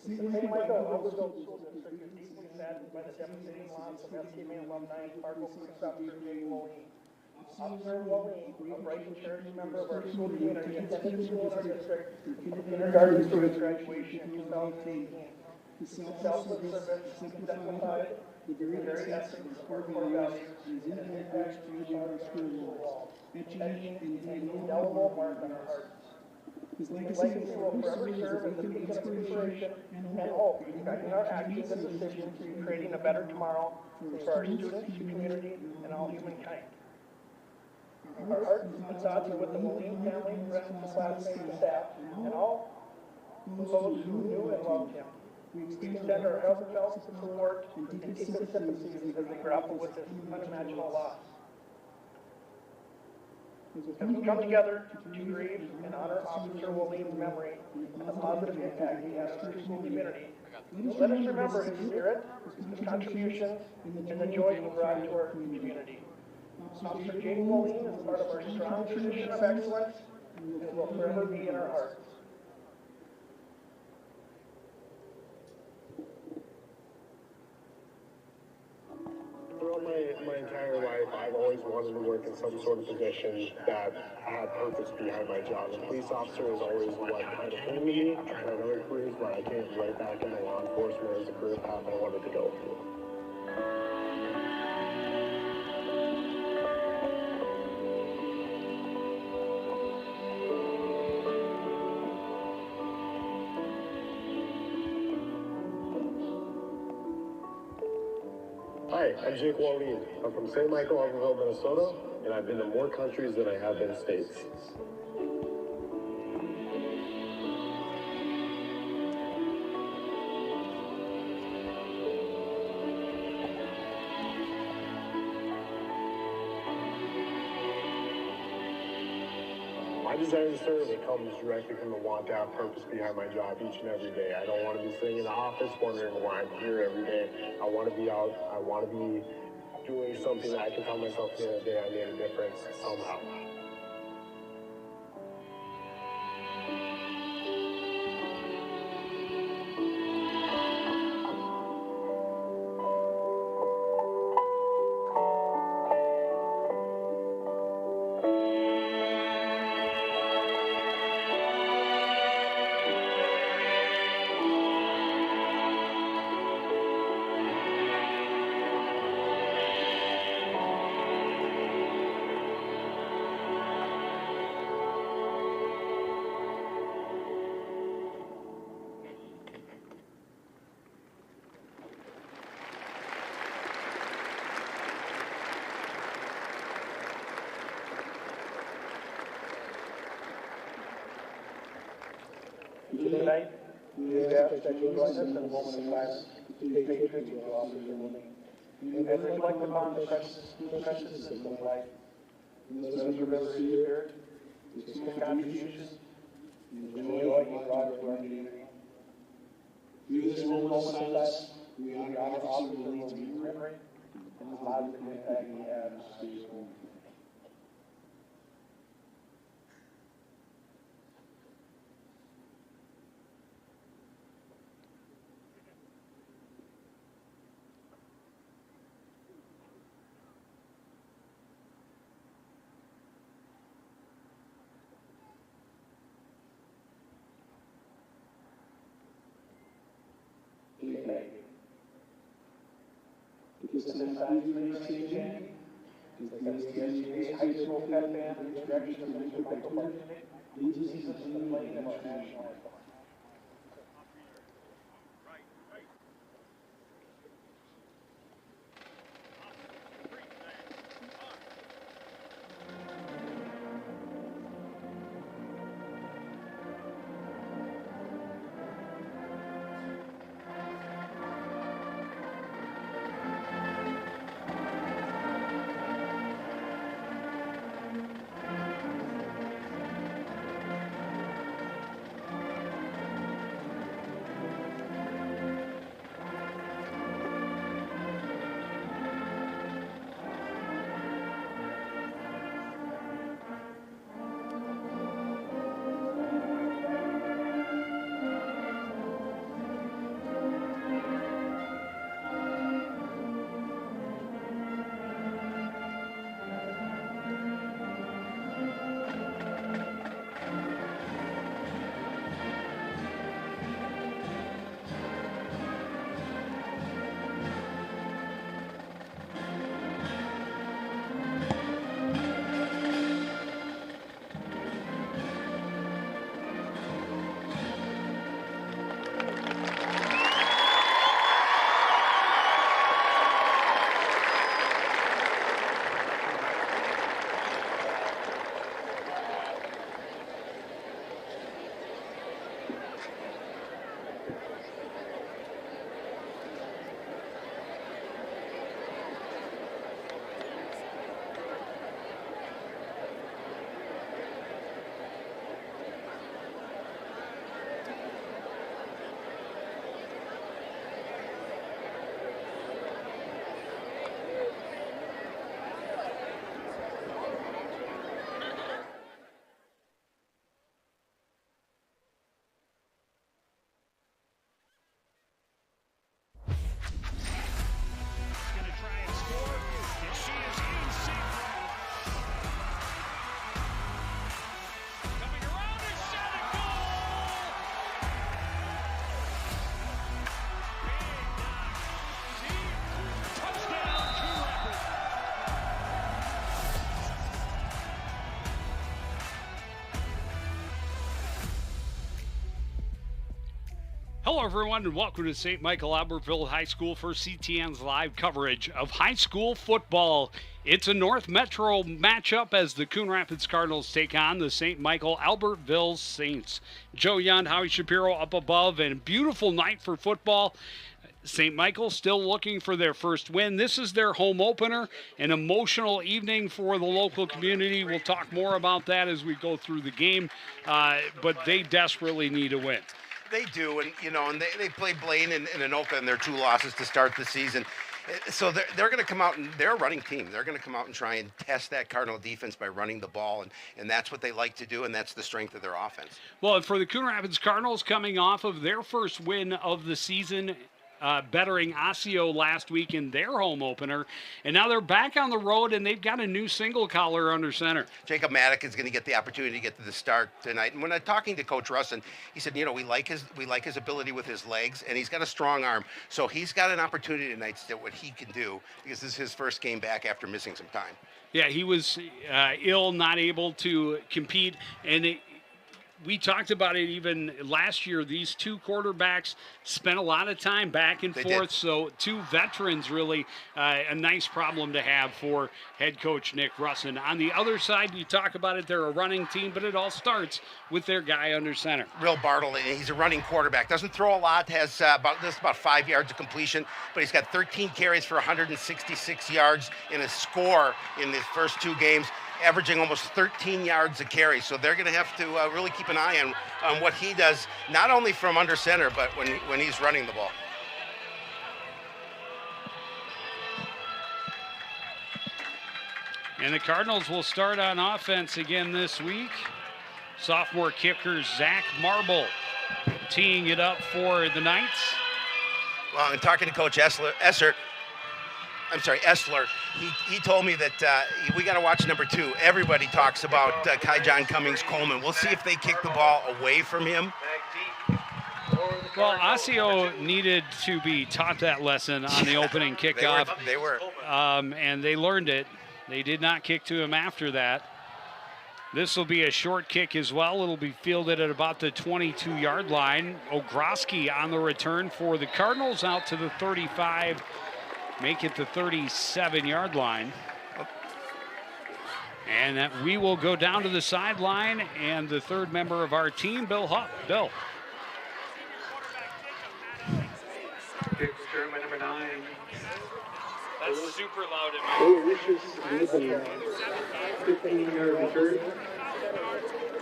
The St. Michael and Albertville School District is deeply saddened by the devastating loss of SCMA alumni and Fargo Police Officer Jay Woolley. Officer Woolley, a bright and cherished member of our school community, attended school in our district from kindergarten through his graduation in 2018. His selfless service exemplified the very essence of our core values and his impact reached our school walls, etching an indelible mark on our hearts. His legacy will forever serve as a beacon of inspiration and hope, guiding our actions and decisions in creating a better tomorrow for our students, the community, and all humankind. Our hearts and thoughts are with the Moline family, friends, classmates, and staff, and all those who knew and loved him. We extend our heartfelt support and deepest sympathies as they grapple with this unimaginable loss. As we come together to grieve and honor Officer Wooley's memory and the positive impact he has on our school community, let us remember his spirit, his contributions, and the joy he brought to our community. Officer Jay Wooley is part of our strong tradition of excellence and will forever be in our hearts. Throughout my entire life, I've always wanted to work in some sort of position that had purpose behind my job. And police officer is always what kind of came to me. I've tried other careers, but I came right back into law enforcement as a career path I wanted to go through. Hi, I'm Jake Wallin. I'm from St. Michael, Albertville, Minnesota, and I've been to more countries than I have been states. My desire to serve, it comes directly from the want to have purpose behind my job each and every day. I don't want to be sitting in the office wondering why I'm here every day. I want to be out. I want to be doing something that I can tell myself at the end of the day I made a difference somehow. Tonight, we ask that you join us in a moment of silence to pay tribute to Officer Wooley and reflect upon the precious of his life. Let us remember his spirit, his contributions, and the joy he brought to our community. Through this moment of silence, we honor Officer Wooley's memory and the positive impact he had on our school. This is an SCMA High School Pet Band in the direction of Mr. Michael Park. Leads us in the playing of our national anthem. Hello, everyone, and welcome to St. Michael Albertville High School for CTN's live coverage of high school football. It's a North Metro matchup as the Coon Rapids Cardinals take on the St. Michael Albertville Saints. Joe Yund, Howie Shapiro up above, and a beautiful night for football. St. Michael still looking for their first win. This is their home opener, an emotional evening for the local community. We'll talk more about that as we go through the game, but they desperately need a win. They do, and they played Blaine and Anoka in their 2 losses to start the season. So they're going to come out, and they're a running team. They're going to come out and try and test that Cardinal defense by running the ball, and that's what they like to do, and that's the strength of their offense. Well, for the Coon Rapids Cardinals, coming off of their first win of the season, bettering Osseo last week in their home opener, and now they're back on the road, and they've got a new single collar under center. Jacob Maddock is going to get the opportunity to get to the start tonight. And when I'm talking to Coach Russin, he said, we like his ability with his legs, and he's got a strong arm. So he's got an opportunity tonight to see what he can do, because this is his first game back after missing some time. Yeah, he was ill, not able to compete, and we talked about it even last year. These 2 quarterbacks spent a lot of time back and forth. So 2 veterans, really a nice problem to have for head coach Nick Russin. On the other side, you talk about it, they're a running team, but it all starts with their guy under center. Real Bartle, he's a running quarterback. Doesn't throw a lot, has about 5 yards of completion, but he's got 13 carries for 166 yards and a score in his first 2 games, averaging almost 13 yards a carry. So they're going to have to really keep an eye on what he does, not only from under center, but when he's running the ball. And the Cardinals will start on offense again this week. Sophomore kicker Zach Marble teeing it up for the Knights. Well, and talking to Coach Essler, he told me that we got to watch number 2. Everybody talks about Kai John Cummings Coleman. We'll see if they kick the ball away from him. Well, Osseo needed to be taught that lesson on the opening kickoff. They were. And they learned it. They did not kick to him after that. This will be a short kick as well. It'll be fielded at about the 22-yard line. Ogroski on the return for the Cardinals out to the 35. Make it the 37-yard line. And that we will go down to the sideline, and the third member of our team, Bill Huff. Bill. Kick return by number 9. That's super loud in my 15-yard return.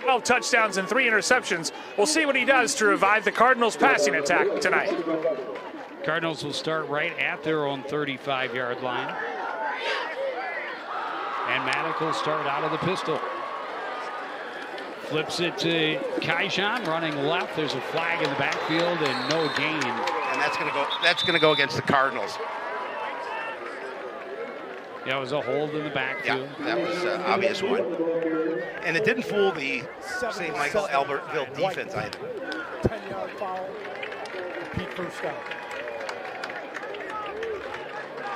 12 touchdowns and 3 interceptions. We'll see what he does to revive the Cardinals' passing attack tonight. Cardinals will start right at their own 35-yard line. And Maddock will start out of the pistol. Flips it to Kaijan running left. There's a flag in the backfield and no gain. And that's gonna go against the Cardinals. Yeah, it was a hold in the backfield. Yeah, that was an obvious one. And it didn't fool the St. Michael Albertville defense either. 10-yard foul. Repeat first down.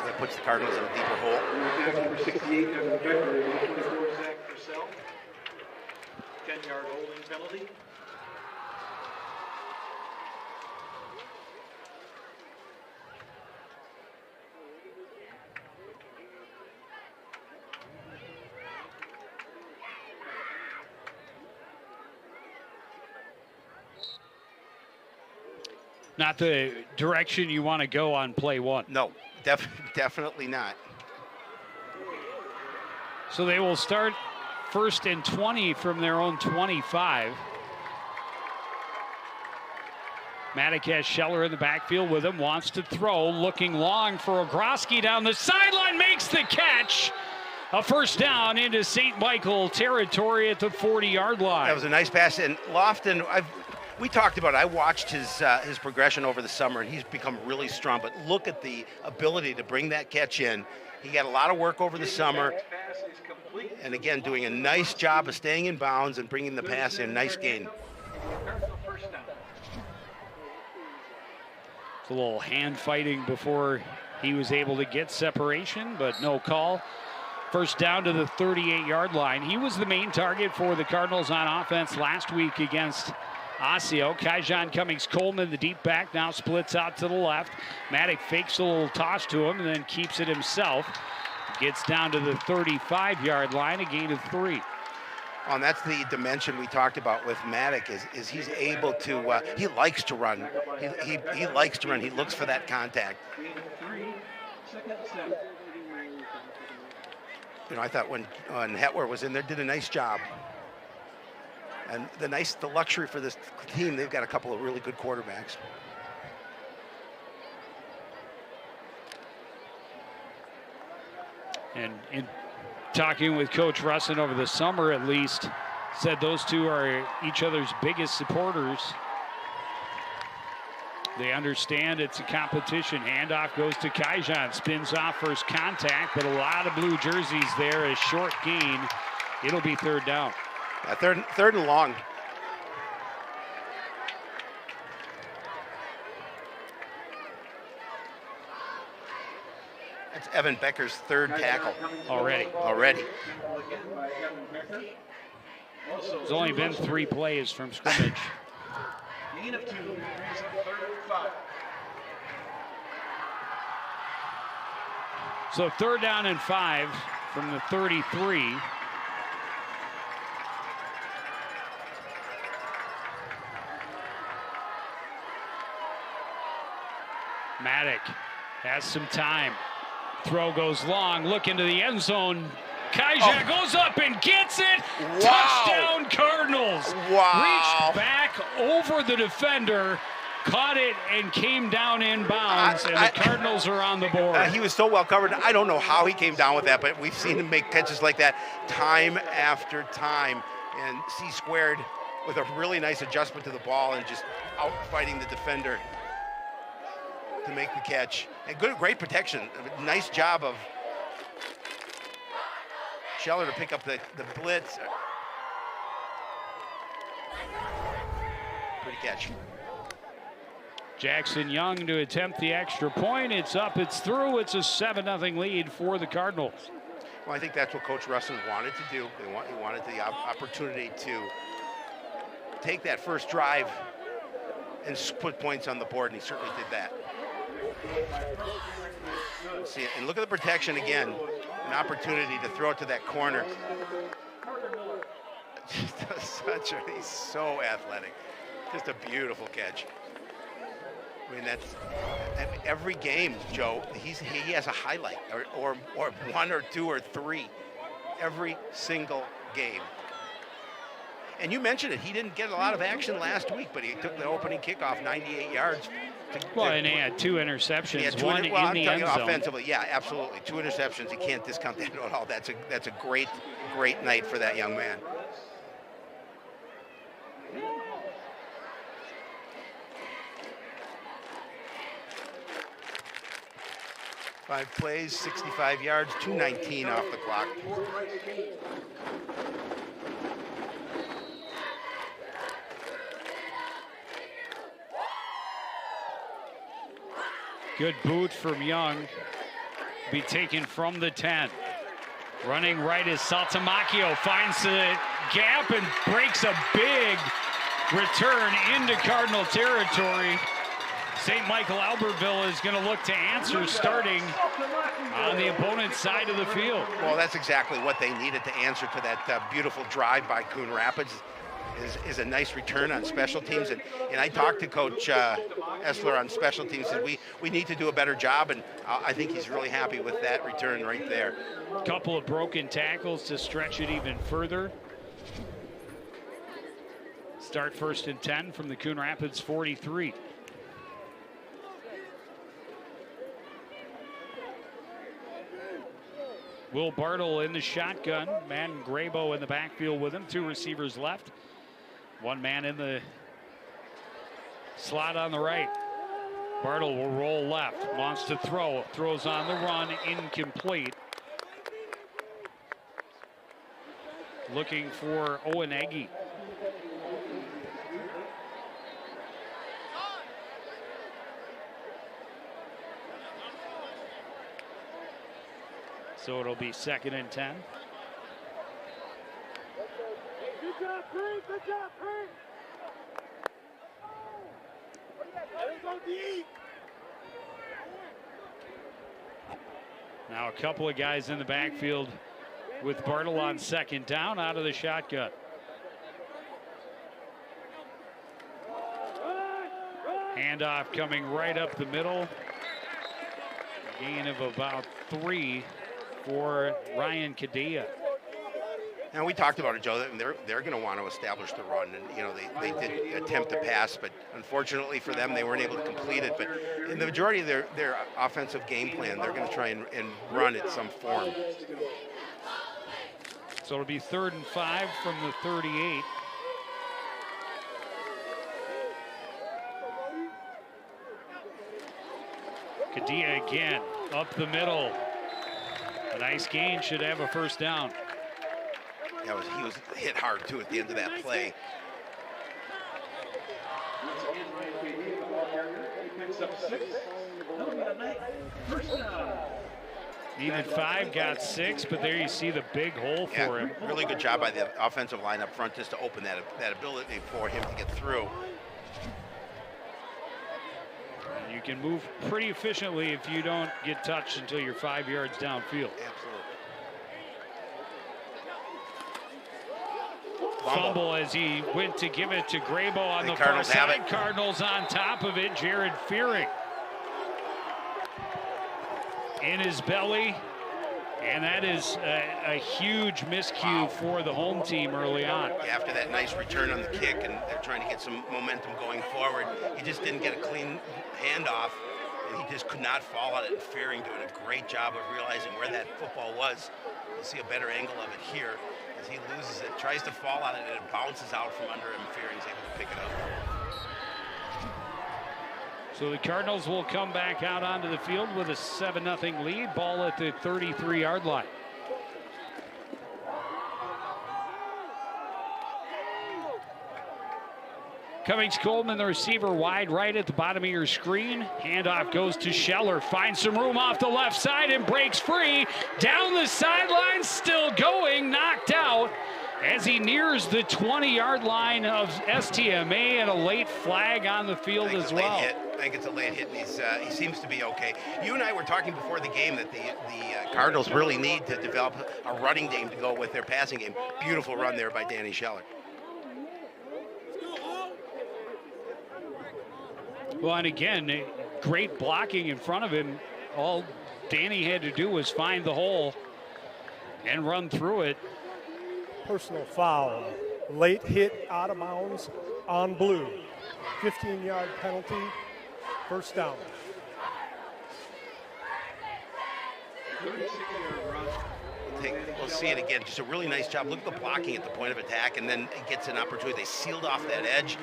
That puts the Cardinals in a deeper hole. Number 68 of the veteran, Zach Purcell. 10-yard holding penalty. Not the direction you want to go on play 1. No, definitely not. So they will start 1st and 20 from their own 25. Maddock has Scheller in the backfield with him, wants to throw, looking long for Ogroski down the sideline, makes the catch. A first down into St. Michael territory at the 40-yard line. That was a nice pass. And Lofton, we talked about it. I watched his progression over the summer, and he's become really strong. But look at the ability to bring that catch in. He got a lot of work over the summer. And again, doing a nice job of staying in bounds and bringing the pass in. Nice gain. It's a little hand fighting before he was able to get separation, but no call. First down to the 38-yard line. He was the main target for the Cardinals on offense last week against Osseo. Kaijan Cummings Coleman, the deep back, now splits out to the left. Maddock fakes a little toss to him and then keeps it himself. Gets down to the 35-yard line, a gain of 3. And that's the dimension we talked about with Maddock is he's able to, he likes to run. He likes to run. He looks for that contact. You know, I thought when Hetwer was in there, did a nice job. And the luxury for this team, they've got a couple of really good quarterbacks. And in talking with Coach Russin over the summer, at least, said those two are each other's biggest supporters. They understand it's a competition. Handoff goes to Kaijan, spins off first contact, but a lot of blue jerseys there, a short gain. It'll be third down. Third and long. That's Evan Becker's third tackle. Already. There's only been 3 plays from scrimmage. Gain of 2, brings up 3rd and 5. So 3rd down and 5 from the 33. Maddock has some time. Throw goes long, look into the end zone. Kaijan goes up and gets it. Wow. Touchdown Cardinals. Wow. Reached back over the defender, caught it and came down in bounds, and the Cardinals are on the board. He was so well covered. I don't know how he came down with that, but we've seen him make catches like that time after time. And C squared with a really nice adjustment to the ball and just out fighting the defender to make the catch. And great protection. Nice job of Scheller to pick up the blitz. Pretty catch. Jackson Young to attempt the extra point. It's up, it's through. It's a 7-0 lead for the Cardinals. Well, I think that's what Coach Russin wanted to do. He wanted the opportunity to take that first drive and put points on the board, and he certainly did that. See, and look at the protection again. An opportunity to throw it to that corner. He's so athletic. Just a beautiful catch. I mean, that's every game, Joe. He has a highlight or 1 or 2 or 3 every single game. And you mentioned it. He didn't get a lot of action last week, but he took the opening kickoff 98 yards. And he had 2 interceptions, one in the end zone. Offensively, yeah, absolutely. 2 interceptions. You can't discount that at all. That's a great night for that young man. Five plays, 65 yards, 2:19 off the clock. Good boot from Young. Be taken from the 10. Running right is Saltamacchio. Finds the gap and breaks a big return into Cardinal territory. St. Michael Albertville is going to look to answer starting on the opponent's side of the field. Well, that's exactly what they needed to answer to that beautiful drive by Coon Rapids. Is a nice return on special teams, and I talked to Coach Essler on special teams, and we need to do a better job, and I think he's really happy with that return right there. Couple of broken tackles to stretch it even further. Start 1st and 10 from the Coon Rapids 43. Will Bartle in the shotgun. Man Grabo in the backfield with him. 2 receivers left. 1 man in the slot on the right. Bartle will roll left. Wants to throw. Throws on the run. Incomplete. Looking for Owenegi. So it'll be 2nd and 10. Good job, Pete. Good job, Pete. Now a couple of guys in the backfield with Bartle on second down out of the shotgun. Handoff coming right up the middle. Gain of about 3 for Ryan Cadilla. Now we talked about it, Joe. They're going to want to establish the run, and you know they did attempt to pass, but unfortunately for them, they weren't able to complete it. But in the majority of their offensive game plan, they're going to try and run it some form. So it'll be 3rd and 5 from the 38. Cadilla again up the middle. A nice gain, should have a first down. He was hit hard too at the end of that play. Needed 5, got 6, but there you see the big hole for him. Really good job by the offensive line up front just to open that ability for him to get through. And you can move pretty efficiently if you don't get touched until you're 5 yards downfield. Absolutely. Fumble as he went to give it to Grabo on the far Cardinals have side. it. Cardinals on top of it. Jared Fearing in his belly. And that is a huge miscue for the home team early on. After that nice return on the kick, and they're trying to get some momentum going forward, he just didn't get a clean handoff, and he just could not fall on it. And Fearing doing a great job of realizing where that football was. You'll see a better angle of it here. As he loses it, tries to fall on it, and it bounces out from under him. Fearing's able to pick it up. So the Cardinals will come back out onto the field with a 7-0 lead. Ball at the 33-yard line. Cummings Coleman, the receiver, wide right at the bottom of your screen. Handoff goes to Scheller. Finds some room off the left side and breaks free. Down the sideline, still going, knocked out as he nears the 20-yard line of STMA, and a late flag on the field as well. I think it's a late hit, and he seems to be okay. You and I were talking before the game that the Cardinals really need to develop a running game to go with their passing game. Beautiful run there by Danny Scheller. Well, and again, great blocking in front of him. All Danny had to do was find the hole and run through it. Personal foul. Late hit out of bounds on blue. 15-yard penalty. First down. We'll see it again. Just a really nice job. Look at the blocking at the point of attack, and then it gets an opportunity. They sealed off that edge,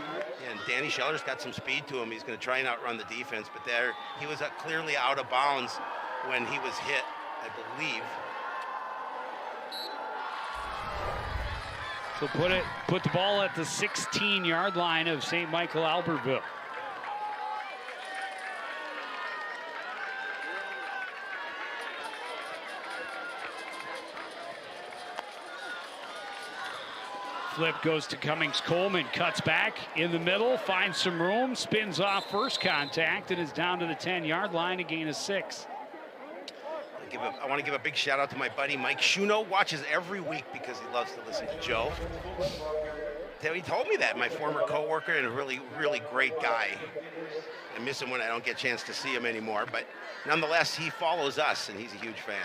and Danny Scheller's got some speed to him. He's going to try and outrun the defense, but there he was clearly out of bounds when he was hit, I believe. So put the ball at the 16-yard line of St. Michael Albertville. Flip goes to Cummings Coleman, cuts back in the middle, finds some room, spins off first contact, and is down to the 10-yard line, a gain of 6. I want to give a big shout out to my buddy Mike Shuno. Watches every week because he loves to listen to Joe. He told me that, my former coworker and a really, really great guy. I miss him when I don't get a chance to see him anymore, but nonetheless, he follows us, and he's a huge fan.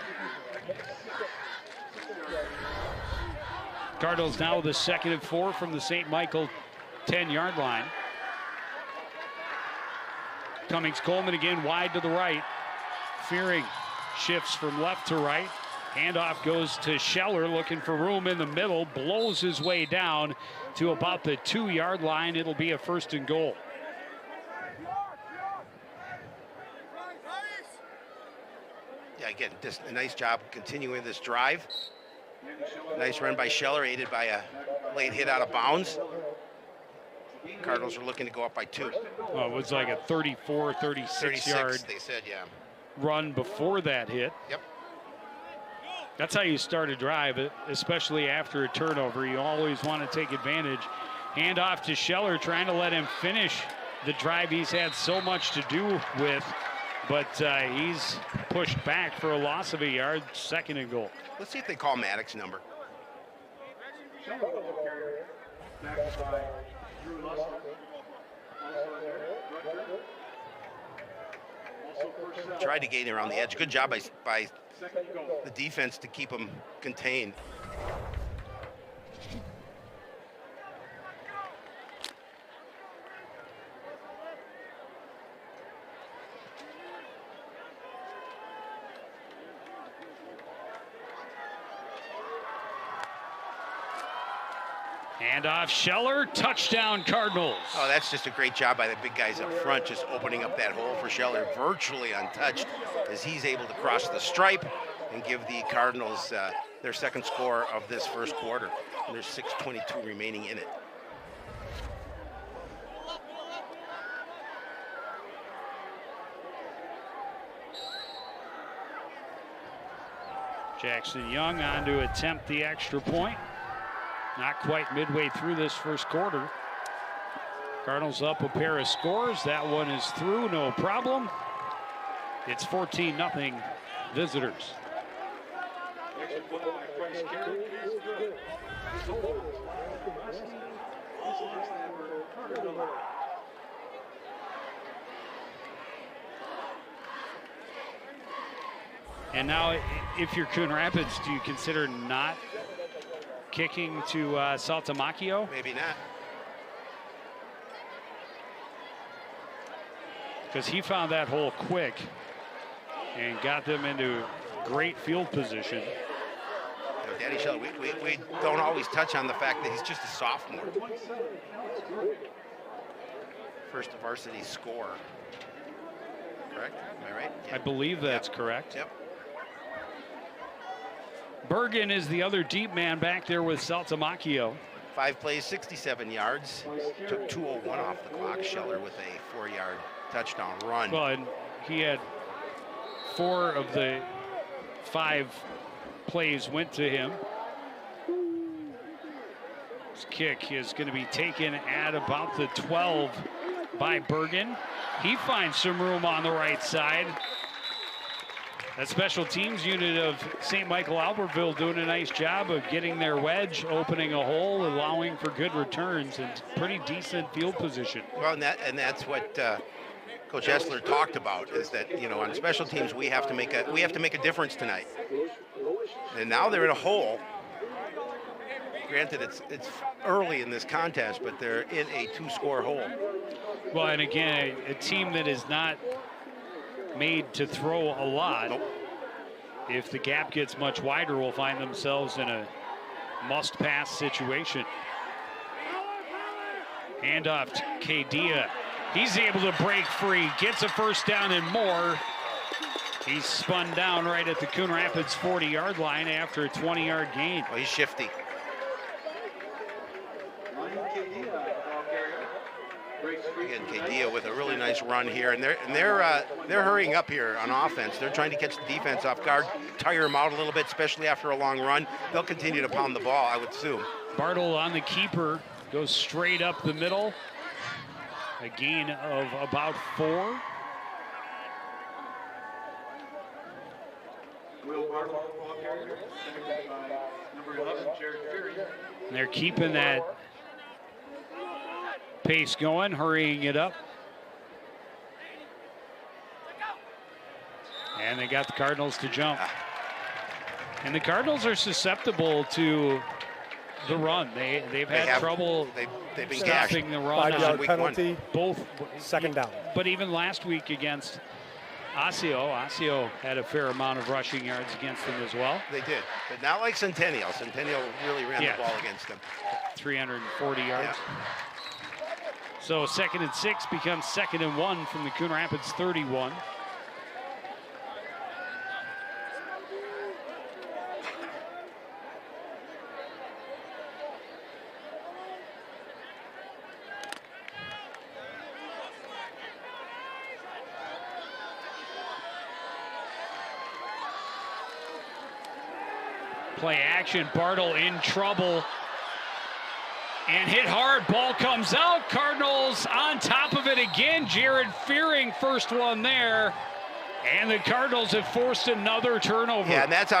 Cardinals now with a 2nd and 4 from the St. Michael 10-yard line. Cummings Coleman again wide to the right. Fearing shifts from left to right. Handoff goes to Scheller, looking for room in the middle, blows his way down to about the 2-yard line. It'll be a 1st and goal. Yeah, again, just a nice job continuing this drive. Nice run by Scheller, aided by a late hit out of bounds. Cardinals are looking to go up by 2. Well, it was like a 34, 36 yard they said, yeah. run before that hit. Yep. That's how you start a drive, especially after a turnover. You always want to take advantage. Hand off to Scheller, trying to let him finish the drive he's had so much to do with, but he's pushed back for a loss of a yard, 2nd and goal. Let's see if they call Maddox's number. Single ball carrier, backed by Drew Luster. Also there, Rutger. Also first down. Tried to gain around the edge. Good job by 2nd goal. the defense to keep him contained. Handoff, Scheller, touchdown Cardinals. Oh, that's just a great job by the big guys up front, just opening up that hole for Scheller, virtually untouched, as he's able to cross the stripe and give the Cardinals their 2nd score of this 1st quarter. And there's 6:22 remaining in it. Jackson Young on to attempt the extra point. Not quite midway through this 1st quarter. Cardinals up a pair of scores. That one is through, no problem. It's 14-0 visitors. Extra point by Bryce Carey is good. And now, if you're Coon Rapids, do you consider not kicking to Saltamacchio? Maybe not. Because he found that hole quick and got them into great field position. You know, Danny Scheller, we don't always touch on the fact that he's just a sophomore. First varsity score. Correct? Am I right? I believe that's correct. Yep. Bergen is the other deep man back there with Saltamacchio. 5 plays, 67 yards. Took 2:01 off the clock. Scheller with a 4-yard touchdown run. Well, and he had 4 of the 5 plays went to him. His kick is going to be taken at about the 12 by Bergen. He finds some room on the right side. That special teams unit of St. Michael Albertville doing a nice job of getting their wedge, opening a hole, allowing for good returns and pretty decent field position. Well, and that's what Coach Essler talked about, is that, you know, on special teams we have to make a difference tonight. And now they're in a hole. Granted, it's early in this contest, but they're in a 2-score hole. Well, and again, a team that is not made to throw a lot. Nope. If the gap gets much wider, will find themselves in a must-pass situation. Handoff to Kadia. He's able to break free, gets a first down and more. He's spun down right at the Coon Rapids 40-yard line after a 20-yard gain. Well, he's shifty. Again, Kadia with a really nice run here, and they're hurrying up here on offense. They're trying to catch the defense off guard, tire them out a little bit, especially after a long run. They'll continue to pound the ball, I would assume. Bartle on the keeper, goes straight up the middle. A gain of about 4. Will Bartle, ball carrier, seconded by number 11, Jared Ferry. And they're keeping that pace going, hurrying it up. And they got the Cardinals to jump. And the Cardinals are susceptible to the run. They've had trouble they've been stopping the run. 5-yard week penalty, Both 2nd down. But even last week against Osseo had a fair amount of rushing yards against them as well. They did, but not like Centennial. Centennial really ran the ball against them. 340 yards. Yeah. So 2nd and 6 becomes 2nd and 1 from the Coon Rapids 31. Play action, Bartle in trouble and hit hard. Ball comes out. Cardinals on top of it. it again. Jared Fearing, first one there. And the Cardinals have forced another turnover. Yeah, and that's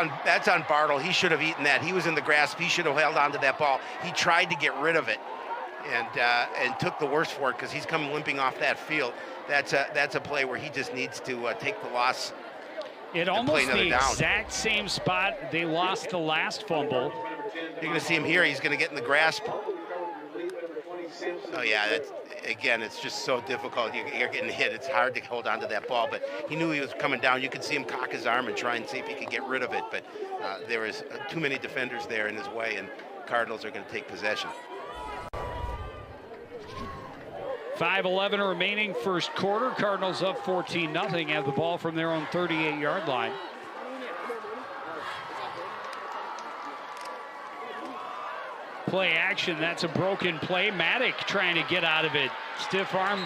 on Bartle. He should have eaten that. He was in the grasp. He should have held on to that ball. He tried to get rid of it, and took the worst for it because he's come limping off that field. That's a play where he just needs to take the loss. It almost the exact same spot they lost the last fumble. You're going to see him here. He's going to get in the grasp. Oh yeah, it's just so difficult. You're getting hit. It's hard to hold on to that ball, but he knew he was coming down. You could see him cock his arm and try and see if he could get rid of it, but there was too many defenders there in his way, and Cardinals are going to take possession. 5:11 remaining first quarter. Cardinals up 14-0. Have the ball from their own 38-yard line. Play action, that's a broken play. Maddock trying to get out of it. Stiff arm,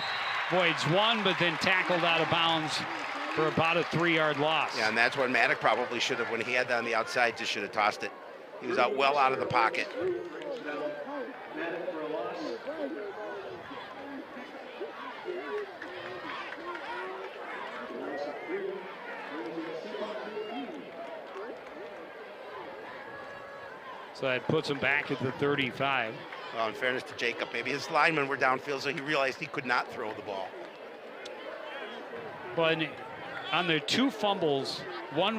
voids one, but then tackled out of bounds for about a 3-yard loss. Yeah, and that's what Maddock probably should have, when he had that on the outside, just should have tossed it. He was well out of the pocket. So that puts him back at the 35. Well, in fairness to Jacob, maybe his linemen were downfield, so he realized he could not throw the ball. But on the two fumbles, one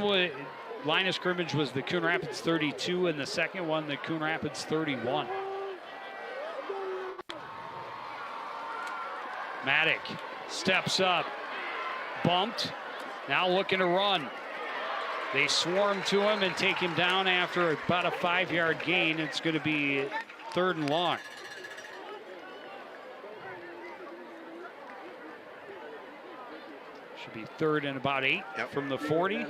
line of scrimmage was the Coon Rapids 32, and the second one, the Coon Rapids 31. Maddock steps up, bumped, now looking to run. They swarm to him and take him down after about a 5-yard gain. It's going to be 3rd and long. Should be 3rd and about 8 from the 40.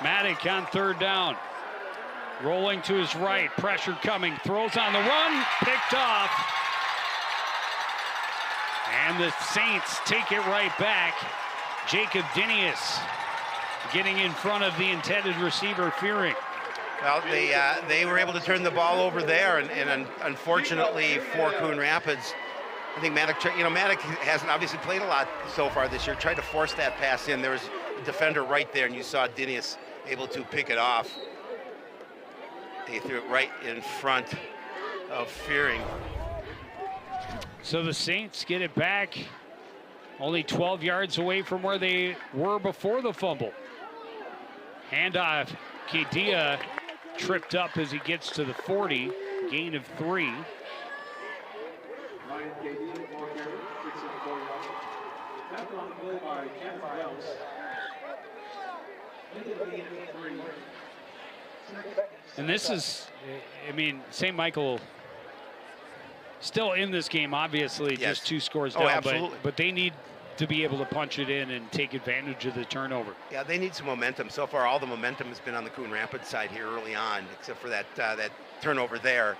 Maddock on 3rd down. Rolling to his right, pressure coming, throws on the run, picked off. And the Saints take it right back. Jacob Dinius getting in front of the intended receiver, Fearing. Well, they were able to turn the ball over there, and unfortunately for Coon Rapids, I think Maddock hasn't obviously played a lot so far this year, tried to force that pass in. There was a defender right there, and you saw Dinius able to pick it off. They threw it right in front of Fearing. So the Saints get it back, only 12 yards away from where they were before the fumble. Handoff, Kedia tripped up as he gets to the 40, gain of 3. And this is, I mean, St. Michael still in this game, obviously, yes. just 2 scores down, absolutely. but they need to be able to punch it in and take advantage of the turnover. Yeah, they need some momentum. So far, all the momentum has been on the Coon Rapids side here early on, except for that turnover there.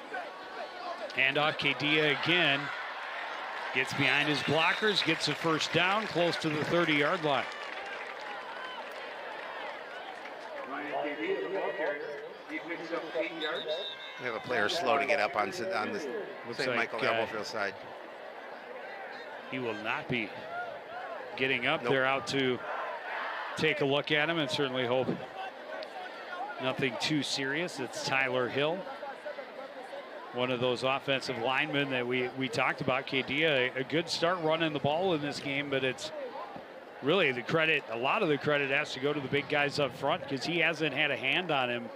Handoff, Kedia again. Gets behind his blockers, gets a first down, close to the 30-yard line. He picks up 8 yards. We have a player slow to get up on the St. Michael Albertville side. He will not be getting up. They're out to take a look at him and certainly hope nothing too serious. It's Tyler Hill, one of those offensive linemen that we talked about. Kedia, a good start running the ball in this game, but it's really the credit, a lot of the credit has to go to the big guys up front because he hasn't had a hand on him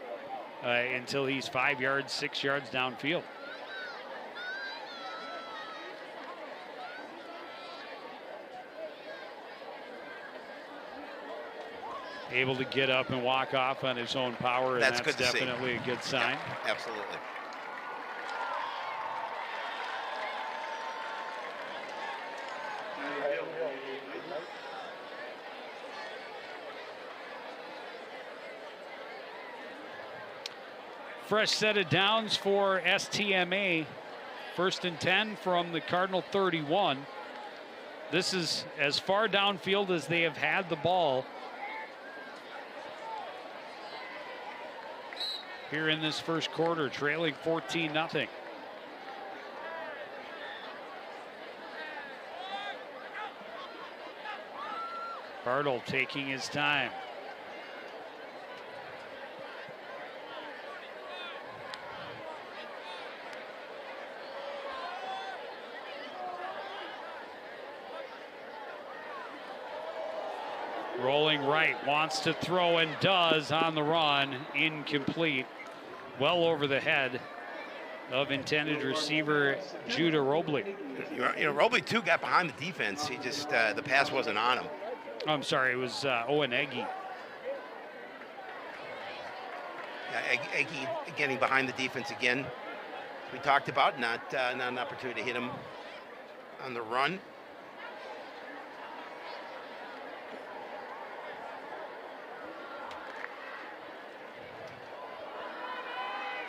until he's 5 yards, 6 yards downfield. Able to get up and walk off on his own power, and that's definitely a good sign. Yeah, absolutely. fresh set of downs for STMA. 1st and 10 from the Cardinal 31. This is as far downfield as they have had the ball here in this first quarter, trailing 14-0. Bartle taking his time. Rolling right, wants to throw and does on the run. Incomplete. Well over the head of intended receiver Judah Robley. You know, Robley too got behind the defense. He just, the pass wasn't on him. I'm sorry, it was Owen Eggy. Yeah, Eggy getting behind the defense again. We talked about not an opportunity to hit him on the run.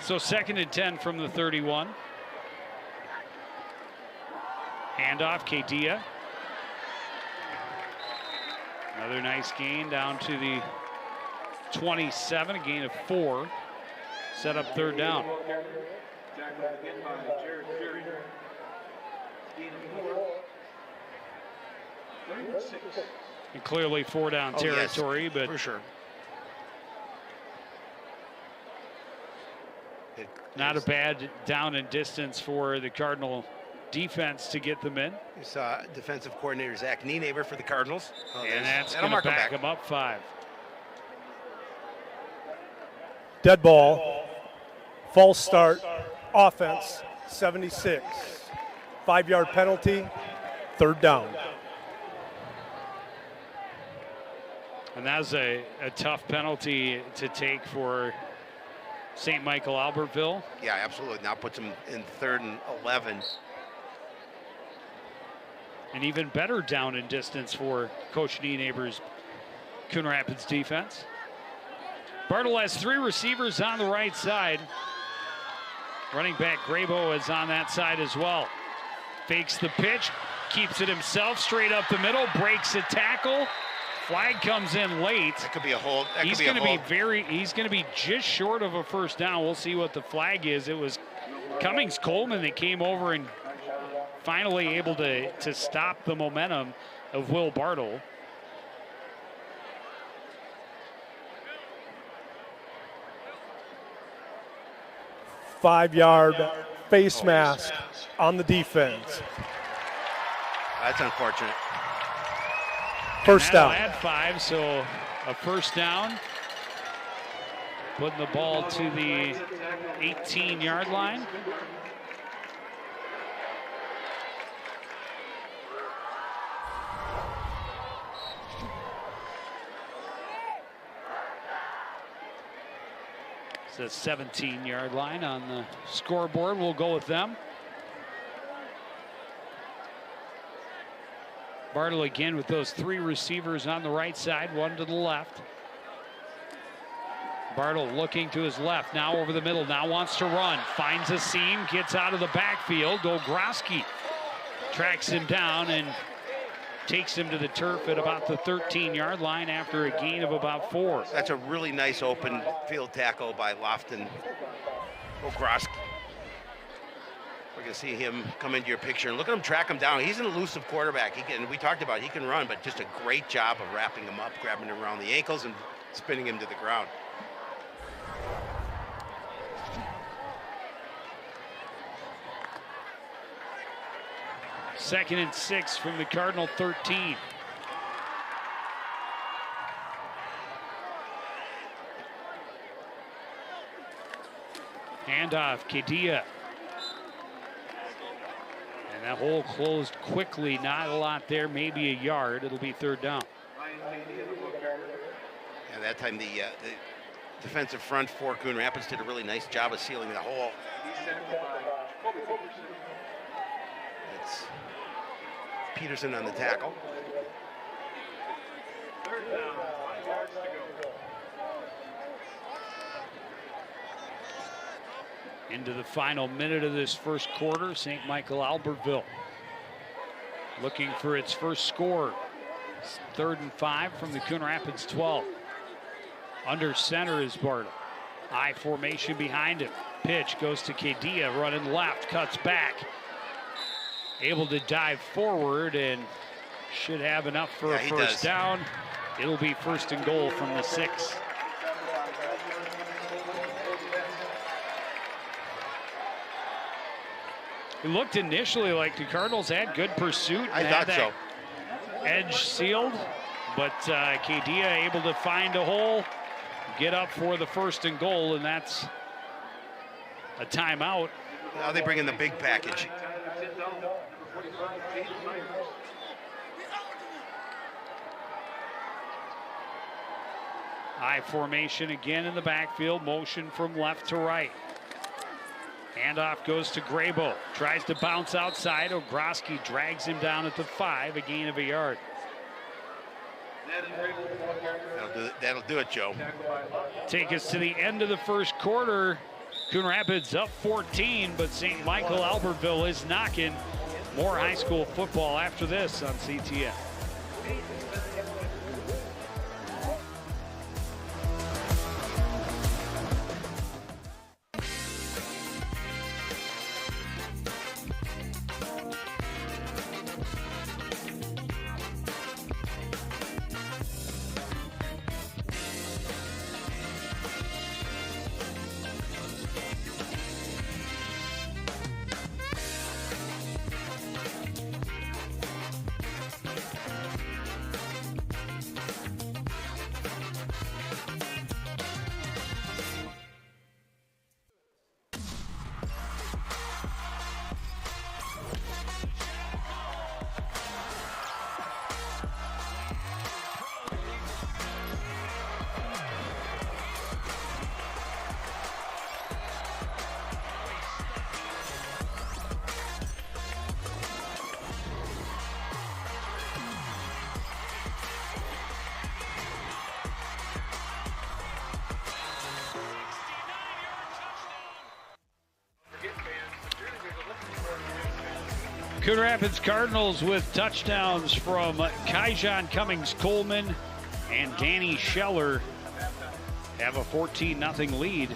So 2nd and 10 from the 31. Handoff, Kadia. Another nice gain down to the 27, a gain of 4. Set up 3rd down. Tackled again by Jared Fury. Gain of 4. 3rd and 6. And clearly 4-down territory, yes, but for sure. Not a bad down and distance for the Cardinal defense to get them in. You saw defensive coordinator Zach Nienaber for the Cardinals. And that's going to back them up 5. Dead ball. False start. Offense. 76. 5-yard penalty. 3rd down. And that's a tough penalty to take for St. Michael Albertville. Yeah, absolutely. Now puts him in 3rd and 11. An even better down and distance for Coach Nienaber's Coon Rapids defense. Bartle has 3 receivers on the right side. Running back Grabo is on that side as well. Fakes the pitch, keeps it himself straight up the middle, breaks a tackle. Flag comes in late. That could be a hold. He's going to be just short of a 1st down. We'll see what the flag is. It was Cummings Coleman that came over and finally able to stop the momentum of Will Bartle. Five-yard face mask on the defense. That's unfortunate. 1st down. Add 5, so a 1st down. Putting the ball to the 18-yard line. It's a 17-yard line on the scoreboard. We'll go with them. Bartle again with those 3 receivers on the right side, 1 to the left. Bartle looking to his left, now over the middle, now wants to run. Finds a seam, gets out of the backfield. Dogrowski tracks him down and takes him to the turf at about the 13-yard line after a gain of about 4. That's a really nice open field tackle by Lofton Dogrowski. We're going to see him come into your picture and look at him track him down. He's an elusive quarterback. We talked about he can run, but just a great job of wrapping him up, grabbing him around the ankles and spinning him to the ground. Second and 6 from the Cardinal 13. Handoff, Kadia. And that hole closed quickly, not a lot there, maybe a yard. It'll be 3rd down. And that time the defensive front for Coon Rapids did a really nice job of sealing the hole. It's Peterson on the tackle. 3rd down, 5 yards to go. Into the final minute of this first quarter, St. Michael Albertville looking for its first score. It's 3rd and 5 from the Coon Rapids 12. Under center is Bartle. I formation behind him. Pitch goes to Kadia, running left, cuts back. Able to dive forward and should have enough for a first down. It'll be 1st and goal from the 6. It looked initially like the Cardinals had good pursuit and had that edge sealed, but Kadia able to find a hole, get up for the 1st and goal, and that's a timeout. Now they bring in the big package. I formation again in the backfield, motion from left to right. Handoff goes to Graybo, tries to bounce outside. Ogroski drags him down at the 5, a gain of a yard. That'll do it, Joe. Take us to the end of the first quarter. Coon Rapids up 14, but St. Michael Albertville is knocking. More high school football after this on CTN. Coon Rapids Cardinals with touchdowns from Kaijon Cummings-Coleman and Danny Scheller have a 14-0 lead.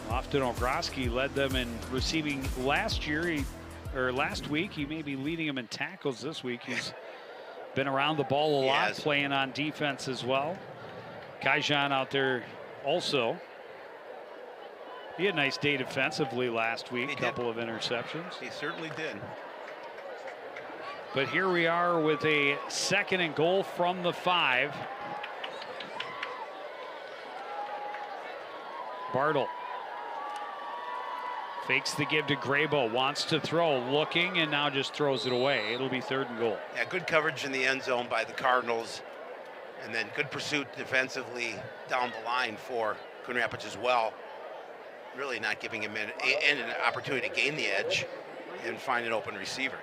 Lofton Ogroski led them in receiving last week. He may be leading them in tackles this week. He's been around the ball a lot, playing on defense as well. Kaijon out there also. He had a nice day defensively last week, a couple of interceptions. He certainly did. But here we are with a 2nd and goal from the 5. Bartle fakes the give to Graybo, wants to throw, looking, and now just throws it away. It'll be 3rd and goal. Yeah, good coverage in the end zone by the Cardinals, and then good pursuit defensively down the line for Coon Rapids as well. Really not giving him an opportunity to gain the edge and find an open receiver.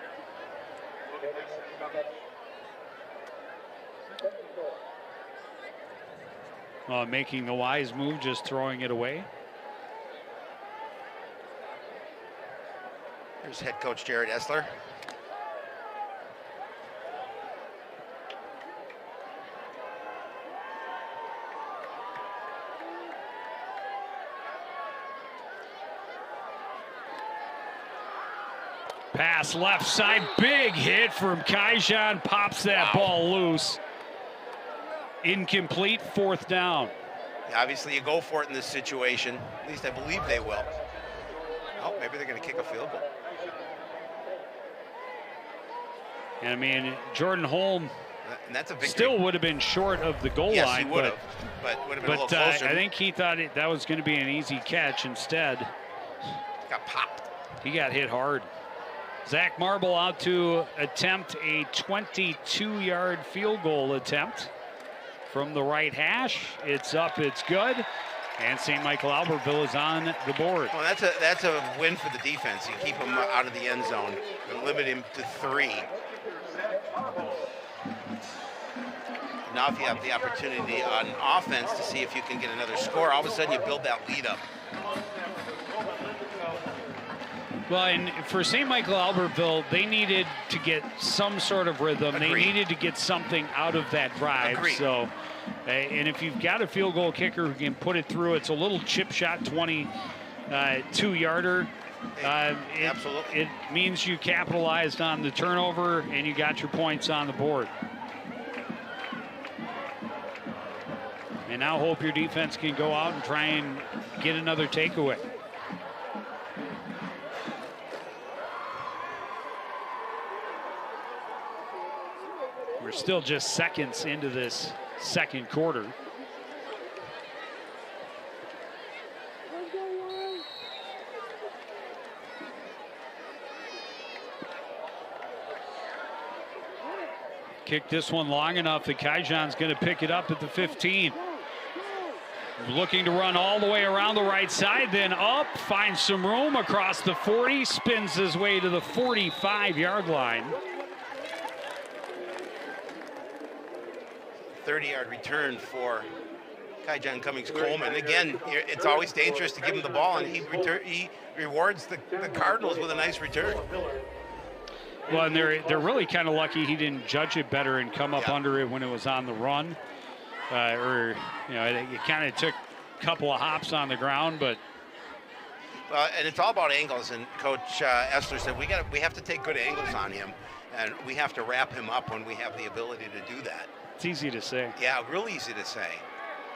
Making the wise move, just throwing it away. Here's head coach Jared Essler. Pass left side, big hit from Kaijon, pops that ball loose. Incomplete, 4th down. Yeah, obviously you go for it in this situation. At least I believe they will. Oh, maybe they're going to kick a field goal. And I mean, Jordan Holm and that's a victory. Still would have been short of the goal line. Yes, he would have, but would have been a little closer. I think he thought that was going to be an easy catch. Instead, got popped. He got hit hard. Zach Marble out to attempt a 22-yard field goal attempt from the right hash. It's up, it's good. And St. Michael Albertville is on the board. Well, that's a win for the defense. You keep him out of the end zone and limit him to 3. Now if you have the opportunity on offense to see if you can get another score, all of a sudden you build that lead up. Well, and for St. Michael Albertville, they needed to get some sort of rhythm. Agreed. They needed to get something out of that drive. Agreed. So, and if you've got a field goal kicker who can put it through, it's a little chip shot 22-yarder. Absolutely. It means you capitalized on the turnover and you got your points on the board. And now hope your defense can go out and try and get another takeaway. We're still just seconds into this second quarter. Kick this one long enough that Kaijan's going to pick it up at the 15. Looking to run all the way around the right side, then up, finds some room across the 40, spins his way to the 45-yard line. 30-yard return for Kaijan Cummings-Coleman. Again, it's always dangerous to give him the ball, and he rewards the Cardinals with a nice return. Well, and they're really kind of lucky he didn't judge it better and come up under it when it was on the run. Or, you know, it kind of took a couple of hops on the ground, but. And it's all about angles, and Coach Essler said we have to take good angles on him, and we have to wrap him up when we have the ability to do that. It's easy to say. Yeah, real easy to say.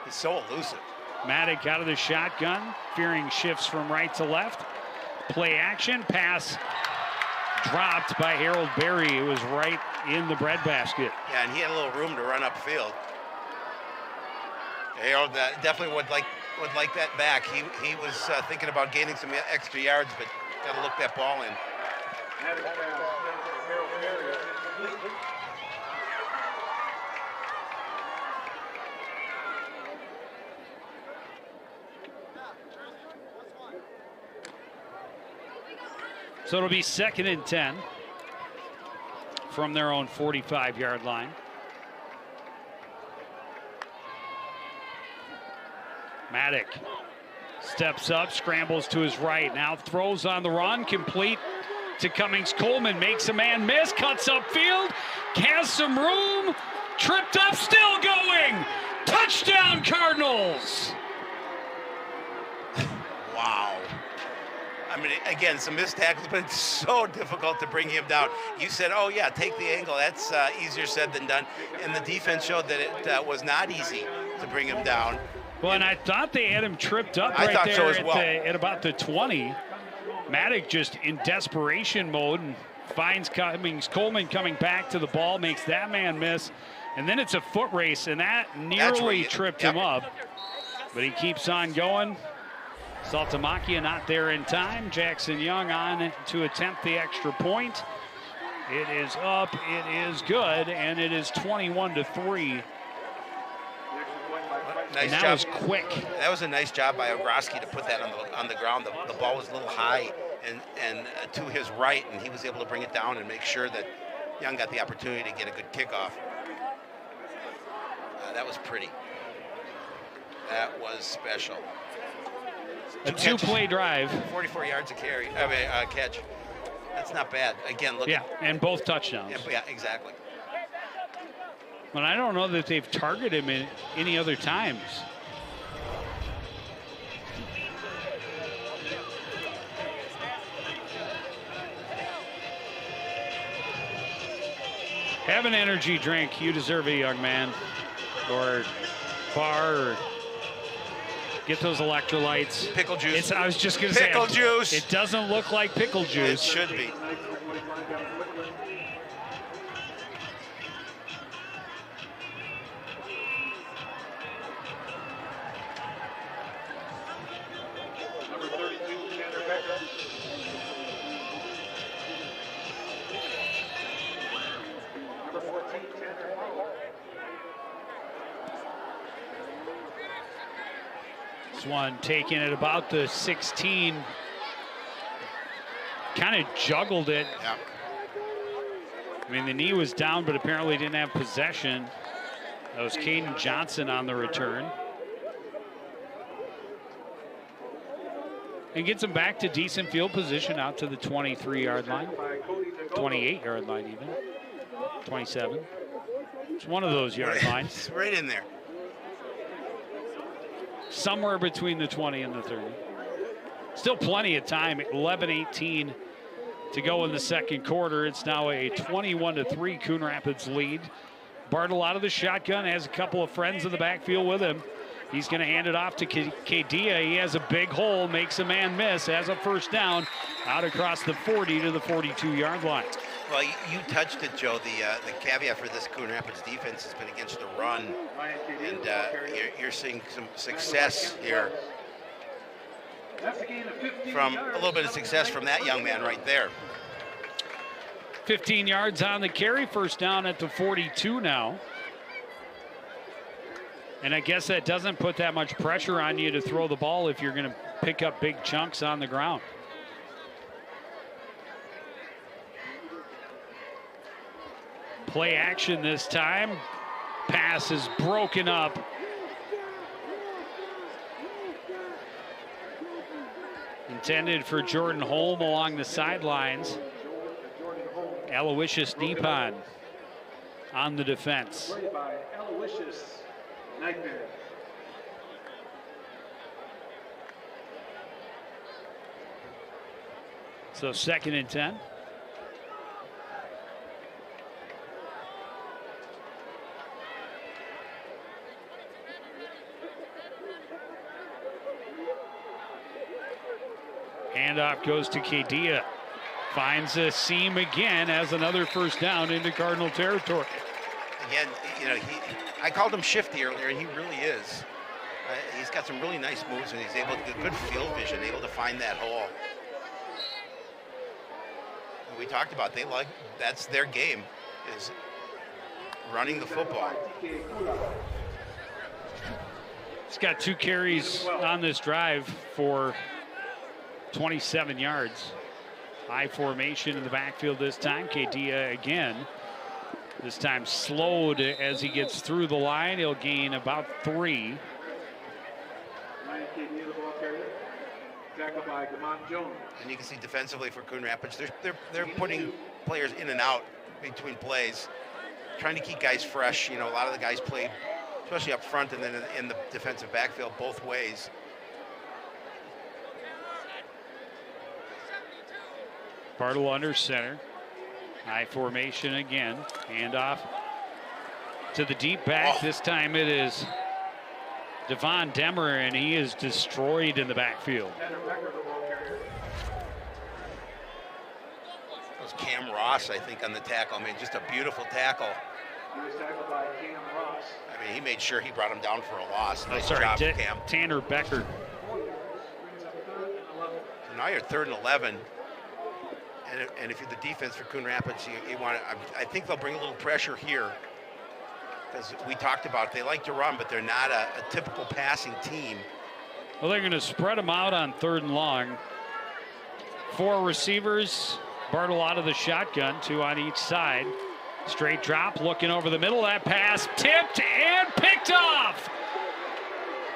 He's so elusive. Maddock out of the shotgun. Fearing shifts from right to left. Play action. Pass dropped by Harold Berry. It was right in the breadbasket. Yeah, and he had a little room to run upfield. Harold definitely would like that back. He was thinking about gaining some extra yards, but got to look that ball in. So it'll be 2nd and 10 from their own 45-yard line. Maddock steps up, scrambles to his right, now throws on the run, complete to Cummings-Coleman, makes a man miss, cuts upfield, has some room, tripped up, still going! Touchdown, Cardinals! Wow. I mean, again, some missed tackles, but it's so difficult to bring him down. You said, oh, yeah, take the angle. That's easier said than done. And the defense showed that it was not easy to bring him down. Well, and I thought they had him tripped up right there so as well. at about the 20. Maddock just in desperation mode and finds Cummings-Coleman coming back to the ball, makes that man miss. And then it's a foot race, and that nearly tripped him up. But he keeps on going. Saltamacchia not there in time. Jackson Young on to attempt the extra point. It is up, it is good, and it is 21-3. Nice and that job. was quick. That was a nice job by Ogroski to put that on the ground. The ball was a little high and to his right, and he was able to bring it down and make sure that Young got the opportunity to get a good kickoff. That was pretty. That was special. A two-play drive. 44 yards of catch. That's not bad. Again, look. Yeah, and both touchdowns. Yeah, exactly. But I don't know that they've targeted him in any other times. Have an energy drink. You deserve it, young man. Or bar, or get those electrolytes. Pickle juice. I was just going to say. Pickle juice. It doesn't look like pickle juice. It should be. This one taken at about the 16. Kind of juggled it. Yeah. I mean, the knee was down, but apparently didn't have possession. That was Caden Johnson on the return. And gets him back to decent field position out to the 23-yard line. 28-yard line even. 27. It's one of those yard lines. Right in there. Somewhere between the 20 and the 30. Still plenty of time. 11:18 to go in the second quarter. It's now a 21-3 Coon Rapids lead. Bartle out of the shotgun, has a couple of friends in the backfield with him. He's going to hand it off to Kadia. He has a big hole, makes a man miss, has a first down out across the 40 to the 42-yard line. Well, you touched it, Joe. The caveat for this Coon Rapids defense has been against the run, and you're seeing some success here from a little bit of success from that young man right there. 15 yards on the carry, first down at the 42 now. And I guess that doesn't put that much pressure on you to throw the ball if you're going to pick up big chunks on the ground. Play action this time. Pass is broken up. Intended for Jordan Holm along the sidelines. Aloysius Nippon on the defense. So 2nd and 10. Handoff goes to Kadia. Finds a seam again, has another first down into Cardinal territory. Again, you know, I called him shifty earlier, and he really is. He's got some really nice moves, and he's able to get good field vision, able to find that hole. And we talked about that's their game, is running the football. He's got 2 carries on this drive for 27 yards. High formation in the backfield this time. Kadia again. This time slowed as he gets through the line. He'll gain about 3. And you can see defensively for Coon Rapids, they're putting players in and out between plays, trying to keep guys fresh. You know, a lot of the guys played, especially up front and then in the defensive backfield, both ways. Bartle under center. High formation again. Handoff to the deep back. This time it is Devon Demmer, and he is destroyed in the backfield. It was Cam Ross, I think, on the tackle. I mean, just a beautiful tackle. He was tackled by Cam Ross. I mean, he made sure he brought him down for a loss. Nice job, Cam. Tanner Becker. So now you're 3rd and 11. And if you're the defense for Coon Rapids, you want to, I think they'll bring a little pressure here, because we talked about it, they like to run, but they're not a typical passing team. Well, they're going to spread them out on 3rd and long. 4 receivers. Bartle out of the shotgun, 2 on each side. Straight drop, looking over the middle. That pass tipped and picked off.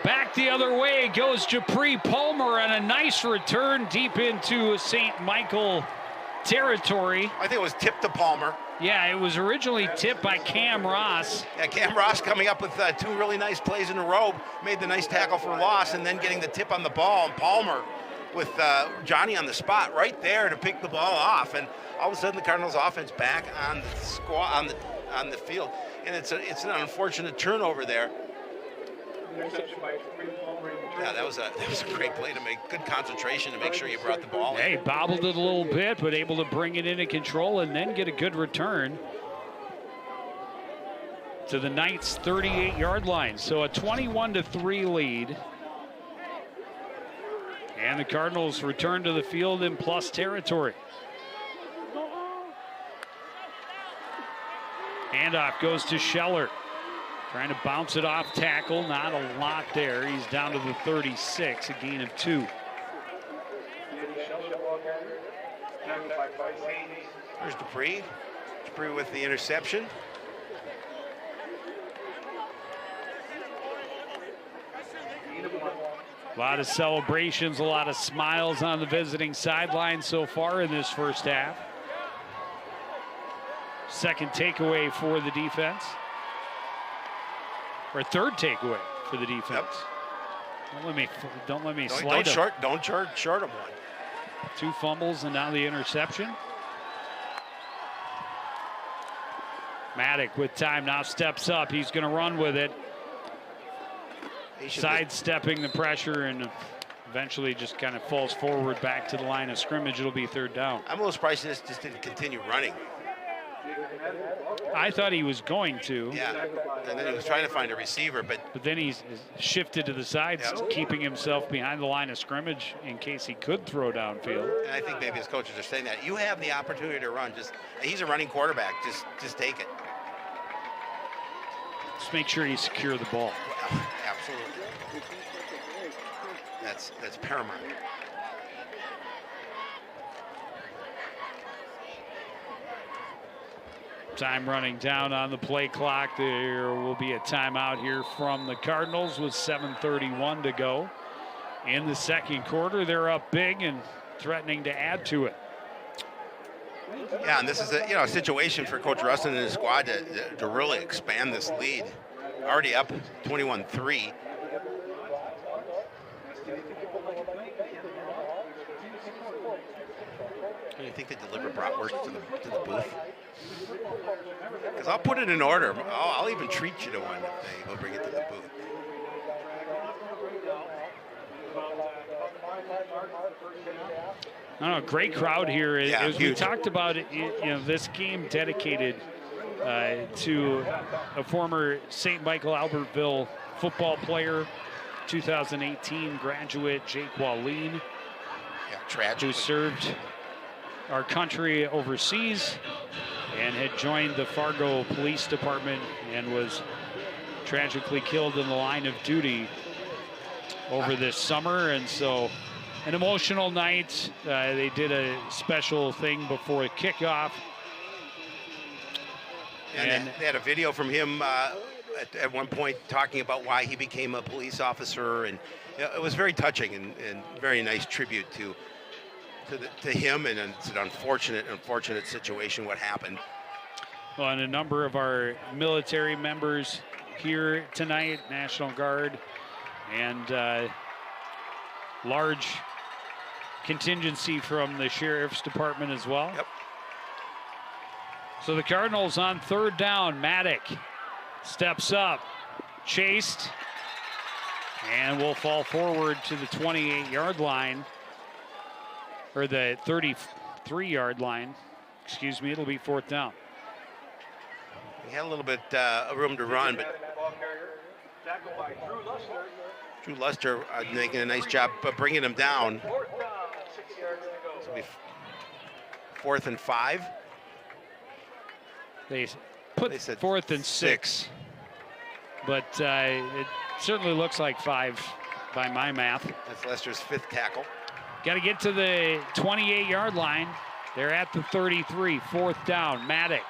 Back the other way goes Japri Palmer, and a nice return deep into St. Michael territory. I think it was tipped to Palmer. Yeah, it was originally tipped by Cam Ross. Yeah, Cam Ross coming up with 2 really nice plays in a row, made the nice tackle for loss, and then getting the tip on the ball. And Palmer with Johnny on the spot right there to pick the ball off. And all of a sudden, the Cardinals' offense back on the squad on the field, and it's an unfortunate turnover there. Yeah, that was a great play to make good concentration to make sure you brought the ball in. Hey, bobbled it a little bit, but able to bring it into control and then get a good return to the Knights' 38-yard line. So a 21-3 lead. And the Cardinals return to the field in plus territory. Handoff goes to Scheller. Trying to bounce it off tackle, not a lot there. He's down to the 36, a gain of 2. There's Dupree. Dupree with the interception. A lot of celebrations, a lot of smiles on the visiting sideline so far in this first half. Second takeaway for the defense. Or third takeaway for the defense. Yep. Don't let me Don't slide them. don't short him one. 2 fumbles and now the interception. Maddock with time now steps up. He's going to run with it. Sidestepping the pressure and eventually just kind of falls forward back to the line of scrimmage. It'll be third down. I'm a little surprised this just didn't continue running. I thought he was going to. Yeah, and then he was trying to find a receiver, but then he's shifted to the sides, Yep. keeping himself behind the line of scrimmage in case he could throw downfield. and I think maybe his coaches are saying that. You have the opportunity to run. He's a running quarterback. Just take it. Just make sure you secure the ball. Absolutely. That's paramount. Time running down on the play clock. There will be a timeout here from the Cardinals with 7:31 to go. In the second quarter, they're up big and threatening to add to it. Yeah, and this is a situation for Coach Rustin and his squad to really expand this lead. Already up 21-3. Do you think they deliver bratwurst to the booth? Because I'll put it in order. I'll even treat you to one if they go bring it to the booth. No, great crowd here. Yeah, As we huge. talked about it, this game dedicated to a former St. Michael Albertville football player, 2018 graduate Jake Wallin, Yeah, tragic. who served our country overseas and had joined the Fargo Police Department and was tragically killed in the line of duty over this summer. And so an emotional night. They did a special thing before kickoff. And they had a video from him at one point talking about why he became a police officer, and it was very touching and very nice tribute to him. And it's an unfortunate situation what happened. Well, and a number of our military members here tonight, National Guard, and large contingency from the Sheriff's Department as well. Yep. So the Cardinals on third down. Maddock steps up, chased, and will fall forward to the 28-yard line, or the 33-yard line. Excuse me, it'll be fourth down. He had a little bit of room to run, but Drew Luster making a nice job of bringing him down. So it'll be 4th and 5. They put They said 4th and 6, but it certainly looks like 5 by my math. That's Lester's 5th tackle. Got to get to the 28-yard line. They're at the 33, fourth down. Maddock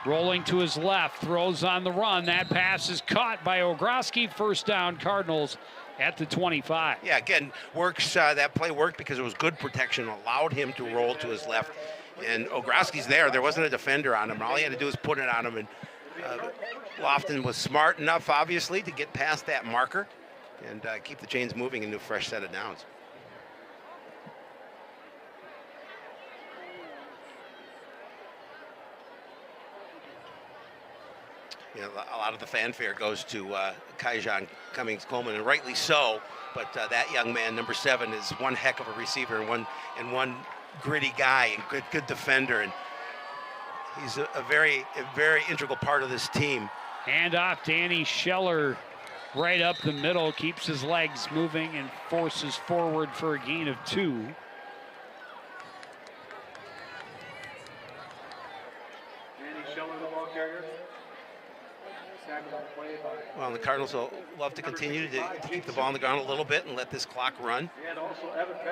rolling to his left, throws on the run. That pass is caught by Ogroski. First down, Cardinals at the 25. Yeah, again, works. That play worked because it was good protection, allowed him to roll to his left. And Ogroski's there. There wasn't a defender on him. All he had to do was put it on him. And Lofton was smart enough, obviously, to get past that marker and keep the chains moving into a fresh set of downs. You know, a lot of the fanfare goes to Kaijan Cummings Coleman, and rightly so. But that young man, number 7, is one heck of a receiver and one gritty guy and good defender, and he's a very integral part of this team. Hand off, Danny Scheller right up the middle, keeps his legs moving and forces forward for a gain of 2. Well, the Cardinals will love to continue to keep the ball on the ground a little bit and let this clock run.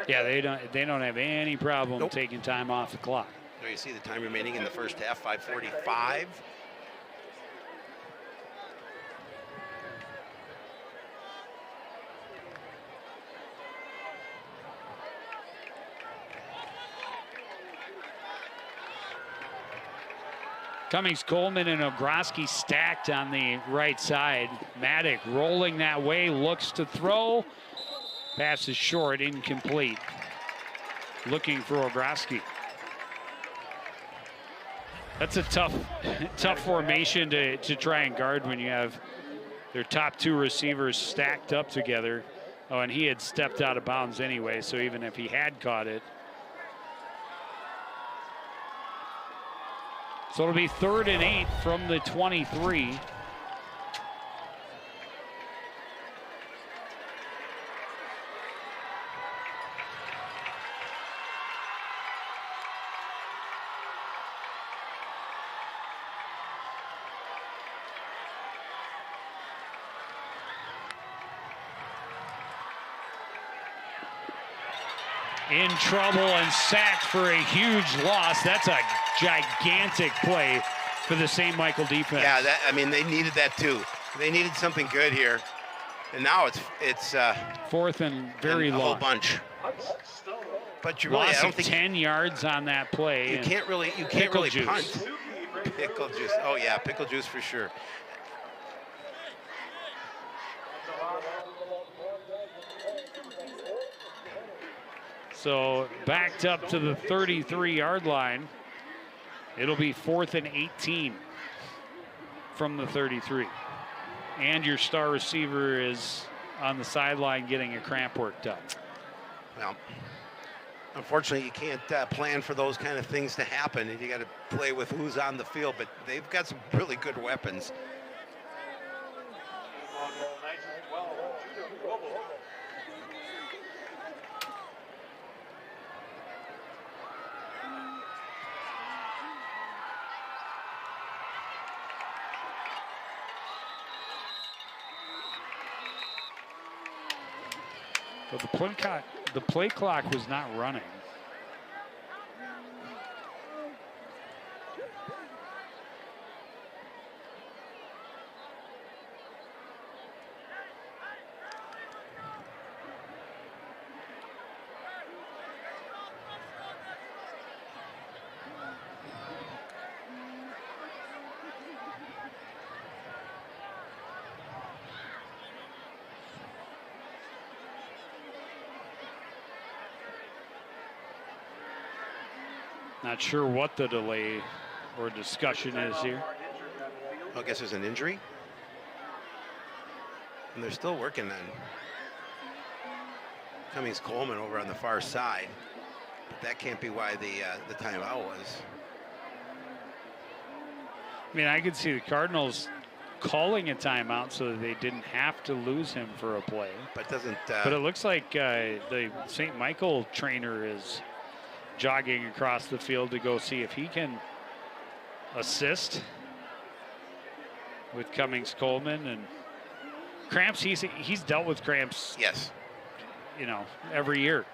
Yeah, they don't have any problem Nope. taking time off the clock. There you see the time remaining in the first half, 5:45. Cummings, Coleman, and Ogroski stacked on the right side. Maddock rolling that way, looks to throw. Pass is short, incomplete. Looking for Ogroski. That's a tough formation to try and guard when you have their top two receivers stacked up together. Oh, and he had stepped out of bounds anyway, so even if he had caught it. So it'll be 3rd and 8 from the 23. In trouble and sacked for a huge loss. That's a gigantic play for the St. Michael defense. Yeah, I mean, they needed that too. They needed something good here. And now it's 4th and very long. A whole bunch. But you really, Loss I don't of think 10 yards on that play. you can't really juice. punt. Pickle juice. Oh yeah, pickle juice for sure. So backed up to the 33-yard line. It'll be 4th and 18 from the 33. And your star receiver is on the sideline getting a cramp worked up. Well, unfortunately, you can't plan for those kind of things to happen, and you got to play with who's on the field. But they've got some really good weapons. But the play clock was not running. Not sure what the delay or discussion is here. I guess there's an injury. And they're still working on Cummings Coleman over on the far side. But that can't be why the timeout was. I mean, I could see the Cardinals calling a timeout so that they didn't have to lose him for a play. But doesn't. But it looks like the St. Michael trainer is jogging across the field to go see if he can assist with Cummings Coleman. And cramps, he's dealt with cramps, yes, you know, every year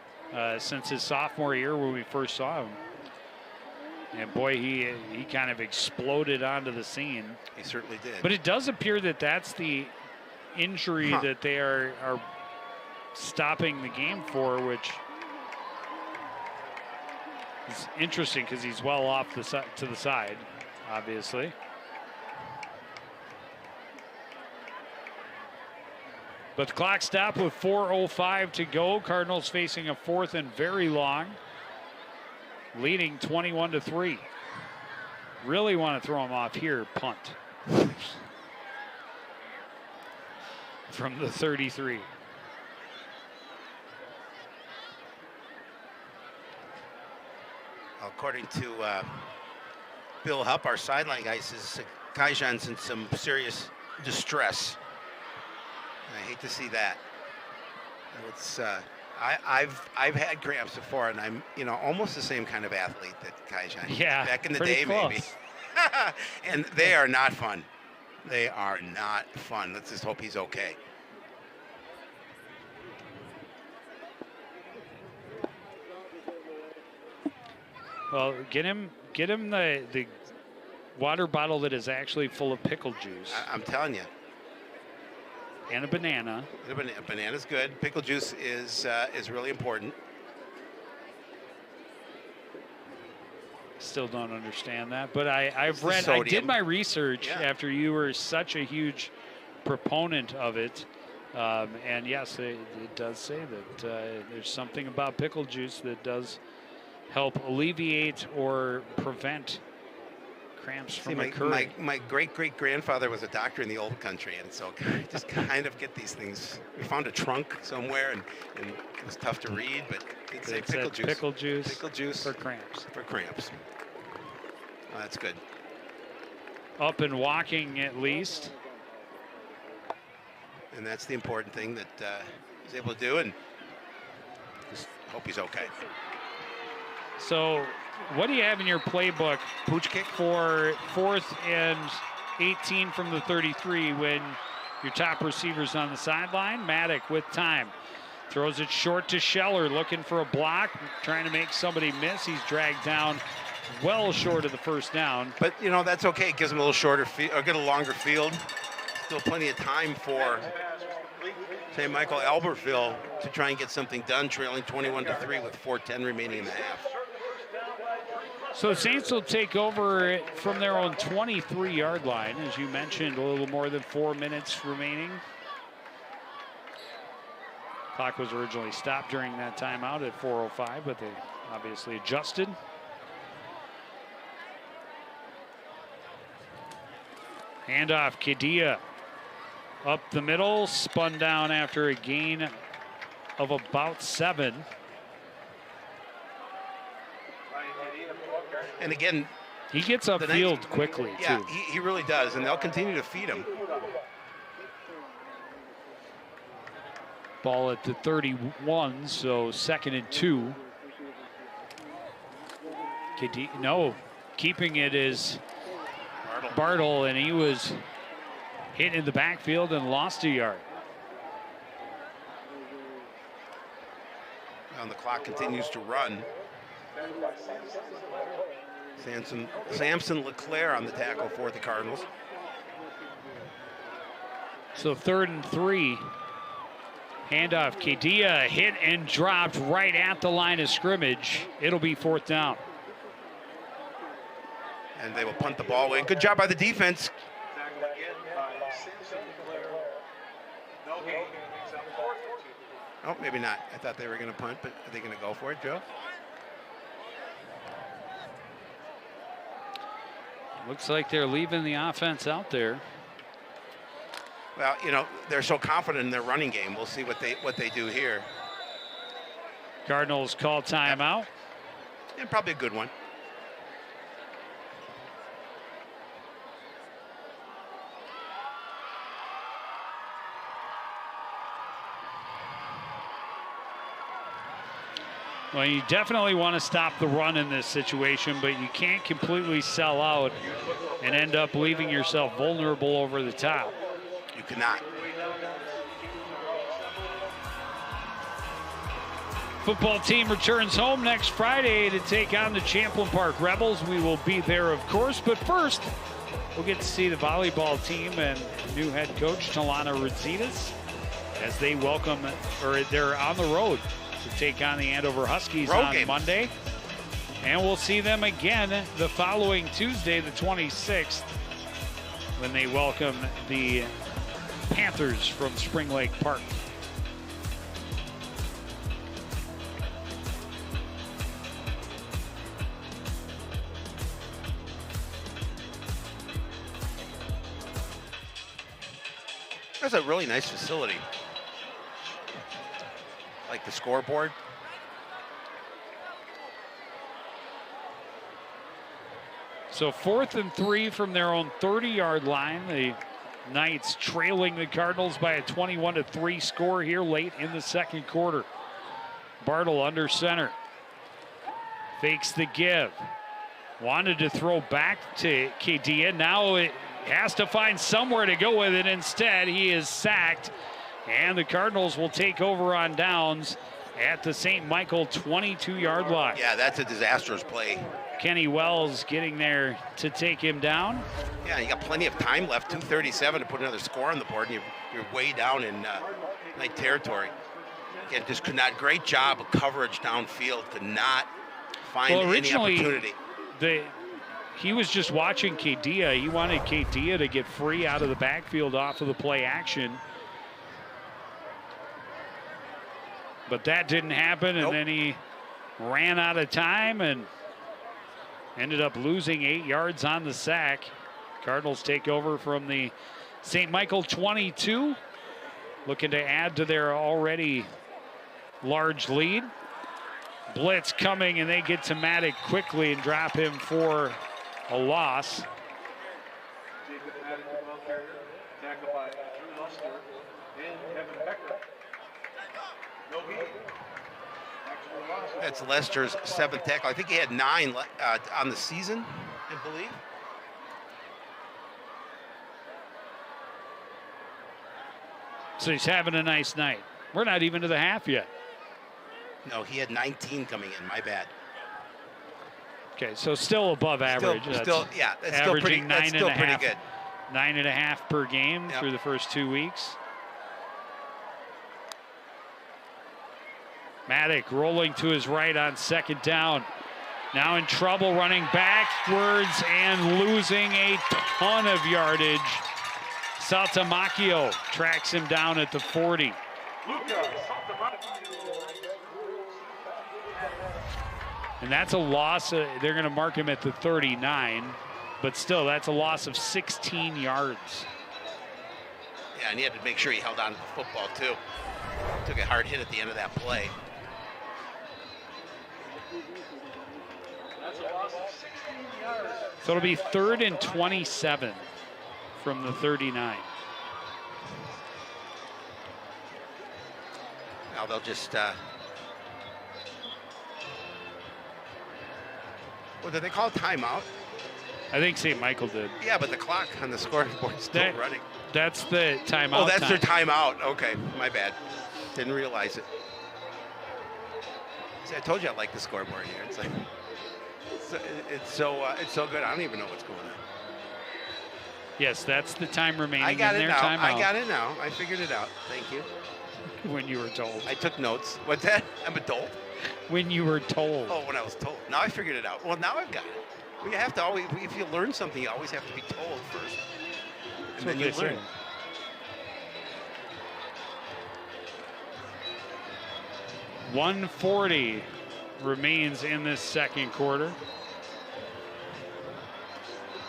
since his sophomore year when we first saw him. And boy, he kind of exploded onto the scene. He certainly did. But it does appear that that's the injury that they are stopping the game for, which is interesting because he's well off to the side, obviously. But the clock stopped with 4:05 to go. Cardinals facing a 4th and very long, leading 21-3. Really want to throw him off here, punt. From the 33. According to Bill Hupp, our sideline guy, says Kaijan's in some serious distress. I hate to see that. It's I've had cramps before, and I'm almost the same kind of athlete that Kaijan. Yeah, back in the pretty day, close. maybe. And they are not fun. They are not fun. Let's just hope he's okay. Well, get him the water bottle that is actually full of pickle juice. I'm telling you. And a banana. A banana's good. Pickle juice is really important. still don't understand that, but I've the read, I did sodium. my research Yeah. after you were such a huge proponent of it. And yes, it does say that there's something about pickle juice that does help alleviate or prevent cramps from occurring. My great-great-grandfather was a doctor in the old country, and so I just kind of get these things. We found a trunk somewhere, and it was tough to read, but it said pickle juice. Pickle juice. Pickle juice for cramps. For cramps. Oh, that's good. Up and walking at least. And that's the important thing that he's able to do, and just hope he's okay. So what do you have in your playbook Pooch kick for 4th and 18 from the 33 when your top receiver's on the sideline? Maddock with time. Throws it short to Scheller, looking for a block, trying to make somebody miss. He's dragged down well short of the first down. But, you know, that's okay. It gives him a little shorter field, or get a longer field. Still plenty of time for St. Michael Albertville to try and get something done, trailing 21-3 with 4:10 remaining in the half. So Saints will take over from their own 23-yard line. As you mentioned, a little more than 4 minutes remaining. Clock was originally stopped during that timeout at 4:05, but they obviously adjusted. Handoff, Kadia up the middle, spun down after a gain of about 7. And again, he gets upfield quickly, yeah, too. he really does, and they'll continue to feed him. Ball at the 31, so 2nd and 2. No, keeping it is Bartle, and he was hit in the backfield and lost a yard. And the clock continues to run. Samson Leclerc on the tackle for the Cardinals. So 3rd and 3. Handoff, Kadia hit and dropped right at the line of scrimmage. It'll be 4th down. And they will punt the ball away. Good job by the defense. Tackle again by Samson Leclerc. No gain. Makes up 4th and 2. Oh, maybe not. I thought they were going to punt, but are they going to go for it, Joe? Looks like they're leaving the offense out there. Well, you know, they're so confident in their running game. We'll see what they do here. Cardinals call timeout. And probably a good one. Well, you definitely want to stop the run in this situation, but you can't completely sell out and end up leaving yourself vulnerable over the top. You cannot. Football team returns home next Friday to take on the Champlin Park Rebels. We will be there, of course, but first, we'll get to see the volleyball team and new head coach, Talana Radzitas, as they they're on the road to take on the Andover Huskies on Monday. And we'll see them again the following Tuesday, the 26th, when they welcome the Panthers from Spring Lake Park. That's a really nice facility. Like the scoreboard. So 4th and 3 from their own 30-yard line. The Knights trailing the Cardinals by a 21-3 score here late in the 2nd quarter. Bartle under center. Fakes the give. Wanted to throw back to Kadia. Now it has to find somewhere to go with it. Instead, he is sacked. And the Cardinals will take over on downs at the St. Michael 22-yard line. Yeah, that's a disastrous play. Kenny Wells getting there to take him down. Yeah, you got plenty of time left, 2:37 to put another score on the board, and you're way down in Knight territory. Again, great job of coverage downfield, could not find any opportunity. he was just watching Kadia. He wanted Kadia to get free out of the backfield off of the play action. But that didn't happen, and then he ran out of time and ended up losing 8 yards on the sack. Cardinals take over from the St. Michael 22, looking to add to their already large lead. Blitz coming, and they get to Maddock quickly and drop him for a loss. Jacob Maddock, the ball carrier, tackled by Drew Luster and Kevin Becker. No heat. Actual loss. That's Lester's 7th tackle. I think he had 9 on the season, I believe. So he's having a nice night. We're not even to the half yet. No, he had 19 coming in. My bad. Okay, so still above average. Yeah, that's still pretty. That's still pretty good. 9.5 per game through the first 2 weeks. Maddock rolling to his right on 2nd down. Now in trouble, running backwards and losing a ton of yardage. Saltamacchio tracks him down at the 40. And that's a loss. They're going to mark him at the 39, but still, that's a loss of 16 yards. Yeah, and he had to make sure he held on to the football, too. Took a hard hit at the end of that play. That's a loss of 16 yards. So it'll be 3rd and 27 from the 39. Now they'll just, well, did they call timeout? I think St. Michael did. Yeah, but the clock on the scoreboard's still running. That's the timeout. Oh, that's their timeout. Okay, my bad. Didn't realize it. See, I told you I like the scoreboard here. It's like, it's so good. I don't even know what's going on. Yes, that's the time remaining I got in it their now. timeout. I got it now. I figured it out. Thank you. When you were told. I took notes. What's that? I'm adult. When you were told. Oh, when I was told. Now I figured it out. Well, now I've got it. Well, you have to always, if you learn something, you always have to be told first. And then you learn. 1:40 remains in this 2nd quarter.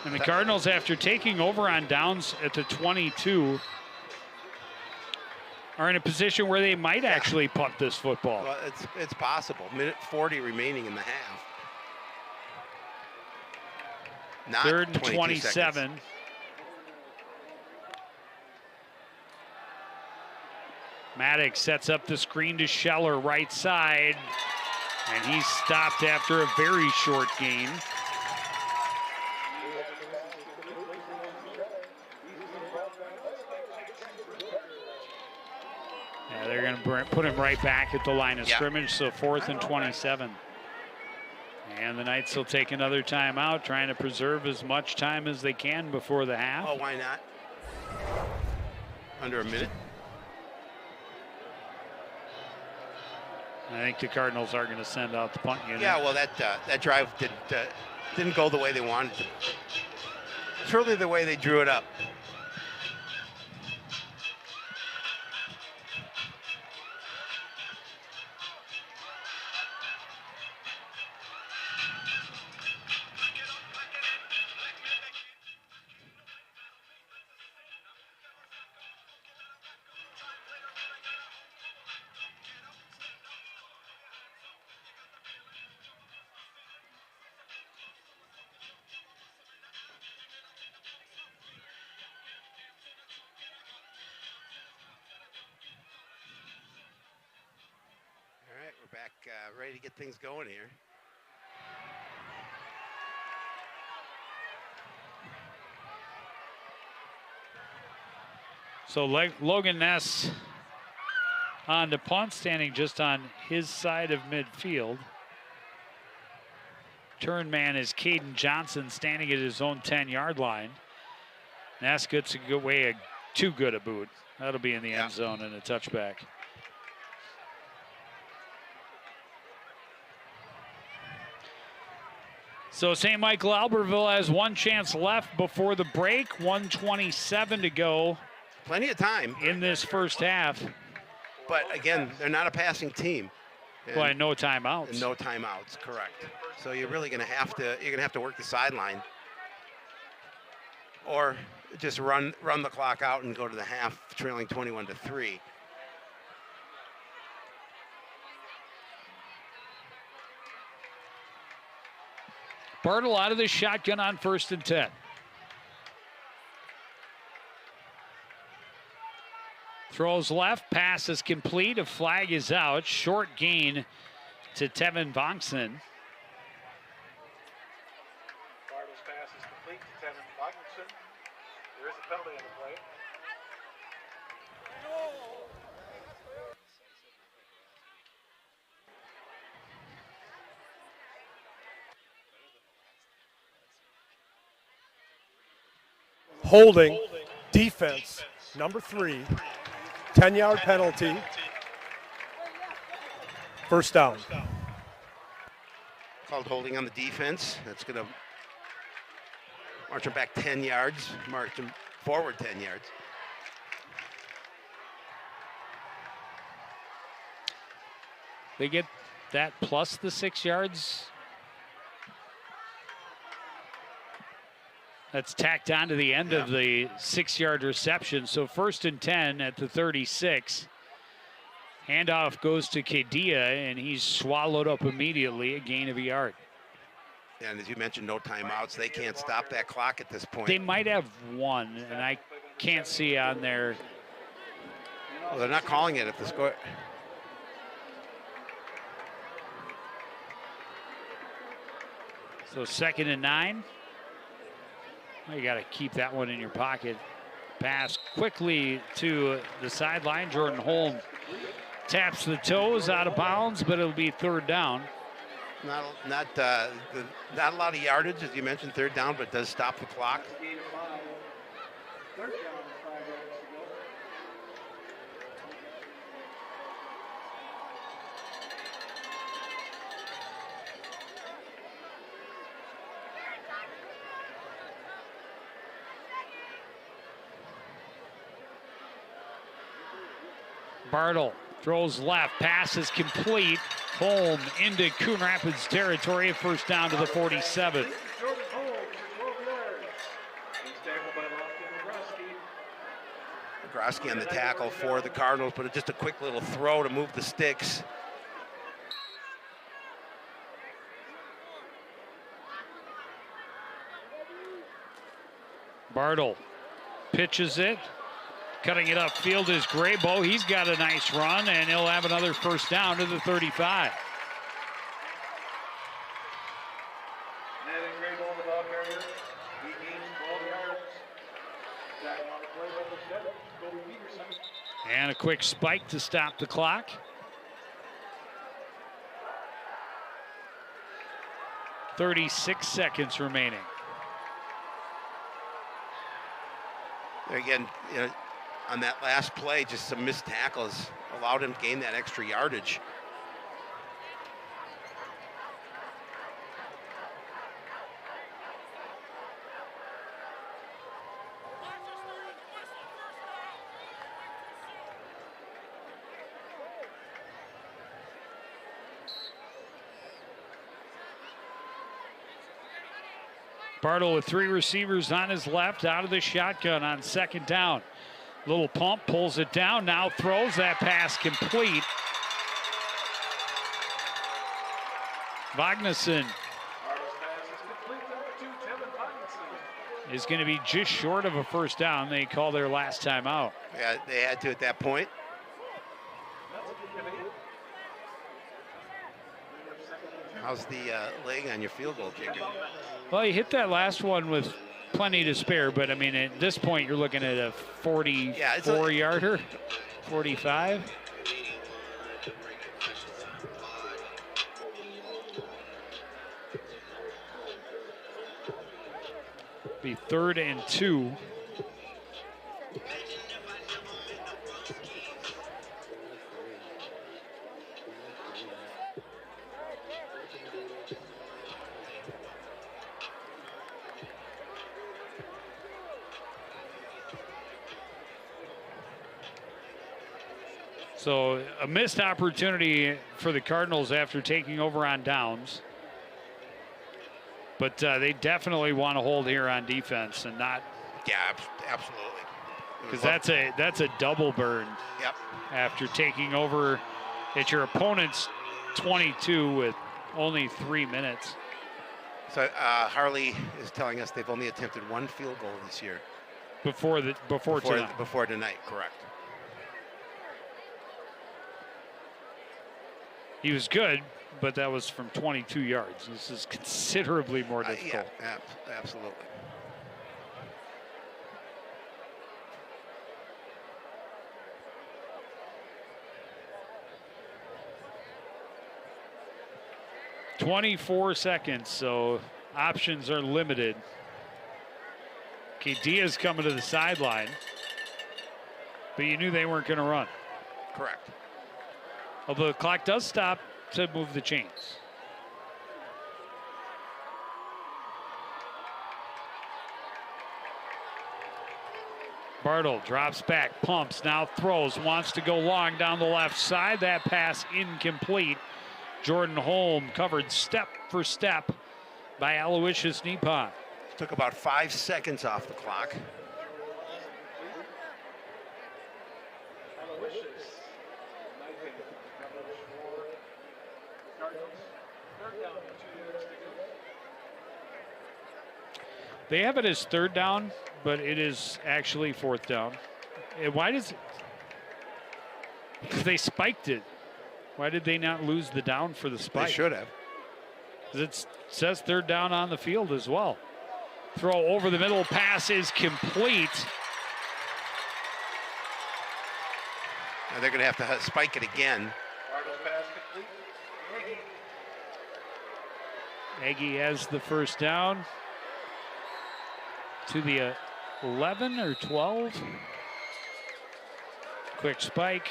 And the Cardinals, after taking over on downs at the 22, are in a position where they might actually punt this football. Well, it's possible. 1:40 remaining in the half. Not 3rd and 27. Seconds. Maddox sets up the screen to Scheller, right side. And he's stopped after a very short gain. Yeah, they're going to put him right back at the line of scrimmage, so 4th and 27. And the Knights will take another timeout, trying to preserve as much time as they can before the half. Oh, why not? Under a minute. I think the Cardinals are going to send out the punt unit. Yeah, well, that drive didn't go the way they wanted to. It's really the way they drew it up. Back, ready to get things going here. So Logan Ness on the punt, standing just on his side of midfield. Turn man is Caden Johnson, standing at his own 10-yard line. Ness gets away too good a boot. That'll be in the end zone and a touchback. So St. Michael Albertville has one chance left before the break, 1:27 to go. Plenty of time in this first half. But again, they're not a passing team. Well, and no timeouts. And no timeouts, correct. So you're really going to have to work the sideline, or just run the clock out and go to the half, trailing 21-3. Bartle out of the shotgun on 1st and 10. Throws left, pass is complete, a flag is out. Short gain to Tevin Bongson. Bartle's pass is complete to Tevin Bongson. There is a penalty on the play. Holding, defense, number 3, 10-yard penalty, first down. Called holding on the defense. That's going to march him back 10 yards, march him forward 10 yards. They get that plus the 6 yards. That's tacked on to the end of the 6-yard reception. So 1st and 10 at the 36. Handoff goes to Kedia, and he's swallowed up immediately, a gain of a yard. And as you mentioned, no timeouts. They can't stop that clock at this point. They might have one, and I can't see on there. Well, they're not calling it if the score. So 2nd and 9. Well, you got to keep that one in your pocket. Pass quickly to the sideline. Jordan Holm taps the toes out of bounds, but it'll be 3rd down. Not a lot of yardage, as you mentioned, 3rd down, but it does stop the clock. Bartle throws left, pass is complete. Holm into Coon Rapids territory, 1st down to the 47. Groski on the tackle for the Cardinals, but just a quick little throw to move the sticks. Bartle pitches it. Cutting it upfield is Graybo. He's got a nice run, and he'll have another 1st down to the 35. And a quick spike to stop the clock. .36 seconds remaining. Again, on that last play, just some missed tackles allowed him to gain that extra yardage. Bartle with 3 receivers on his left, out of the shotgun on 2nd down. Little pump, pulls it down, now throws that pass complete. Vagnuson is going to be just short of a 1st down. They call their last time out. Yeah, they had to at that point. How's the leg on your field goal kicker? Well, you hit that last one with plenty to spare, but I mean, at this point, you're looking at a 44-yarder, 45. Be 3rd and 2. So a missed opportunity for the Cardinals after taking over on downs. But they definitely want to hold here on defense and not. Yeah, absolutely. Because that's a double burn. Yep. After taking over at your opponent's 22 with only 3 minutes. So Harley is telling us they've only attempted 1 field goal this year. Before tonight. Before tonight, correct. He was good, but that was from 22 yards. This is considerably more difficult. Yeah, absolutely. .24 seconds, so options are limited. Okay, Diaz coming to the sideline, but you knew they weren't going to run. Correct. Although the clock does stop to move the chains. Bartle drops back, pumps, now throws, wants to go long down the left side. That pass incomplete. Jordan Holm covered step for step by Aloysius Nepon. Took about 5 seconds off the clock. They have it as 3rd down, but it is actually 4th down. And why does it? Because they spiked it. Why did they not lose the down for the spike? They should have. It says 3rd down on the field as well. Throw over the middle, pass is complete. Now they're going to have to spike it again. Aggie has the 1st down to the 11 or 12. Quick spike.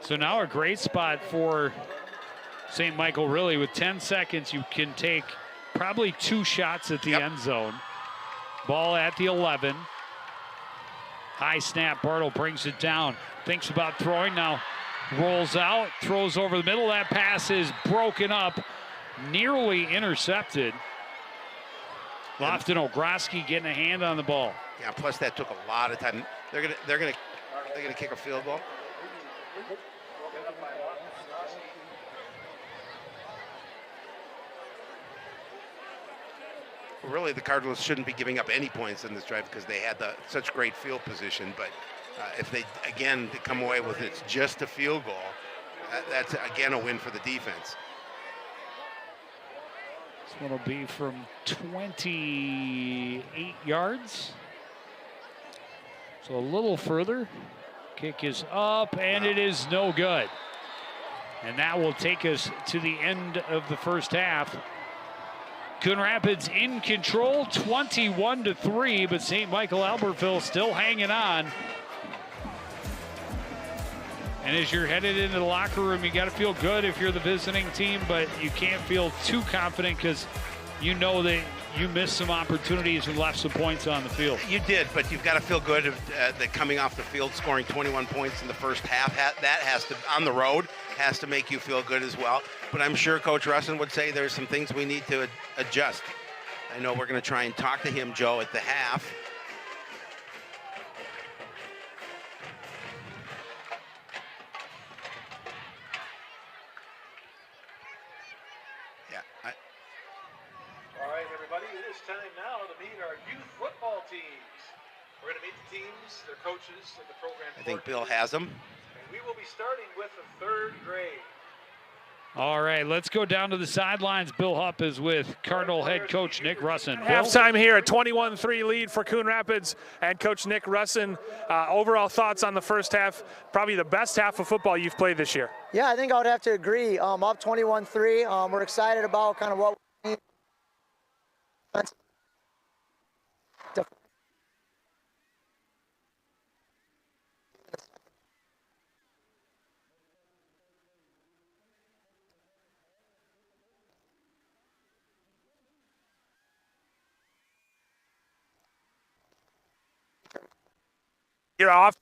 So now a great spot for St. Michael, really. With 10 seconds, you can take probably 2 shots at the end zone. Ball at the 11. High snap, Bartle brings it down. Thinks about throwing now. Rolls out, throws over the middle. That pass is broken up, nearly intercepted. Lofton Ogroski getting a hand on the ball. Yeah, plus that took a lot of time. They're gonna kick a field goal. Really, the Cardinals shouldn't be giving up any points in this drive because they had such great field position. But if they, again, come away with it's just a field goal, that's, again, a win for the defense. This one will be from 28 yards. So a little further. Kick is up, and it is no good. And that will take us to the end of the first half. Coon Rapids in control, 21-3, but St. Michael Albertville still hanging on. And as you're headed into the locker room, you got to feel good if you're the visiting team, but you can't feel too confident because you know that you missed some opportunities and left some points on the field. You did, but you've got to feel good that coming off the field, scoring 21 points in the first half, that has to, on the road, has to make you feel good as well. But I'm sure Coach Russin would say there's some things we need to adjust. I know we're going to try and talk to him, Joe, at the half. All right, everybody, it is time now to meet our youth football teams. We're going to meet the teams, their coaches, and the program. I think Bill has them. And we will be starting with the 3rd grade. All right, let's go down to the sidelines. Bill Hupp is with Cardinal head coach Nick Russin. Halftime here, a 21-3 lead for Coon Rapids and Coach Nick Russin. Overall thoughts on the first half, probably the best half of football you've played this year. Yeah, I think I would have to agree. Up 21-3. We're excited about kind of what we need. You're off.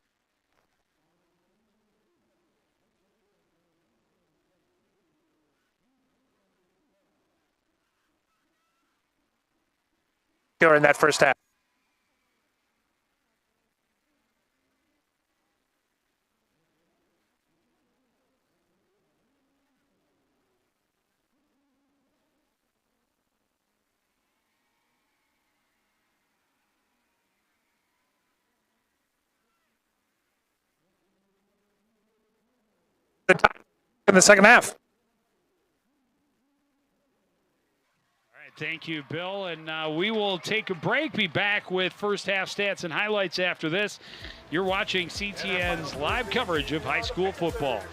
In that first half. In the second half. Thank you, Bill. And we will take a break. Be back with first half stats and highlights after this. You're watching CTN's live coverage of high school football.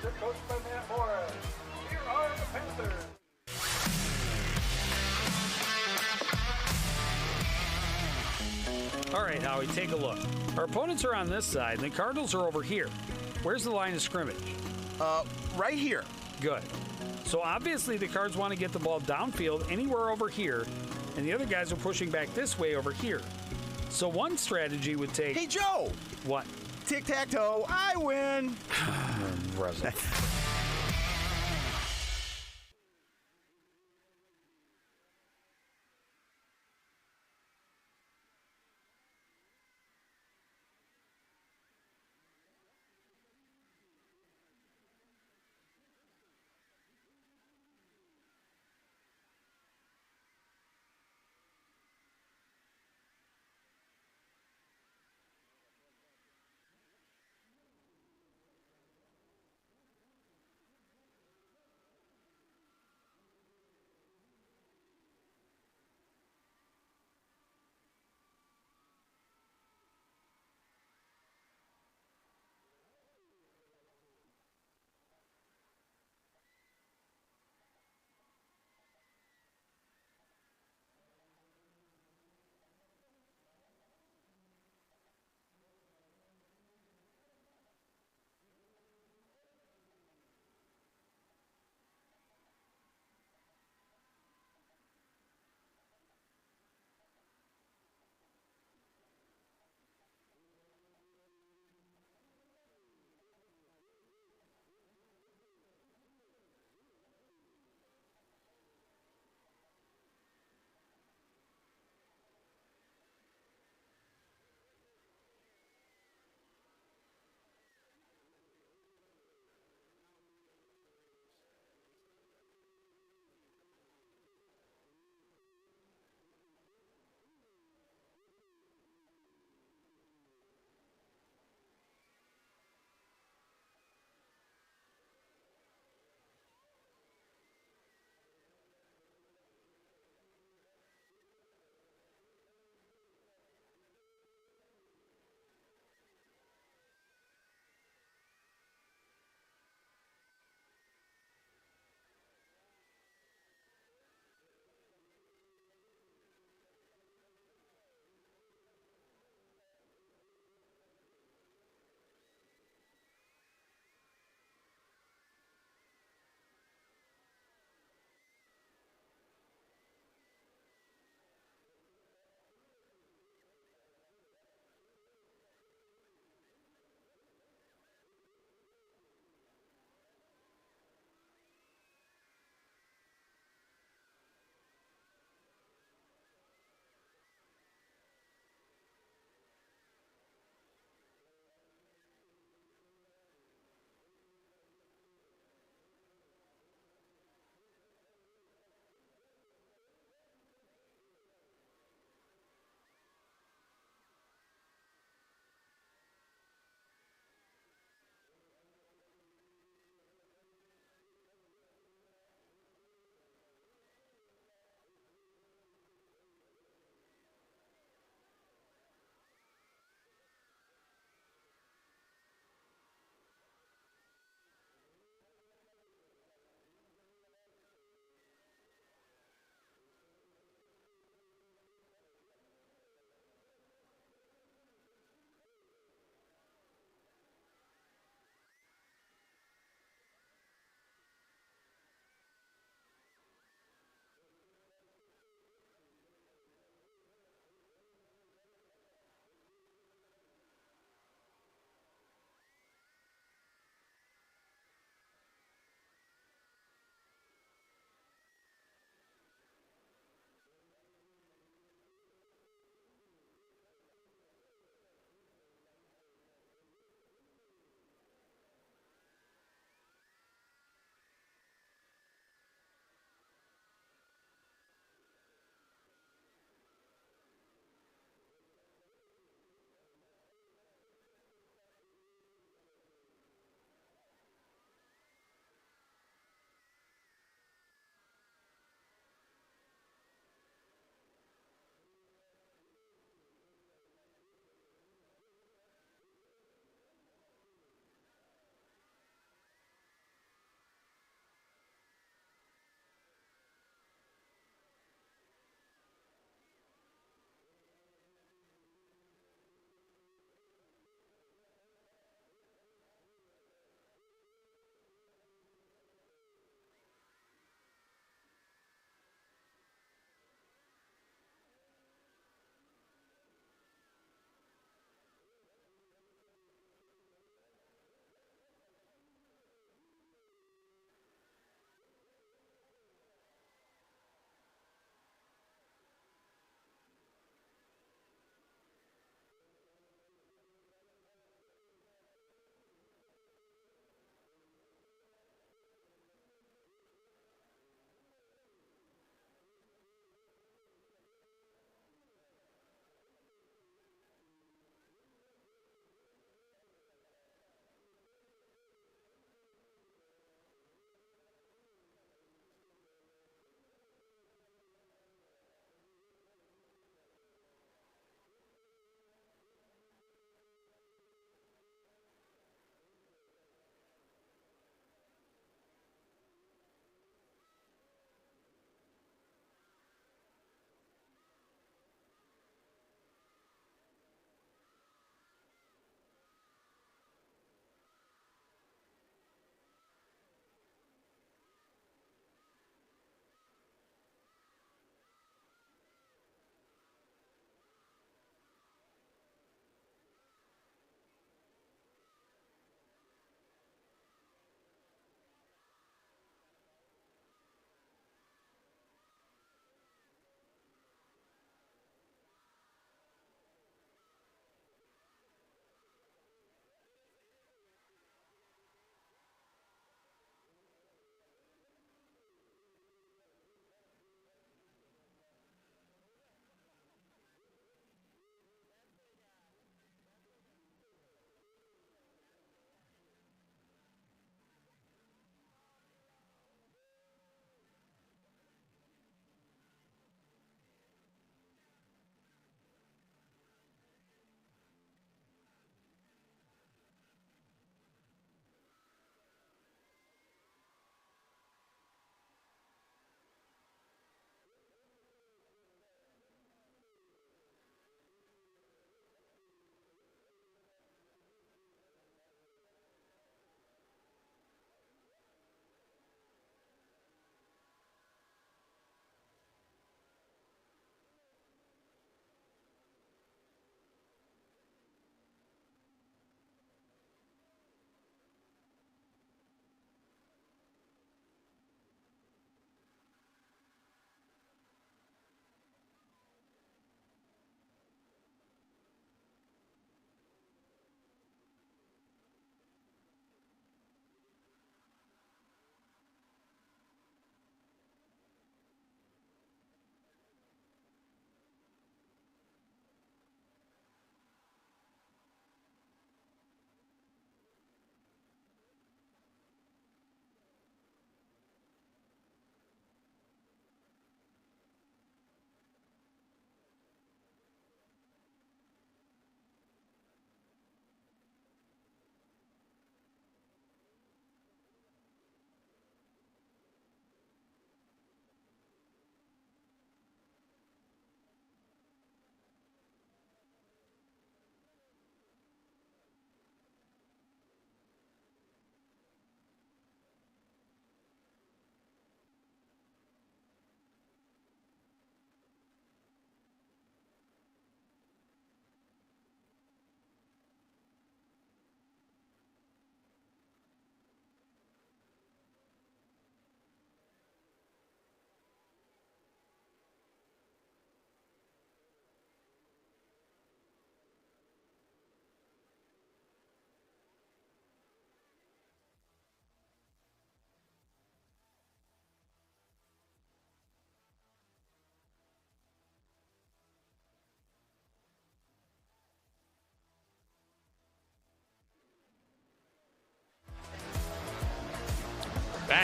All right, Howie, take a look. Our opponents are on this side, and the Cardinals are over here. Where's the line of scrimmage? Right here. Good. So obviously the Cards want to get the ball downfield anywhere over here, and the other guys are pushing back this way over here. So one strategy would take... Hey, Joe! What? Tic-tac-toe, I win!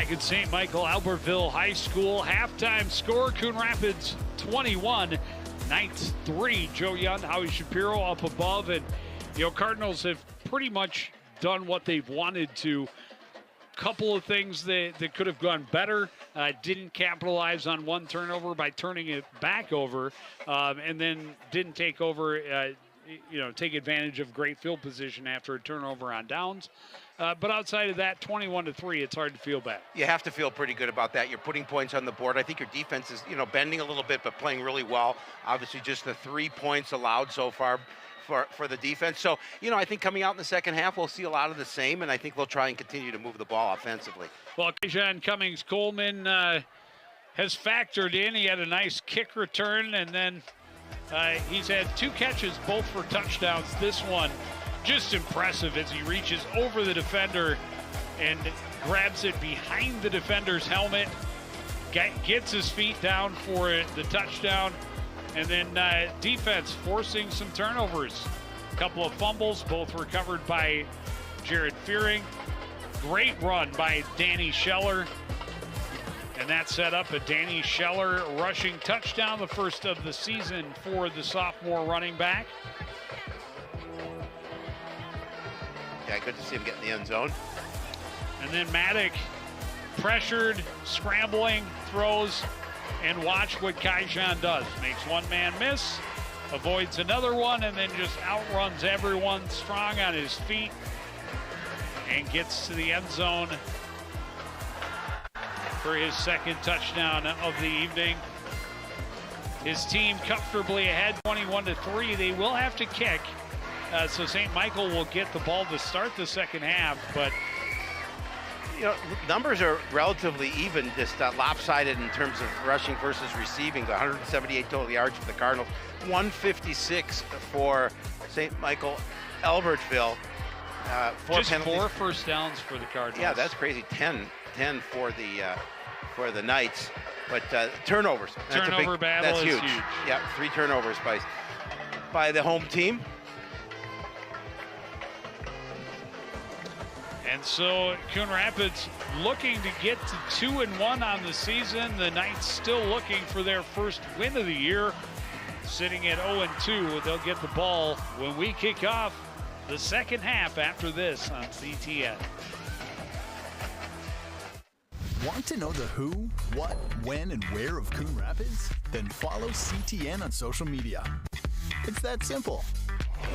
Back at St. Michael Albertville High School, halftime score, Coon Rapids 21, Knights 3. Joe Young, Howie Shapiro up above, and Cardinals have pretty much done what they've wanted to. Couple of things that could have gone better. Didn't capitalize on one turnover by turning it back over, and then didn't take advantage of great field position after a turnover on downs. But outside of that, 21-3, it's hard to feel bad. You have to feel pretty good about that. You're putting points on the board. I think your defense is, bending a little bit, but playing really well. Obviously, just the 3 points allowed so far for the defense. So, I think coming out in the second half, we'll see a lot of the same, and I think they'll try and continue to move the ball offensively. Well, Kajan Cummings-Coleman has factored in. He had a nice kick return, and then he's had 2 catches, both for touchdowns. This one just impressive as he reaches over the defender and grabs it behind the defender's helmet, gets his feet down for the touchdown, and then defense forcing some turnovers. A couple of fumbles, both recovered by Jared Fearing. Great run by Danny Scheller, and that set up a Danny Scheller rushing touchdown, the first of the season for the sophomore running back. Yeah, good to see him get in the end zone. And then Maddock pressured, scrambling, throws, and watch what Kaijan does. Makes one man miss, avoids another one, and then just outruns everyone, strong on his feet, and gets to the end zone for his second touchdown of the evening. His team comfortably ahead, 21-3. They will have to kick. So St. Michael will get the ball to start the second half, but numbers are relatively even, just lopsided in terms of rushing versus receiving. 178 total yards for the Cardinals, 156 for St. Michael Albertville. 4 penalties. 4 first downs for the Cardinals. Yeah, that's crazy. 10 for the Knights, but turnovers. Turnover battle that's is huge. huge. Yeah, 3 turnovers by the home team. And so Coon Rapids looking to get to 2-1 on the season. The Knights still looking for their first win of the year, sitting at 0-2. They'll get the ball when we kick off the second half after this on CTN. Want to know the who, what, when, and where of Coon Rapids? Then follow CTN on social media. It's that simple.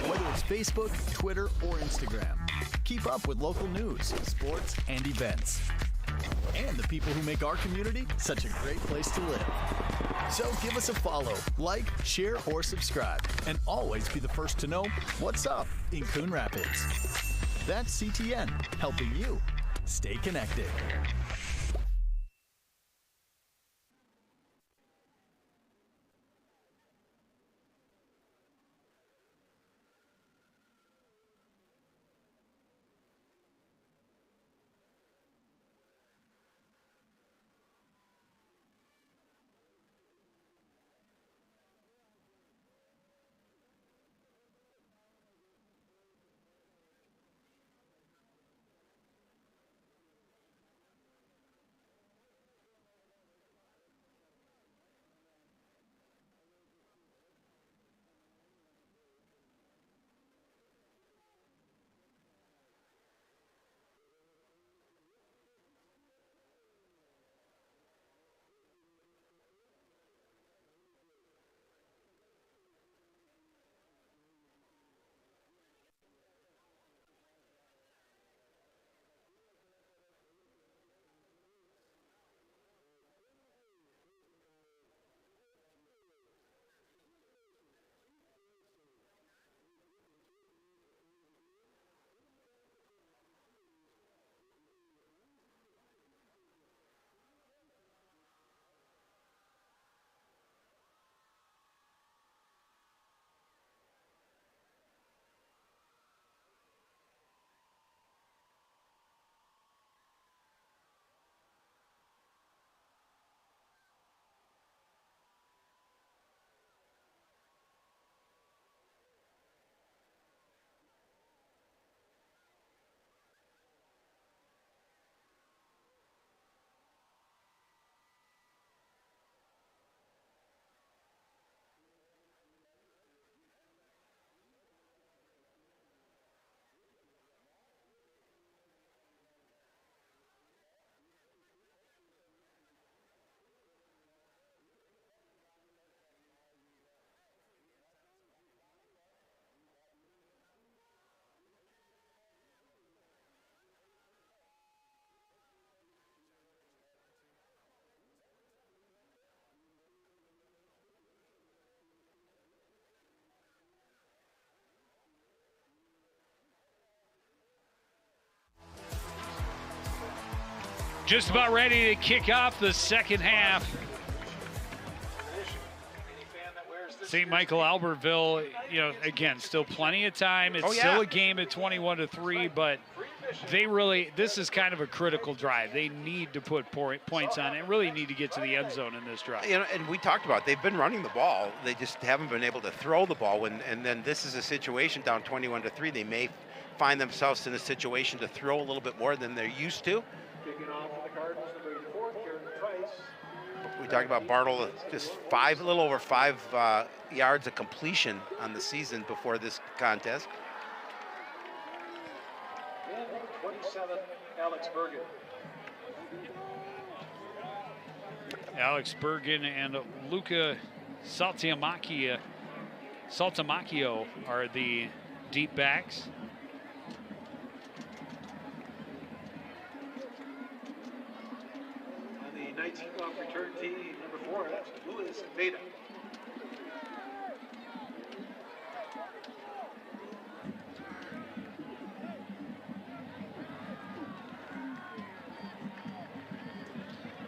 Whether it's Facebook, Twitter, or Instagram, keep up with local news, sports, and events. And the people who make our community such a great place to live. So give us a follow, like, share, or subscribe, and always be the first to know what's up in Coon Rapids. That's CTN, helping you stay connected. Just about ready to kick off the second half. St. Michael Albertville, you know, again, still plenty of time. It's still a game at 21-3, but they really, this is kind of a critical drive. They need to put points on it, really need to get to the end zone in this drive. You know, and we talked about it. They've been running the ball. They just haven't been able to throw the ball. And then this is a situation down 21-3. They may find themselves in a situation to throw a little bit more than they're used to. Kicking off for the Cardinals, number 84, Karen Price. We talked about Bartle, just a little over 5 yards of completion on the season before this contest. And 27, Alex Bergen. Alex Bergen and Luca Saltamacchio are the deep backs. On the 19th off return team, number 4, that's Luis Veda.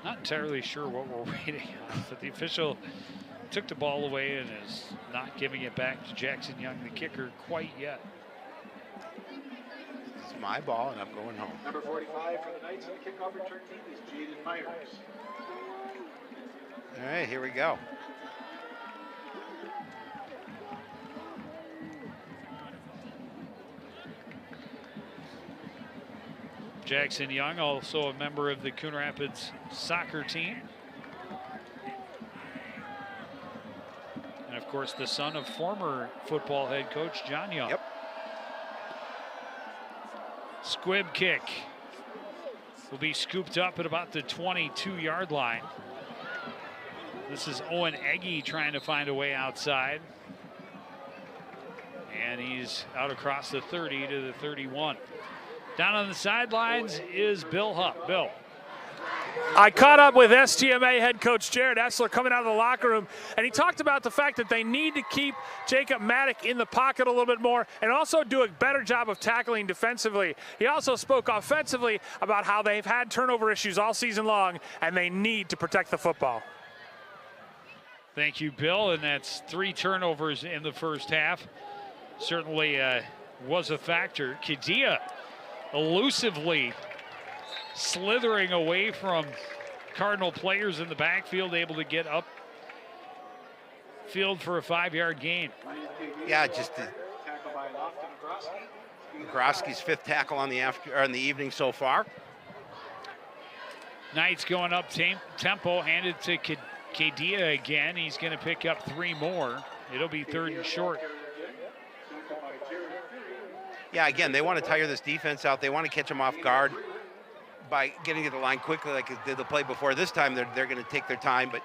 Not entirely sure what we're waiting on, but the official took the ball away and is not giving it back to Jackson Young, the kicker, quite yet. It's my ball, and I'm going home. Number 45 for the Knights on the kickoff return team is Jaden Myers. All right, here we go. Jackson Young, also a member of the Coon Rapids soccer team. And of course, the son of former football head coach John Young. Yep. Squib kick will be scooped up at about the 22-yard line. This is Owen Egge trying to find a way outside. And he's out across the 30 to the 31. Down on the sidelines is Bill Hupp. Bill. I caught up with STMA head coach Jared Essler coming out of the locker room, and he talked about the fact that they need to keep Jacob Maddock in the pocket a little bit more and also do a better job of tackling defensively. He also spoke offensively about how they've had turnover issues all season long, and they need to protect the football. Thank you, Bill, and that's 3 turnovers in the first half. Certainly was a factor. Kadia elusively slithering away from Cardinal players in the backfield, able to get up field for a 5-yard gain. Yeah, just Tackle by Lofton Groski. Groski's 5th tackle on the evening so far. Knights going up tempo, handed to Kadia again. He's going to pick up 3 more. It'll be 3rd and short. Yeah, again, they want to tire this defense out. They want to catch them off guard by getting to the line quickly like they did the play before. This time they're going to take their time, but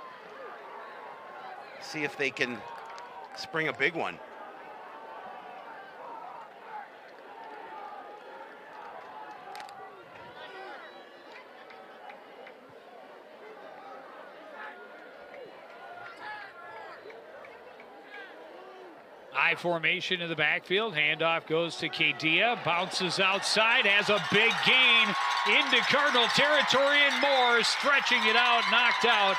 see if they can spring a big one. I formation in the backfield. Handoff goes to Kadia. Bounces outside. Has a big gain into Cardinal territory and more. Stretching it out. Knocked out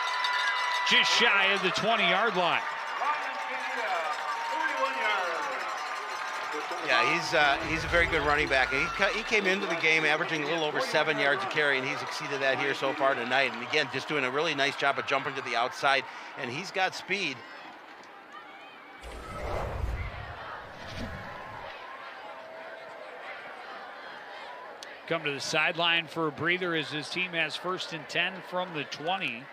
just shy of the 20-yard line. Yeah, he's a very good running back. He came into the game averaging a little over 7 yards a carry, and he's exceeded that here so far tonight. And again, just doing a really nice job of jumping to the outside. And he's got speed. Come to the sideline for a breather as his team has 1st and 10 from the 20.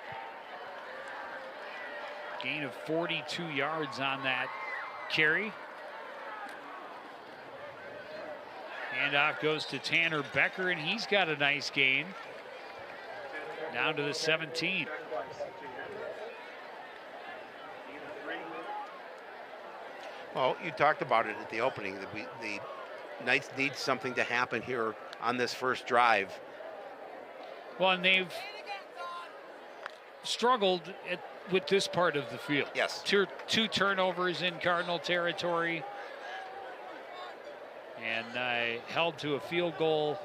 Gain of 42 yards on that carry. Handoff goes to Tanner Becker, and he's got a nice gain. Down to the 17. Well, you talked about it at the opening, that the Knights need something to happen here on this first drive. Well, and they've struggled with this part of the field. Yes. Two turnovers in Cardinal territory. And held to a field goal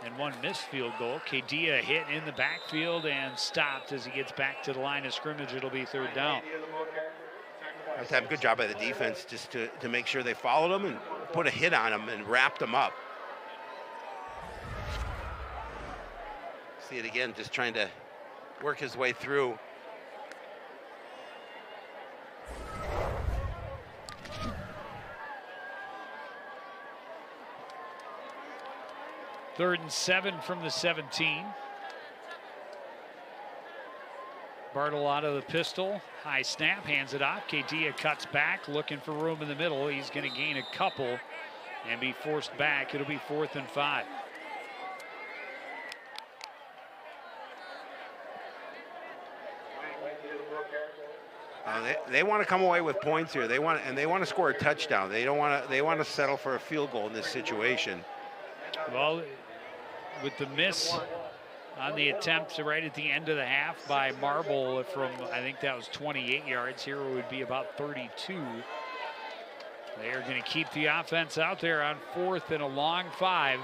and one missed field goal. Kadia hit in the backfield and stopped as he gets back to the line of scrimmage. It'll be third down. Have a good job by the defense just to make sure they followed him and put a hit on him and wrapped him up. See it again, just trying to work his way through. Third and 7 from the 17. Bartle out of the pistol. High snap, hands it off. Kadia cuts back, looking for room in the middle. He's going to gain a couple and be forced back. It'll be 4th and 5. They want to come away with points here. They want to score a touchdown. They want to settle for a field goal in this situation. Well, with the miss on the attempt right at the end of the half by Marble from, I think that was 28 yards. Here it would be about 32. They are going to keep the offense out there on 4th and a long 5.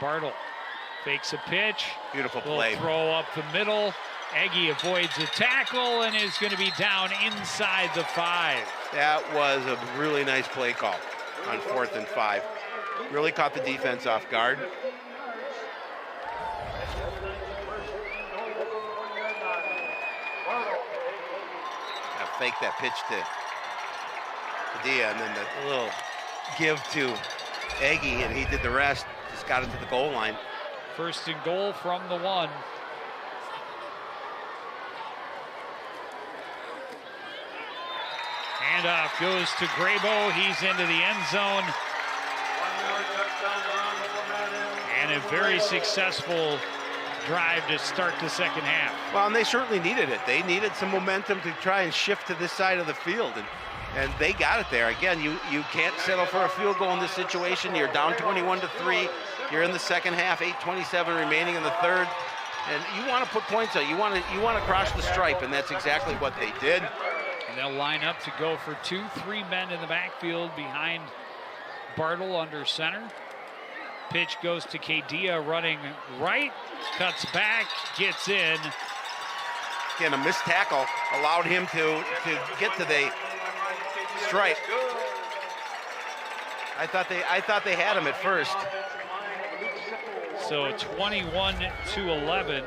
Bartle fakes a pitch. Beautiful play. Will throw up the middle. Eggy avoids a tackle and is going to be down inside the 5. That was a really nice play call on 4th and 5. Really caught the defense off guard. Fake that pitch to Padilla, and then the little give to Eggy, and he did the rest. Just got into the goal line. 1st and goal from the 1. Handoff goes to Grabo. He's into the end zone. And a very successful drive to start the second half. Well, and they certainly needed it. They needed some momentum to try and shift to this side of the field, and they got it there. Again, you can't settle for a field goal in this situation. You're down 21-3. You're in the second half, 8:27 remaining in the third, and you want to put points out. You want to cross the stripe, and that's exactly what they did. And they'll line up to go for 3 men in the backfield behind Bartle under center. Pitch goes to Kadia running right, cuts back, gets in. Again, a missed tackle allowed him to get to the stripe. I thought they had him at first. So 21-11.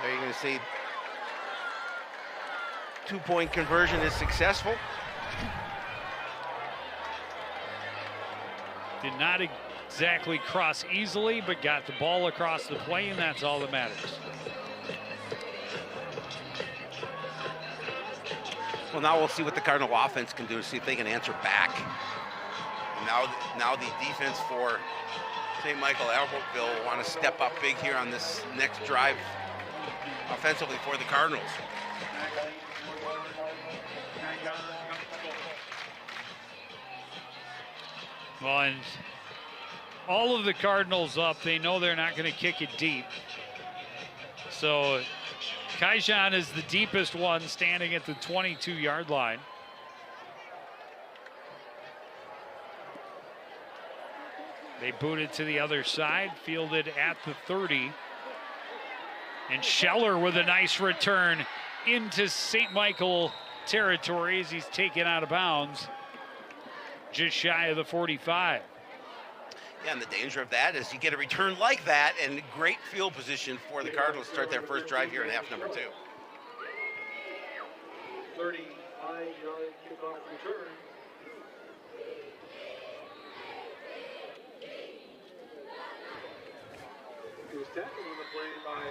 There you're going to see 2-point conversion is successful. Did not exactly cross easily, but got the ball across the play, and that's all that matters. Well, now we'll see what the Cardinal offense can do to see if they can answer back. Now the defense for St. Michael Albertville will want to step up big here on this next drive offensively for the Cardinals. Well, and all of the Cardinals up, they know they're not going to kick it deep. So Kaijan is the deepest one, standing at the 22-yard line. They boot it to the other side, fielded at the 30. And Scheller with a nice return into St. Michael territory as he's taken out of bounds, just shy of the 45. Yeah, and the danger of that is you get a return like that and great field position for the Cardinals to start their first drive here in half number 2. 35-yard kickoff return. He was tackled on the play by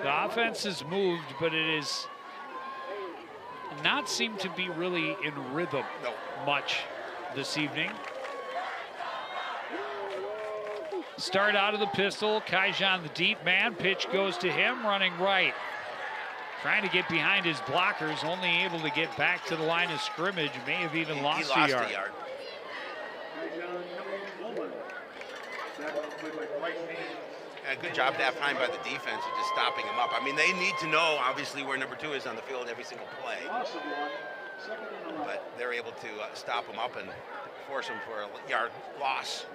The offense has moved, but it is not seemed to be really in rhythm much this evening. Start out of the pistol, Kaijan the deep man, pitch goes to him, running right. Trying to get behind his blockers, only able to get back to the line of scrimmage, may have even lost a yard. And a good job that time by the defense of just stopping him up. I mean, they need to know, obviously, where number 2 is on the field every single play. But they're able to stop him up and force him for a yard loss.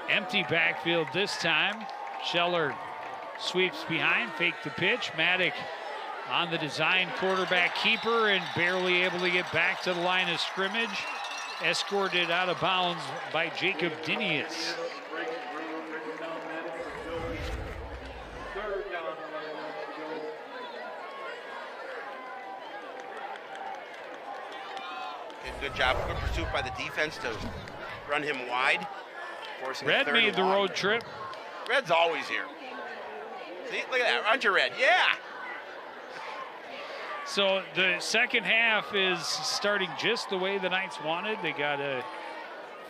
Empty backfield this time. Scheller sweeps behind, fake the pitch. Maddock on the design quarterback keeper and barely able to get back to the line of scrimmage. Escorted out of bounds by Jacob Dinius. Good job, good pursuit by the defense to run him wide. Red made the road trip. Red's always here. See, look at that, aren't you, Red? Yeah. So the second half is starting just the way the Knights wanted. They got a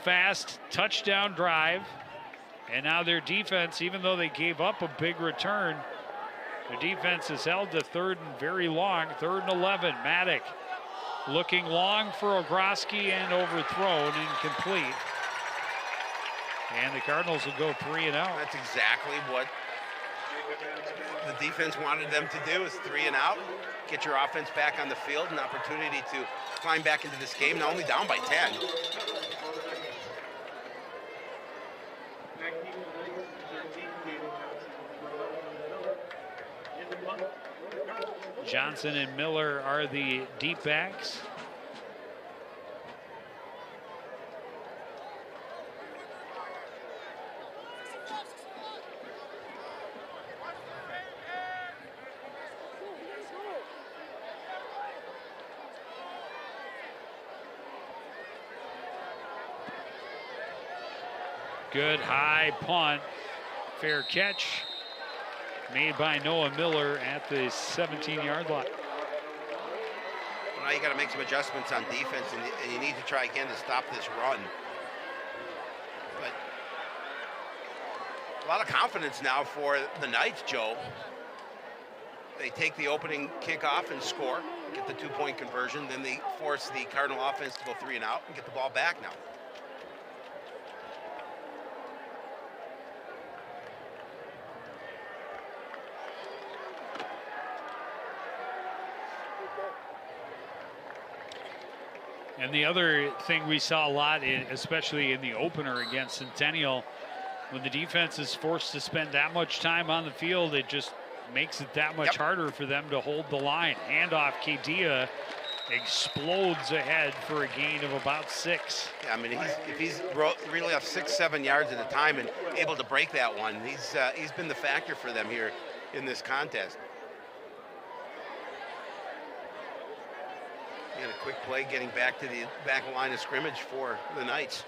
fast touchdown drive. And now their defense, even though they gave up a big return, their defense is held to third and very long, 3rd and 11. Maddock looking long for Ogroski and overthrown, incomplete. And the Cardinals will go 3 and out. That's exactly what the defense wanted them to do, is 3 and out. Get your offense back on the field, an opportunity to climb back into this game, not only down by 10. Johnson and Miller are the deep backs. Good high punt, fair catch made by Noah Miller at the 17-yard line. Well, now you got to make some adjustments on defense, and you need to try again to stop this run. But a lot of confidence now for the Knights, Joe. They take the opening kickoff and score, get the 2-point conversion, then they force the Cardinal offense to go 3 and out and get the ball back now. And the other thing we saw a lot, especially in the opener against Centennial, when the defense is forced to spend that much time on the field, it just makes it that much harder for them to hold the line. Handoff, Kedia explodes ahead for a gain of about 6. Yeah, I mean, if he's really off 6-7 yards at a time and able to break that one, he's been the factor for them here in this contest. And a quick play getting back to the back line of scrimmage for the Knights.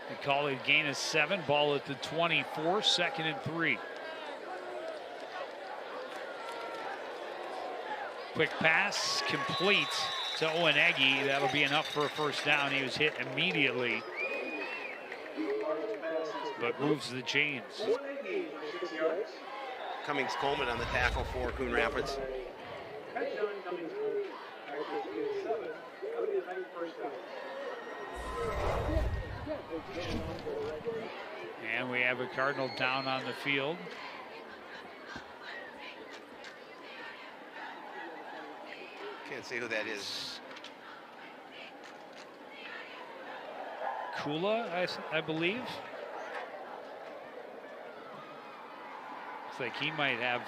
They call it a gain of 7, ball at the 24, 2nd and 3. Quick pass, complete to Owen Eggy. That'll be enough for a first down. He was hit immediately, but moves the chains. Cummings Coleman on the tackle for Coon Rapids. And we have a Cardinal down on the field. Can't see who that is. Kula, I believe. Looks like he might have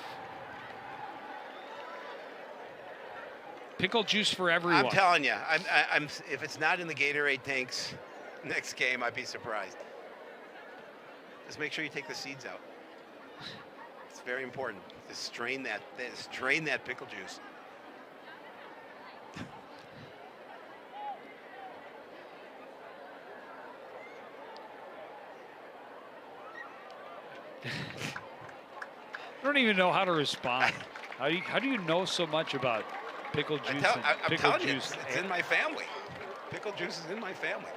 pickle juice for everyone. I'm telling you, I'm if it's not in the Gatorade tanks next game, I'd be surprised. Just make sure you take the seeds out. It's very important to strain that pickle juice. I don't even know how to respond. How do you know so much about pickle juice and pickle juice? It's in my family. Pickle juice is in my family.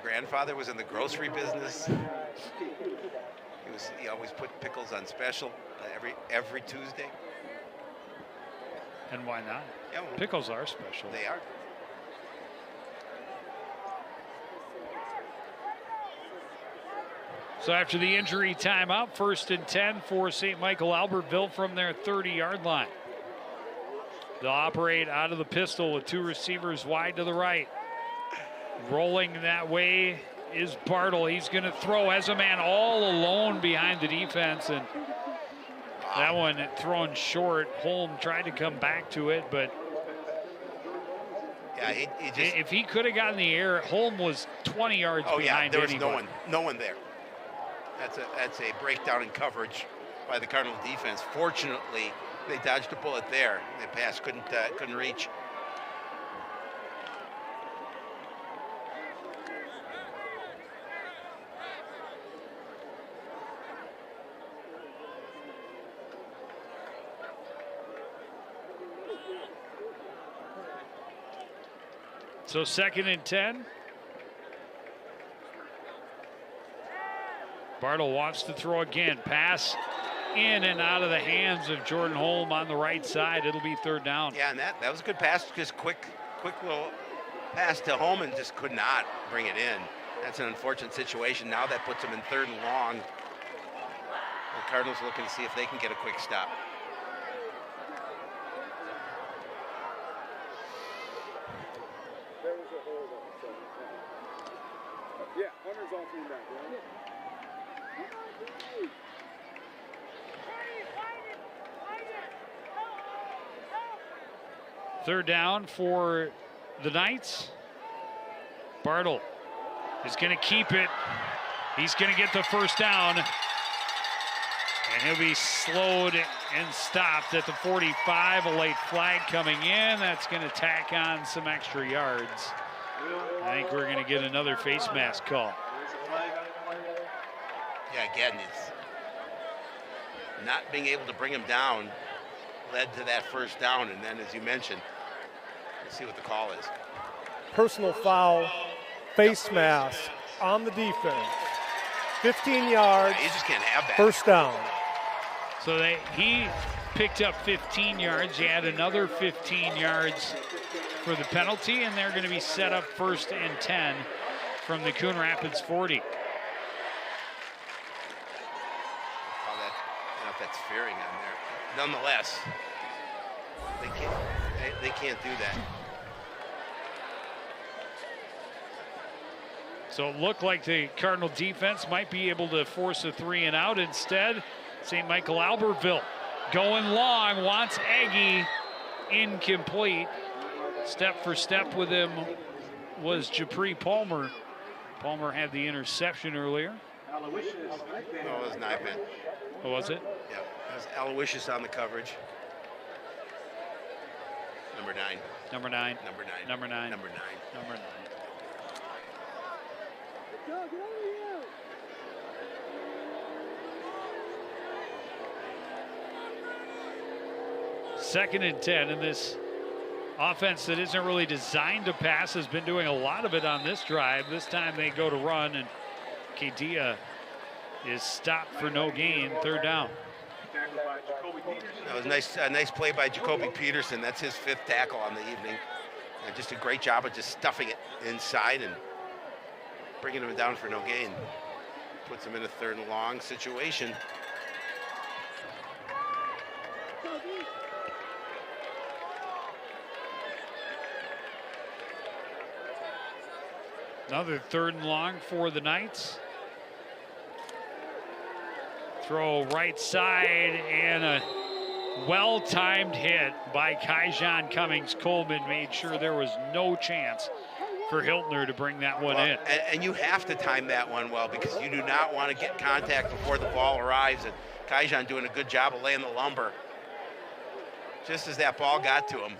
grandfather was in the grocery business. He always put pickles on special every Tuesday. And why not? Yeah, well, Pickles are special. they are. So after the injury timeout, 1st and 10 for St. Michael Albertville from their 30-yard line. They'll operate out of the pistol with 2 receivers wide to the right. Rolling that way is Bartle. He's going to throw as a man all alone behind the defense, and that one thrown short. Holm tried to come back to it, but yeah, he just, if he could have gotten the air, Holm was 20 yards behind there was anybody. no one there. That's a breakdown in coverage by the Cardinal defense. Fortunately, they dodged a bullet there. The pass couldn't reach. So 2nd and 10. Bartle wants to throw again. Pass in and out of the hands of Jordan Holm on the right side. It'll be 3rd down. Yeah, and that was a good pass. Just quick little pass to Holm and just could not bring it in. That's an unfortunate situation. Now that puts them in 3rd and long. The Cardinals looking to see if they can get a quick stop. Yeah, Hunter's all cleaned up, right? 3rd down for the Knights. Bartle is going to keep it. He's going to get the 1st down. And he'll be slowed and stopped at the 45. A late flag coming in. That's going to tack on some extra yards. I think we're going to get another face mask call. Yeah, again, it's not being able to bring him down led to that 1st down. And then, as you mentioned, let's see what the call is. Personal foul, face mask on the defense. 15 yards. You just can't have that. 1st down. So he picked up 15 yards. He had another 15 yards for the penalty, and they're going to be set up 1st and 10 from the Coon Rapids 40. I don't know if that's fearing on there. Nonetheless, they can't do that. So it looked like the Cardinal defense might be able to force a 3 and out. Instead, St. Michael Albertville going long, wants Aggie, incomplete. Step for step with him was Japri Palmer. Palmer had the interception earlier. No, it was Nypan. What was it? Yeah, that was Aloysius on the coverage. Number 9. Number 9. Number 9. Number 9. Number 9. Number 9. Second and 10, and this offense that isn't really designed to pass has been doing a lot of it on this drive. This time they go to run, and Kadia is stopped for no gain. 3rd down. That was a nice play by Jacoby Peterson. That's his 5th tackle on the evening. And just a great job of just stuffing it inside and bringing him down for no gain. Puts him in a 3rd and long situation. Another 3rd and long for the Knights. Throw right side, and a well-timed hit by Kaijan Cummings. Coleman made sure there was no chance for Hiltner to bring that one in. And you have to time that one well, because you do not want to get contact before the ball arrives. And Kaijan doing a good job of laying the lumber just as that ball got to him.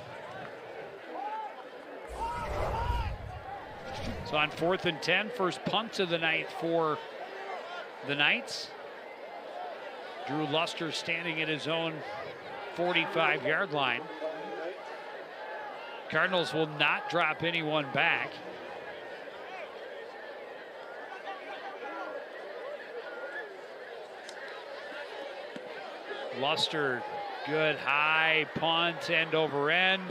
So on 4th and 10, first punt of the night for the Knights. Drew Luster standing at his own 45-yard line. Cardinals will not drop anyone back. Luster, good high punt, end over end.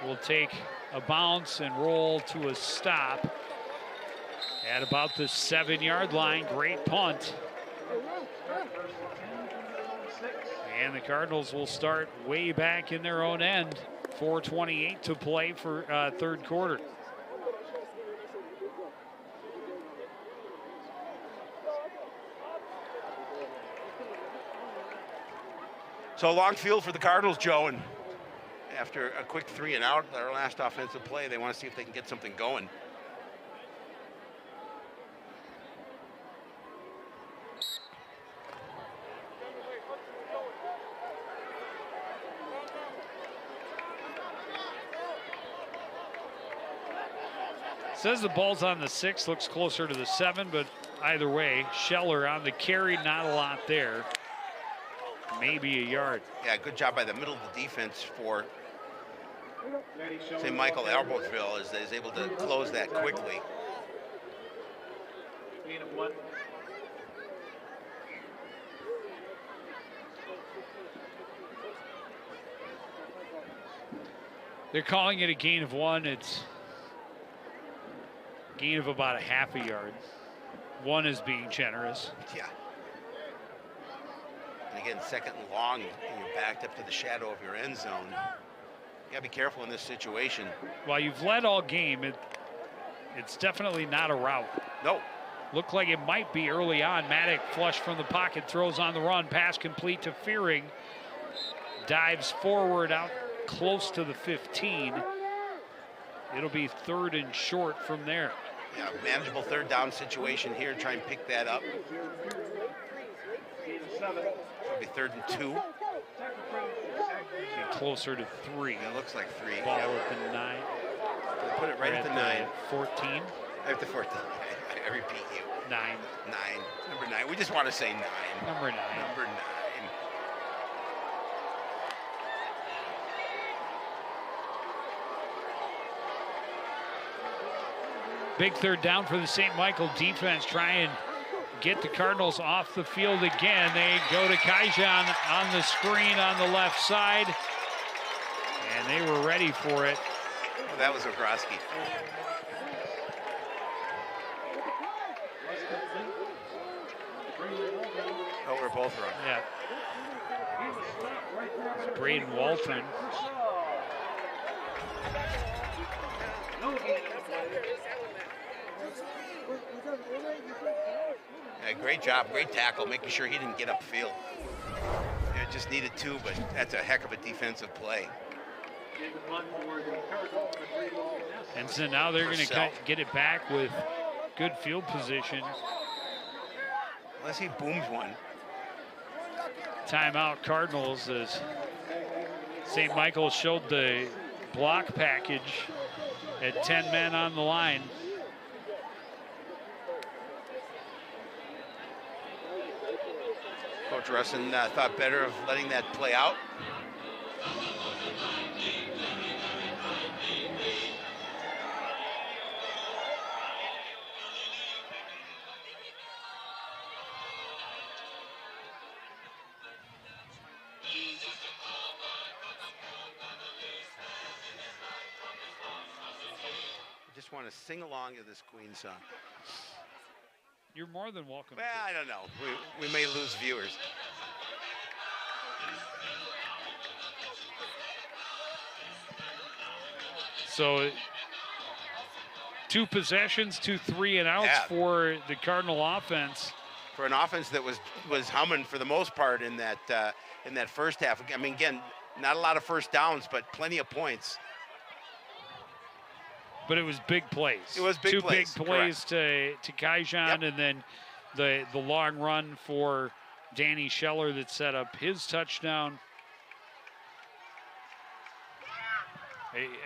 Will take a bounce and roll to a stop at about the 7-yard line. Great punt. And the Cardinals will start way back in their own end. 4:28 to play for third quarter. So long field for the Cardinals, Joe, and after a quick 3 and out, their last offensive play, they want to see if they can get something going. Says the ball's on the 6, looks closer to the 7, but either way, Scheller on the carry, not a lot there. Maybe a yard. Yeah, good job by the middle of the defense for St. Michael Albertville as is able to close that quickly. Gain of 1. They're calling it a gain of 1. It's a gain of about a half a yard. 1 is being generous. Yeah. And again, second and long, and you're backed up to the shadow of your end zone. You gotta be careful in this situation. While you've led all game, it's definitely not a route. No. Looked like it might be early on. Maddock flush from the pocket, throws on the run, pass complete to Fearing. Dives forward out close to the 15. It'll be 3rd and short from there. Yeah, manageable 3rd down situation here. Try and pick that up. It'll be 3rd and 2. Be closer to 3. It looks like 3. Ball Yeah. at the 9. Put it right at the 9. 14. At the 14. I repeat you. 9. 9. Number 9. We just want to say 9. Number 9. Number 9. Big 3rd down for the St. Michael defense. Try and get the Cardinals off the field again. They go to Kaijan on the screen on the left side. And they were ready for it. Oh, that was Ogroski. Oh, we're both wrong. Yeah. It's Braden Walton. Yeah, great job, great tackle, making sure he didn't get upfield. Yeah, just needed 2, but that's a heck of a defensive play. And so now they're going to get it back with good field position. Unless he booms one. Timeout Cardinals as St. Michael showed the block package at 10 men on the line. Coach Russin thought better of letting that play out. I just want to sing along to this Queen song. You're more than welcome. Well, I don't know. We may lose viewers. So 2 possessions, 2 3 and outs for the Cardinal offense. For an offense that was humming for the most part in that first half. I mean, again, not a lot of first downs, but plenty of points. But it was big plays. It was big plays. 2 big plays to Kaijan, and then the long run for Danny Scheller that set up his touchdown.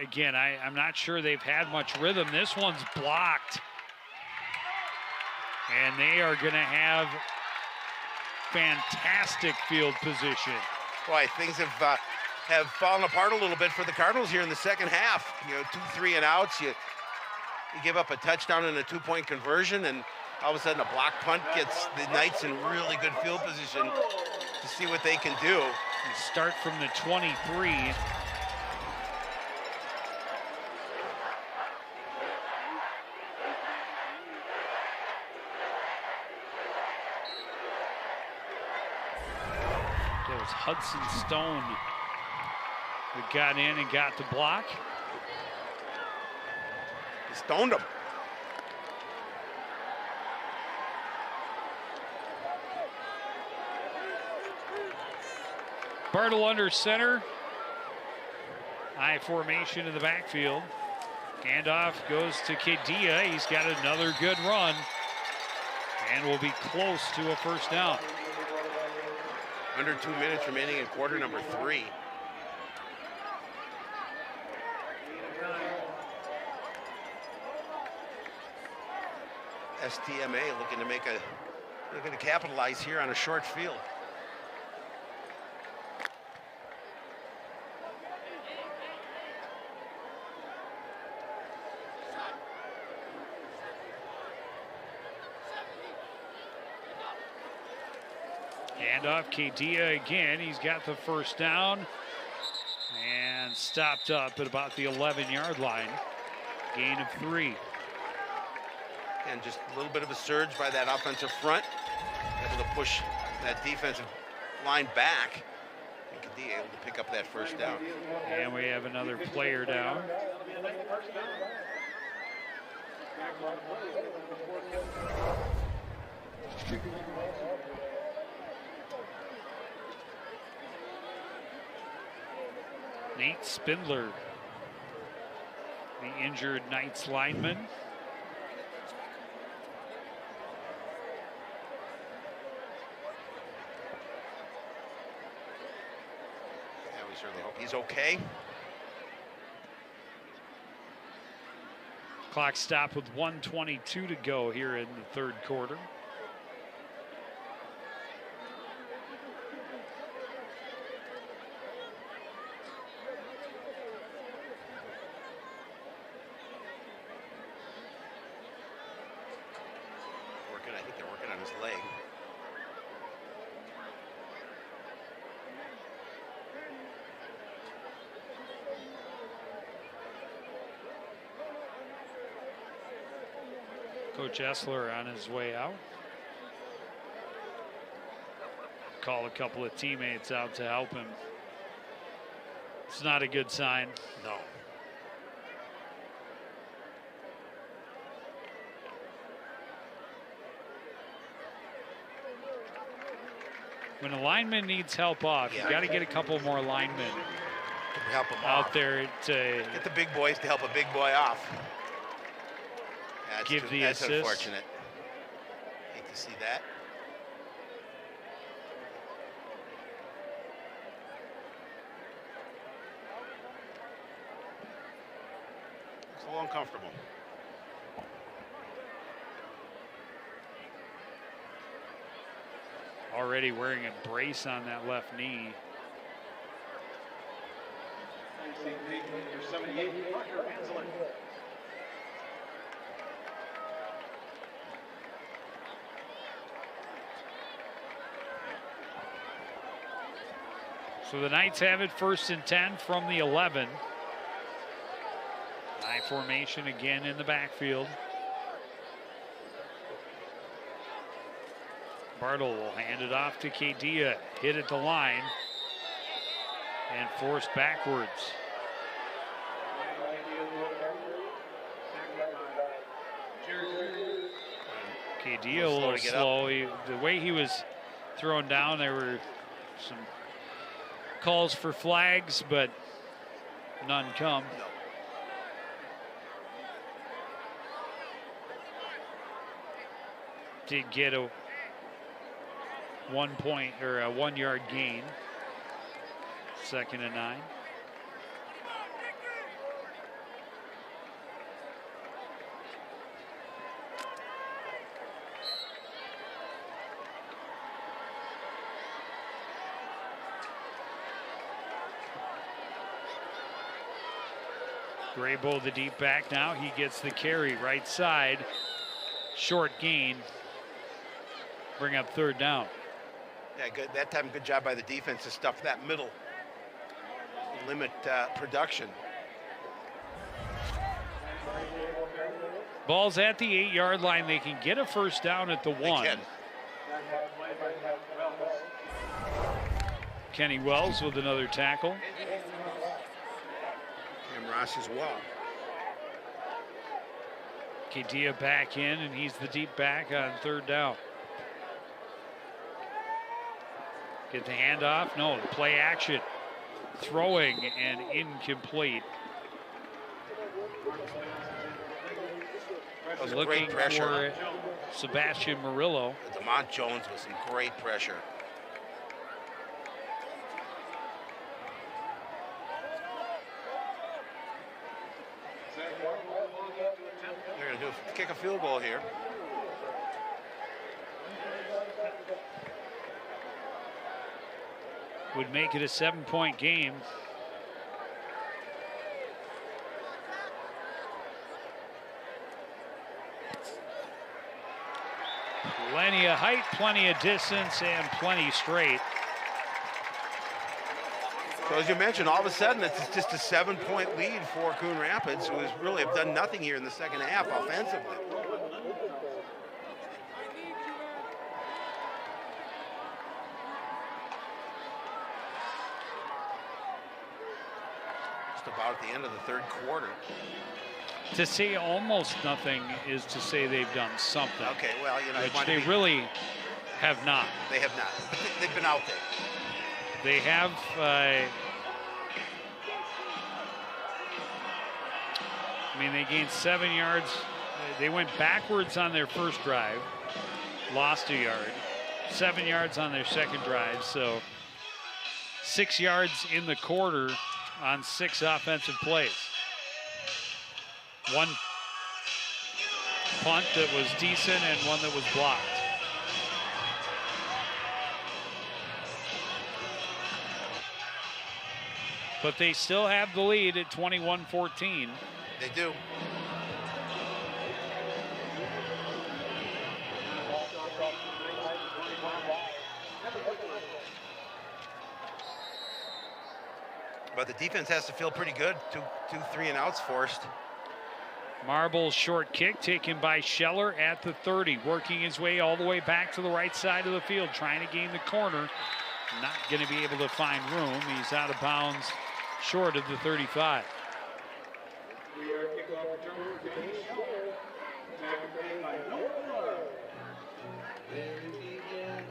Again, I'm not sure they've had much rhythm. This one's blocked. And they are going to have fantastic field position. Boy, things have fallen apart a little bit for the Cardinals here in the second half. You know, 2 3 and outs. You You give up a touchdown and a 2-point conversion, and all of a sudden a block punt gets the Knights in really good field position to see what they can do. You start from the 23. That was Hudson Stone that got in and got the block. He stoned him. Bartle under center. High formation in the backfield. Handoff goes to Kedia. He's got another good run. And will be close to a first down. Under 2 minutes remaining in quarter number 3. STMA looking to capitalize here on a short field. Handoff, Kedia again. He's got the first down and stopped up at about the 11-yard line. Gain of 3. And just a little bit of a surge by that offensive front, able to push that defensive line back. And Kedia able to pick up that first down. And we have another player down. Nate Spindler, the injured Knights lineman. Yeah, we certainly hope he's okay. Clock stopped with 1:22 to go here in the third quarter. I think they're working on his leg. Coach Essler on his way out. Call a couple of teammates out to help him. It's not a good sign. No. When a lineman needs help off, you got to get a couple more linemen help him out off. there to get the big boys to help a big boy off. Give the that's assist. Unfortunate. Hate to see that. It's a little uncomfortable. Already wearing a brace on that left knee. Number 78, Parker Anselin. So the Knights have it 1st and 10 from the 11. High formation again in the backfield. Bartle will hand it off to Kedia. Hit at the line and forced backwards. Kedia a little slow. The way he was thrown down, there were some calls for flags, but none come. No. Did get a 1 point or a 1 yard gain. 2nd and 9. Graybo, the deep back now. He gets the carry right side. Short gain. Bring up third down. Yeah, good. That time, good job by the defense to stuff that middle. Limit production. Ball's at the 8-yard line. They can get a first down at the 1. They can. Kenny Wells with another tackle. And Ross as well. Kadia back in, and he's the deep back on third down. Get the handoff. No, the play action. Throwing and incomplete. That was Looking great pressure. for Sebastian Murillo. DeMont Jones with some great pressure. They're going to kick a field goal here. Would make it a 7-point game. Plenty of height, plenty of distance, and plenty straight. So as you mentioned, all of a sudden it's just a 7-point lead for Coon Rapids, who has really have done nothing here in the second half offensively. Just about at the end of the third quarter. To say almost nothing is to say they've done something. Okay, well, you know, which they really have not. They have not. But they've been out there. They have. I mean, they gained 7 yards. They went backwards on their first drive, lost a yard. 7 yards on their second drive. So 6 yards in the quarter on 6 offensive plays. One punt that was decent and one that was blocked. But they still have the lead at 21-14. They do. But the defense has to feel pretty good. Two 3-and-outs forced. Marble's short kick taken by Scheller at the 30, working his way all the way back to the right side of the field, trying to gain the corner. Not going to be able to find room. He's out of bounds short of the 35.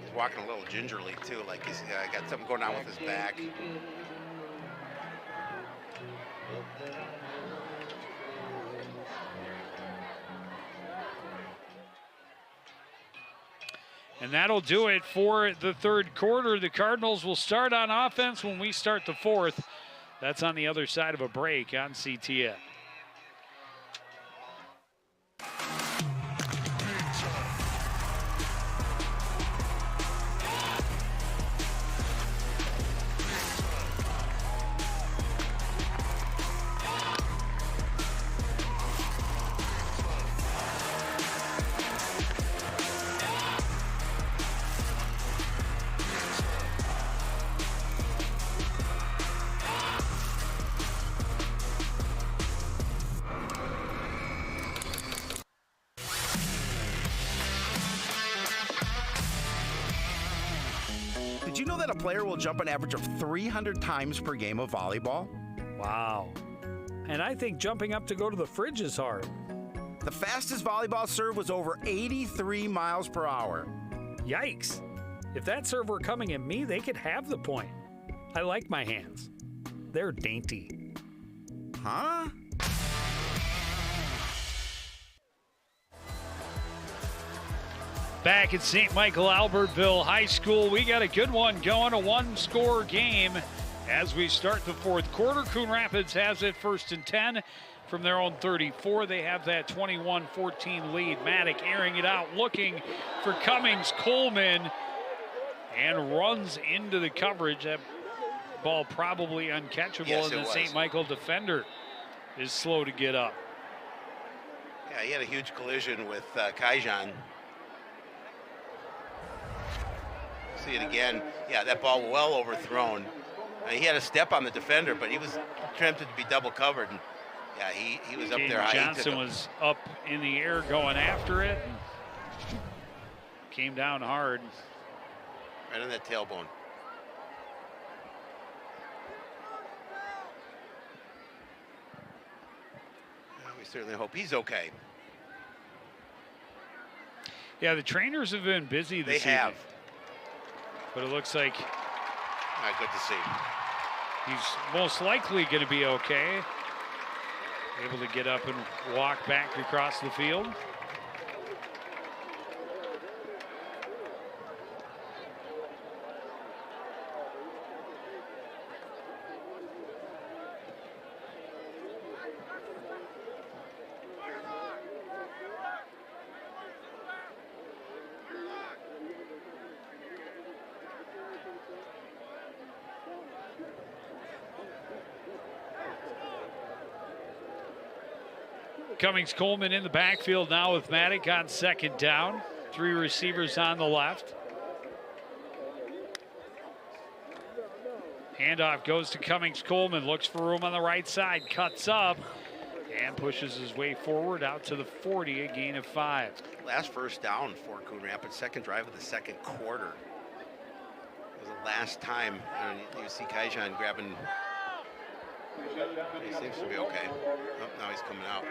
He's walking a little gingerly too, like he's got something going on with his back. And that'll do it for the third quarter. The Cardinals will start on offense when we start the fourth. That's on the other side of a break on CTN. Did you know that a player will jump an average of 300 times per game of volleyball? Wow. And I think jumping up to go to the fridge is hard. The fastest volleyball serve was over 83 miles per hour. Yikes. If that serve were coming at me, they could have the point. I like my hands. They're dainty. Huh? Back at St. Michael Albertville High School, we got a good one going, a one-score game as we start the fourth quarter. Coon Rapids has it 1st and 10 from their own 34. They have that 21-14 lead. Maddock airing it out, looking for Cummings. Coleman, and runs into the coverage. That ball probably uncatchable, Yes, and the St. Michael defender is slow to get up. Yeah, he had a huge collision with Kaijan. See it again. Yeah, that ball well overthrown. He had a step on the defender, but he was attempted to be double covered. And yeah, he was up there high. Johnson was up in the air going after it. And came down hard. Right on that tailbone. We certainly hope he's okay. Yeah, the trainers have been busy this evening. They have. But it looks like good to see. He's most likely going to be okay. Able to get up and walk back across the field. Cummings Coleman in the backfield now with Maddock on second down. 3 receivers on the left. Handoff goes to Cummings Coleman, looks for room on the right side, cuts up, and pushes his way forward out to the 40, a gain of 5. Last first down for Coon Rapids, second drive of the second quarter. It was the last time, and you see Kaijan grabbing. He seems to be okay. Oh, now he's coming out.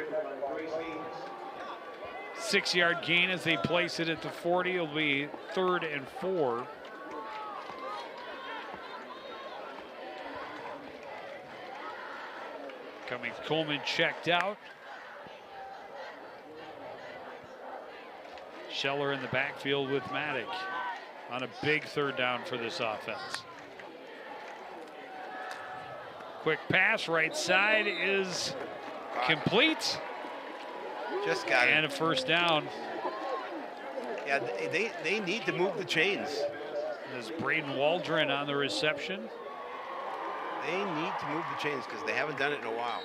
6-yard gain as they place it at the 40. It'll be 3rd and 4. Cummings Coleman checked out. Scheller in the backfield with Maddock on a big 3rd down for this offense. Quick pass, right side is complete. Just got it. And a first down. Yeah, they need to move the chains. There's Braden Waldron on the reception. They need to move the chains because they haven't done it in a while.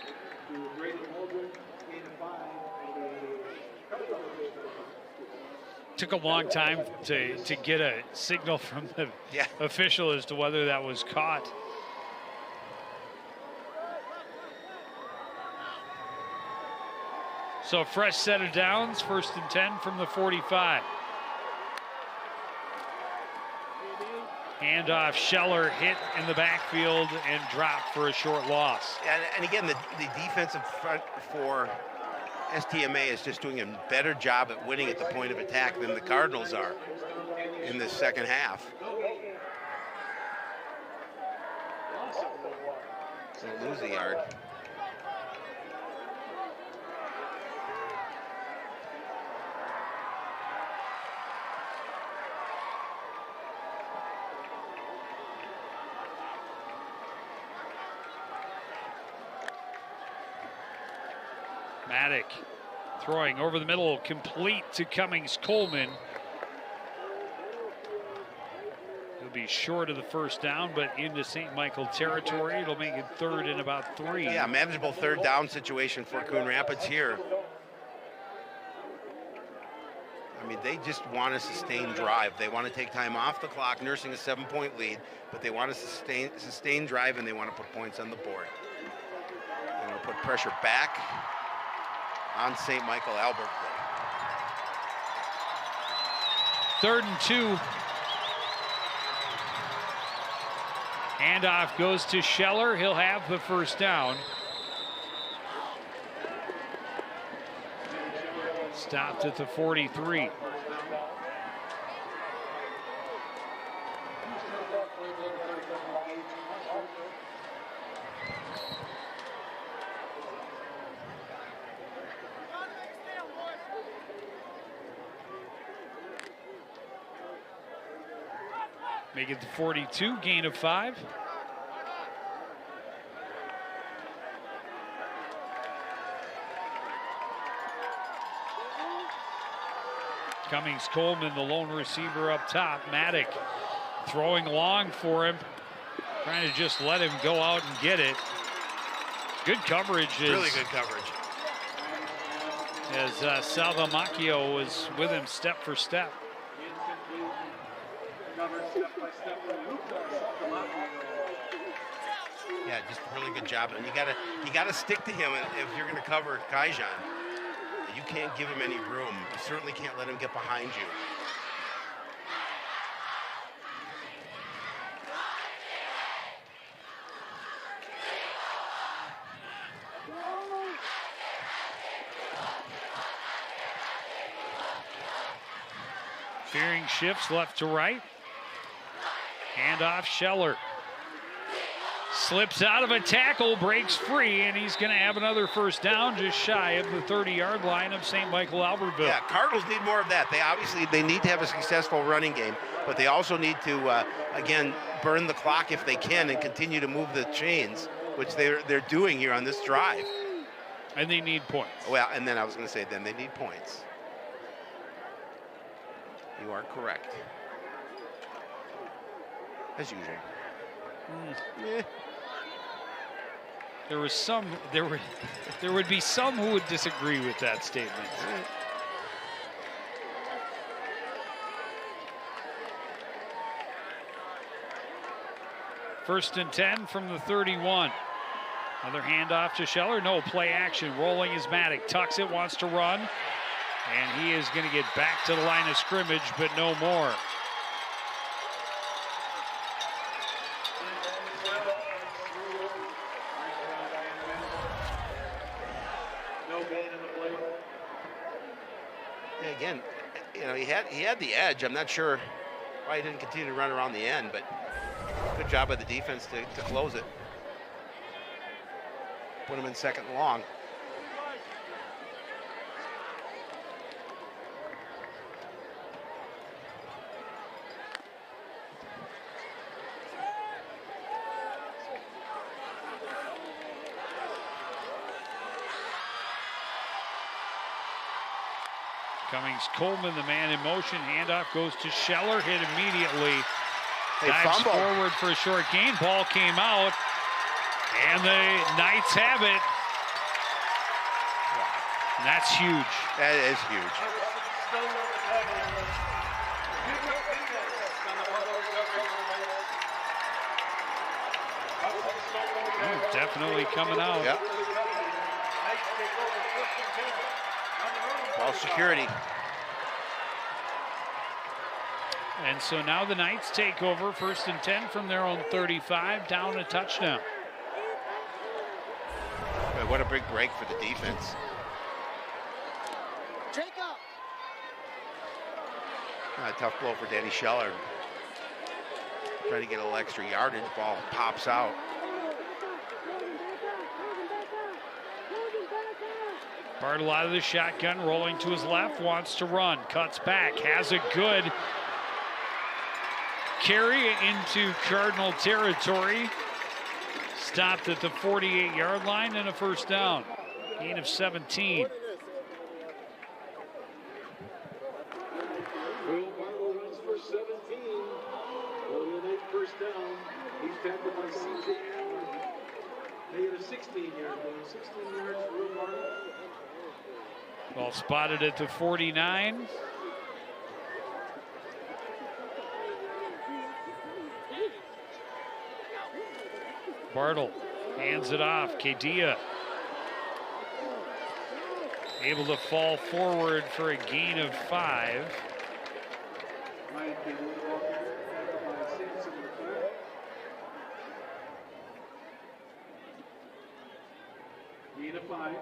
Took a long time to get a signal from the official as to whether that was caught. So fresh set of downs, 1st and 10 from the 45. Handoff, Scheller hit in the backfield and dropped for a short loss. And again, the defensive front for STMA is just doing a better job at winning at the point of attack than the Cardinals are in the second half. So lose a yard. Maddock throwing over the middle, complete to Cummings Coleman. He'll be short of the first down, but into St. Michael territory. It'll make it 3rd and about 3. Yeah, manageable 3rd down situation for Coon Rapids here. I mean, they just want a sustained drive. They want to take time off the clock, nursing a 7-point lead, but they want to sustain drive, and they want to put points on the board. They want to put pressure back on St. Michael Albertville. 3rd and 2. Handoff goes to Scheller. He'll have the first down. Stopped at the 43. Make it the 42, gain of 5. Cummings Coleman, the lone receiver up top. Maddock throwing long for him, trying to just let him go out and get it. Good coverage. Really good coverage. As Salvamacchio was with him step for step. Yeah, just a really good job. And you gotta stick to him if you're gonna cover Kaijan. You can't give him any room. You certainly can't let him get behind you. Fearing shifts left to right. Handoff Scheller. Slips out of a tackle, breaks free, and he's going to have another first down just shy of the 30-yard line of St. Michael Albertville. Yeah, Cardinals need more of that. They need to have a successful running game, but they also need to, again, burn the clock if they can and continue to move the chains, which they're doing here on this drive. And they need points. Well, and then I was going to say, then they need points. You are correct. As usual. Yeah. There would be some who would disagree with that statement. First and 10 from the 31. Another handoff to Scheller. No, play action. Rolling is Maddock. Tucks it, wants to run. And he is going to get back to the line of scrimmage, but no more. Again, he had the edge. I'm not sure why he didn't continue to run around the end, but good job by the defense to close it. Put him in second and long. Cummings Coleman, the man in motion. Handoff goes to Scheller, hit immediately. Dives forward for a short gain. Ball came out, and the Knights have it. And that's huge. That is huge. Definitely coming out. Yep. Ball security. And so now the Knights take over, first and 10 from their own 35, down a touchdown. Boy, what a big break for the defense. A tough blow for Danny Scheller. Trying to get a little extra yardage. Ball pops out. Bartle out of the shotgun, rolling to his left, wants to run, cuts back, has a good carry into Cardinal territory. Stopped at the 48-yard line and a first down. Gain of 17. Will Barlow runs for 17. On the next first down, he's tackled by CJ Allen. They get a 16-yard gain. 16 yards for Will Barlow. Ball spotted at the 49. Bartle hands it off. Kedia able to fall forward for a gain of 5. Gain of 5.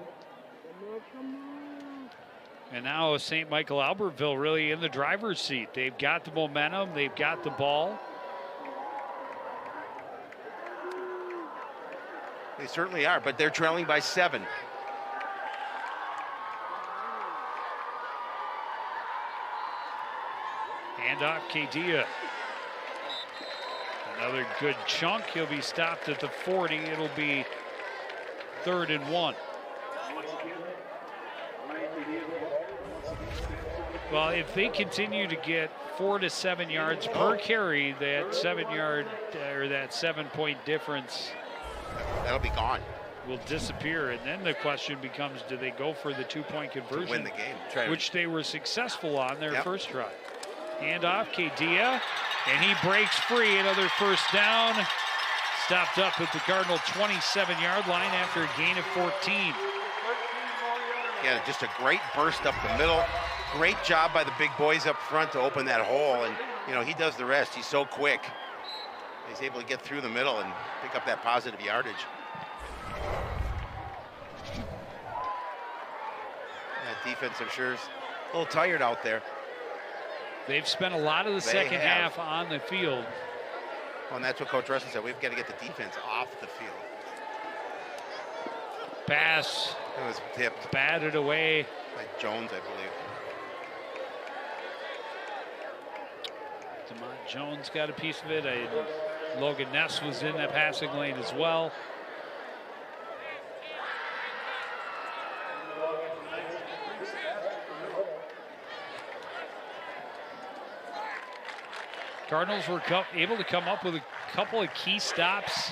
And now St. Michael Albertville really in the driver's seat. They've got the momentum, they've got the ball. They certainly are, but they're trailing by 7. Handoff Kedia. Another good chunk. He'll be stopped at the 40. It'll be 3rd and 1. Well, if they continue to get 4 to 7 yards per carry, that 7-yard or that 7-point difference, that'll be gone. will disappear. And then the question becomes, do they go for the 2-point conversion? To win the game. Which they were successful on their first try. Handoff, Kadia, and he breaks free. Another first down. Stopped up at the Cardinal 27-yard line after a gain of 14. Yeah, just a great burst up the middle. Great job by the big boys up front to open that hole. And, you know, he does the rest. He's so quick. He's able to get through the middle and pick up that positive yardage. That defense, I'm sure, is a little tired out there. They've spent a lot of the second half on the field. Well, and that's what Coach Russell said. We've got to get the defense off the field. Pass. It was tipped. Batted away. By Jones, I believe. DeMont Jones got a piece of it. Logan Ness was in that passing lane as well. Cardinals were able to come up with a couple of key stops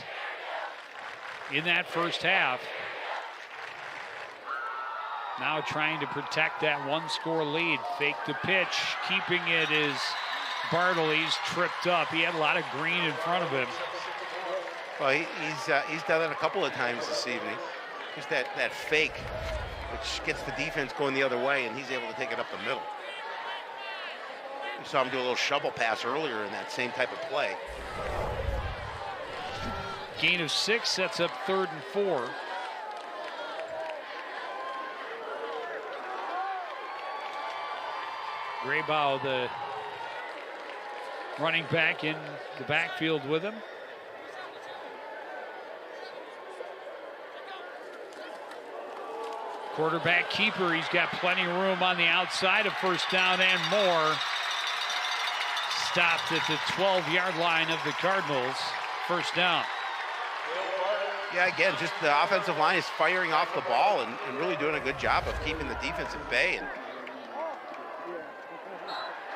in that first half. Now trying to protect that one-score lead. Fake the pitch, keeping it is Bartle. He's tripped up. He had a lot of green in front of him. Well, he's done it a couple of times this evening. Just that fake, which gets the defense going the other way, and he's able to take it up the middle. You saw him do a little shovel pass earlier in that same type of play. Gain of 6 sets up 3rd and 4. Graybow, the running back, in the backfield with him. Quarterback keeper, he's got plenty of room on the outside of first down and more. Stopped at the 12-yard line of the Cardinals. First down. Yeah, again, just the offensive line is firing off the ball and really doing a good job of keeping the defense at bay. And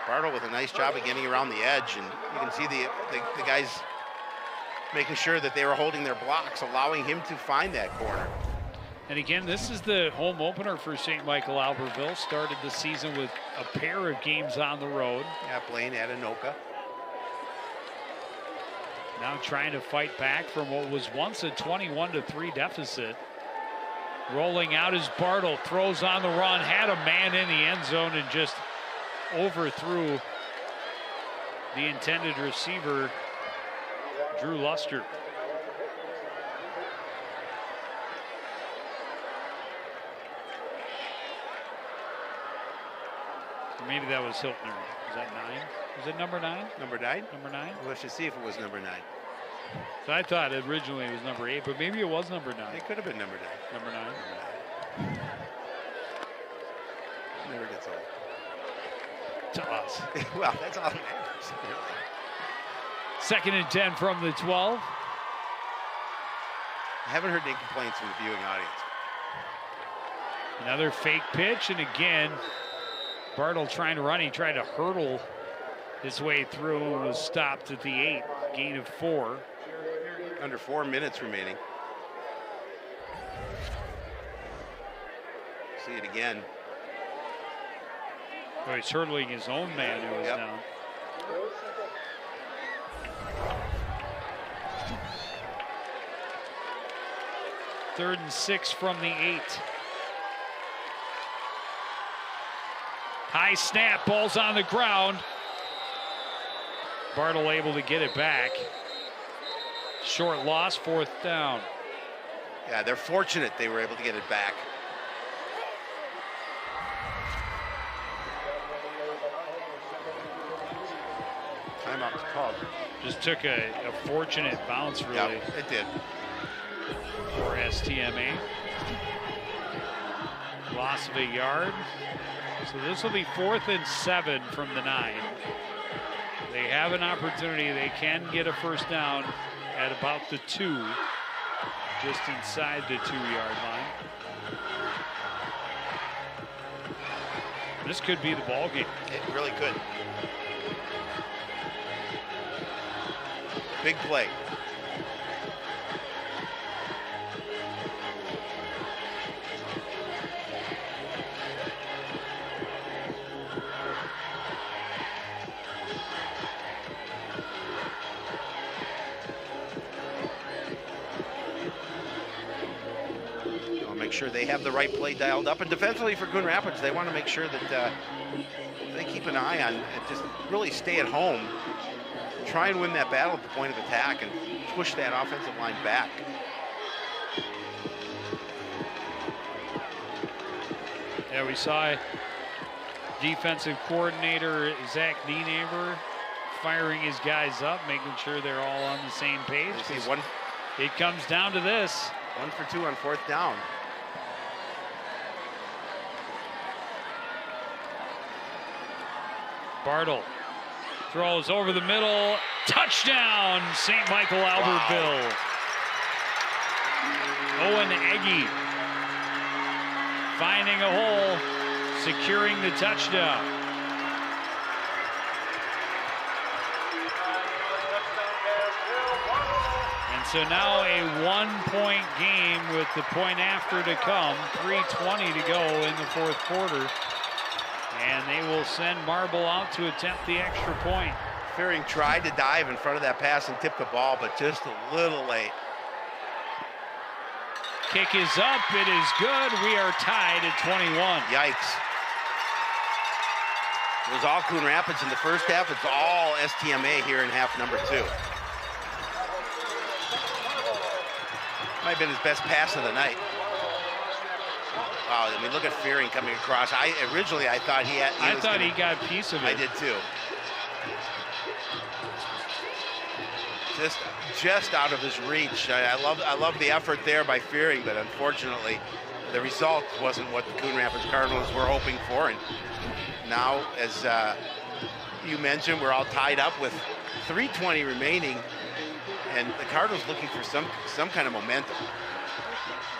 Bartle with a nice job of getting around the edge, and you can see the guys making sure that they were holding their blocks, allowing him to find that corner. And again, this is the home opener for St. Michael Albertville. Started the season with a pair of games on the road. Yeah, Blaine Adenoka. Now trying to fight back from what was once a 21-3 deficit. Rolling out is Bartle, throws on the run, had a man in the end zone and just overthrew the intended receiver, Drew Luster. Maybe that was Hiltner. Is that 9? Was it number 9? Number 9? Number 9? Well, let's just see if it was number 9. So I thought originally it was number 8, but maybe it was number 9. It could have been number 9. Number 9? Number 9. Never gets old. To us. Well, that's all that matters. 2nd and 10 from the 12. I haven't heard any complaints from the viewing audience. Another fake pitch, and again, Bartle trying to run. He tried to hurdle his way through and was stopped at the 8. Gain of 4. Under 4 minutes remaining. See it again. Oh, he's hurdling his own man who was down. 3rd and 6 from the 8. High snap, ball's on the ground. Bartle able to get it back. Short loss, 4th down. Yeah, they're fortunate they were able to get it back. Timeout's called. Just took a fortunate bounce, really. Yeah, it did. For STMA. Loss of a yard. So this will be 4th and 7 from the 9. They have an opportunity. They can get a first down at about the 2, just inside the 2-yard line. This could be the ball game. It really could. Big play. sure they have the right play dialed up. And defensively for Coon Rapids, they want to make sure that they keep an eye on and just really stay at home, try and win that battle at the point of attack and push that offensive line back. Yeah, we saw defensive coordinator Zach Dienaber firing his guys up, making sure they're all on the same page. It comes down to this. 1 for 2 on 4th down. Bartle throws over the middle. Touchdown, St. Michael Albertville. Wow. Owen Egge finding a hole, securing the touchdown. And so now a 1-point game with the point after to come, 3:20 to go in the 4th quarter. And they will send Marble out to attempt the extra point. Fearing tried to dive in front of that pass and tip the ball, but just a little late. Kick is up, it is good. We are tied at 21. Yikes. It was all Coon Rapids in the first half. It's all STMA here in half number 2. Might have been his best pass of the night. Wow, I mean, look at Fearing coming across. Originally I thought he got a piece of it. I did too. Just out of his reach. I love the effort there by Fearing, but unfortunately the result wasn't what the Coon Rapids Cardinals were hoping for. And now, as you mentioned, we're all tied up with 3:20 remaining, and the Cardinals looking for some kind of momentum,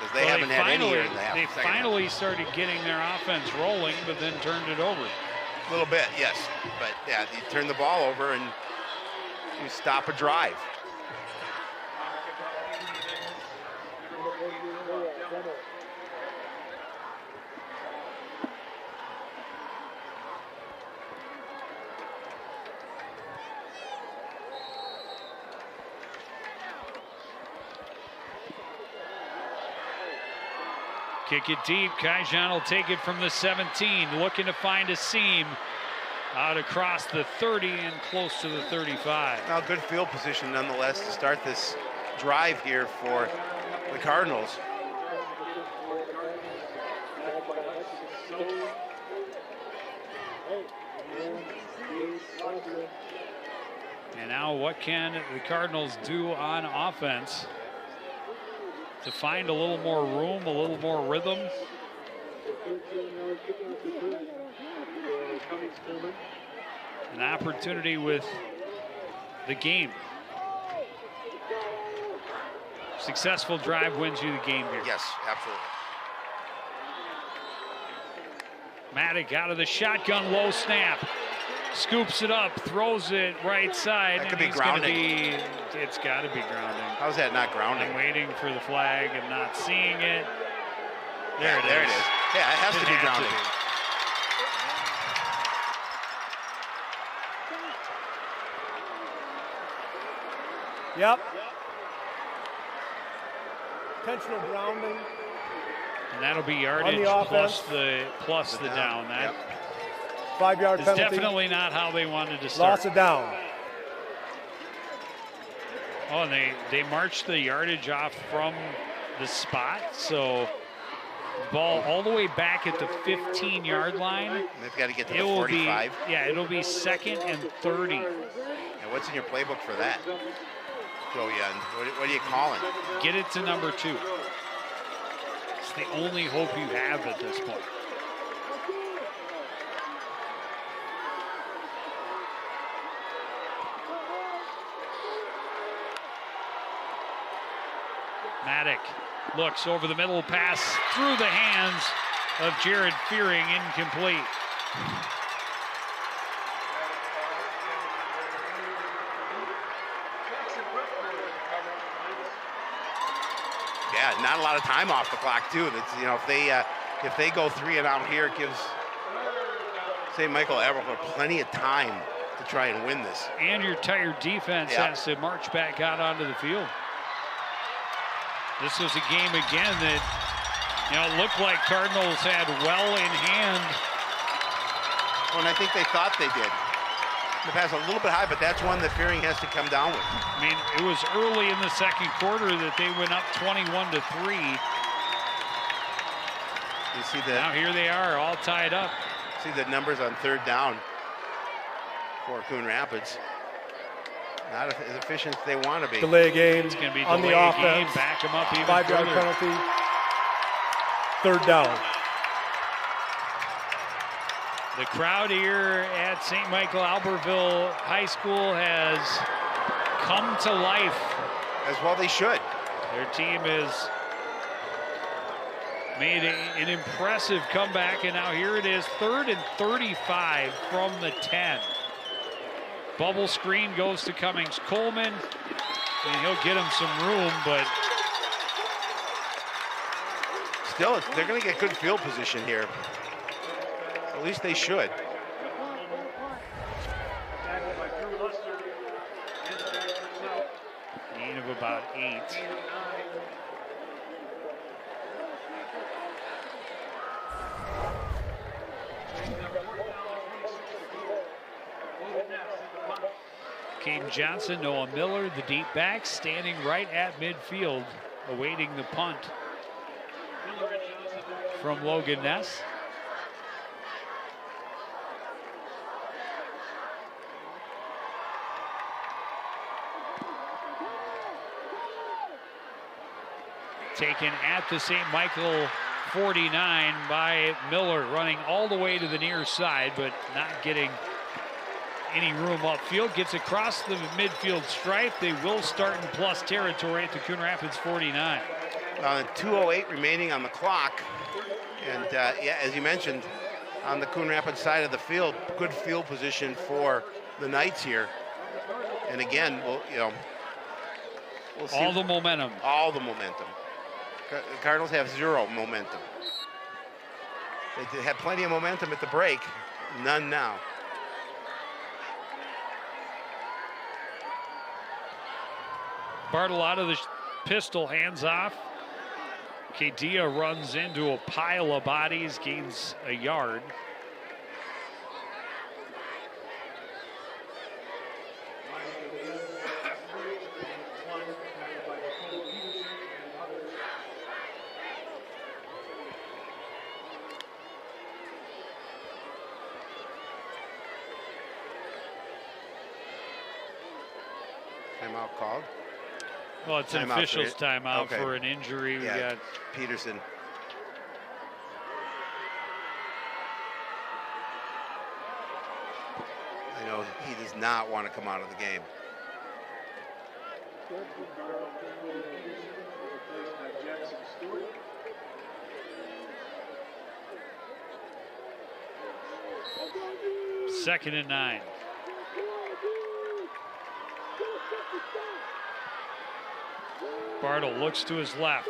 because they haven't had any here in the half. They finally started getting their offense rolling, but then turned it over. A little bit, yes. But yeah, you turn the ball over and you stop a drive. Kick it deep. Kaijan will take it from the 17, looking to find a seam out across the 30 and close to the 35. Now, good field position nonetheless to start this drive here for the Cardinals. And now what can the Cardinals do on offense to find a little more room, a little more rhythm? An opportunity with the game. Successful drive wins you the game here. Yes, absolutely. Maddock out of the shotgun, low snap. Scoops it up, throws it right side. That could be grounding. It's got to be grounding. How's that not grounding? I'm waiting for the flag and not seeing it. There it is. Yeah, it has to be grounding. Yep. Intentional grounding. And that'll be yardage plus the down. That 5-yard penalty. It's definitely not how they wanted to start. Loss of down. Oh, and they marched the yardage off from the spot, so ball all the way back at the 15-yard line. They've got to get to the 45. It'll be 2nd and 30. And what's in your playbook for that? Joe Young, what are you calling? Get it to number 2. It's the only hope you have at this point. Maddock looks over the middle, pass through the hands of Jared Fearing, incomplete. Yeah, not a lot of time off the clock too. That's, you know, if they go 3 and out here, it gives St. Michael Albertville plenty of time to try and win this. And your tired defense has to march back out onto the field. This was a game again that You know, it looked like Cardinals had well in hand. Well, and I think they thought they did. The pass a little bit high, but that's one that Fearing has to come down with. I mean, it was early in the second quarter that they went up 21-3. You see that? Now here they are, all tied up. See the numbers on third down for Coon Rapids. Not as efficient as they want to be. Delay game It's going to be on the delay offense. game, back them up even 5-yard further. penalty. Third down. The crowd here at St. Michael Albertville High School has come to life. As well they should. Their team has made an impressive comeback, and now here it is, 3rd and 35 from the 10. Bubble screen goes to Cummings Coleman, and he'll get him some room, but Still, they're going to get good field position here. At least they should. gain of about 8. Caden Johnson, Noah Miller, the deep back, standing right at midfield, awaiting the punt from Logan Ness. Taken at the St. Michael 49 by Miller, running all the way to the near side, but not getting any room upfield. Gets across the midfield stripe. They will start in plus territory at the Coon Rapids 49. 2:08 remaining on the clock. And yeah, as you mentioned, on the Coon Rapids side of the field, good field position for the Knights here. And again, we'll see. All the momentum. All the momentum. The Cardinals have 0 momentum. They had plenty of momentum at the break, none now. Bartle out of the pistol, hands off. Kadia runs into a pile of bodies, gains a yard. Timeout called. Well, it's an official's timeout okay. for an injury. We got Peterson. I know he does not want to come out of the game. Second and 9. Bartle looks to his left,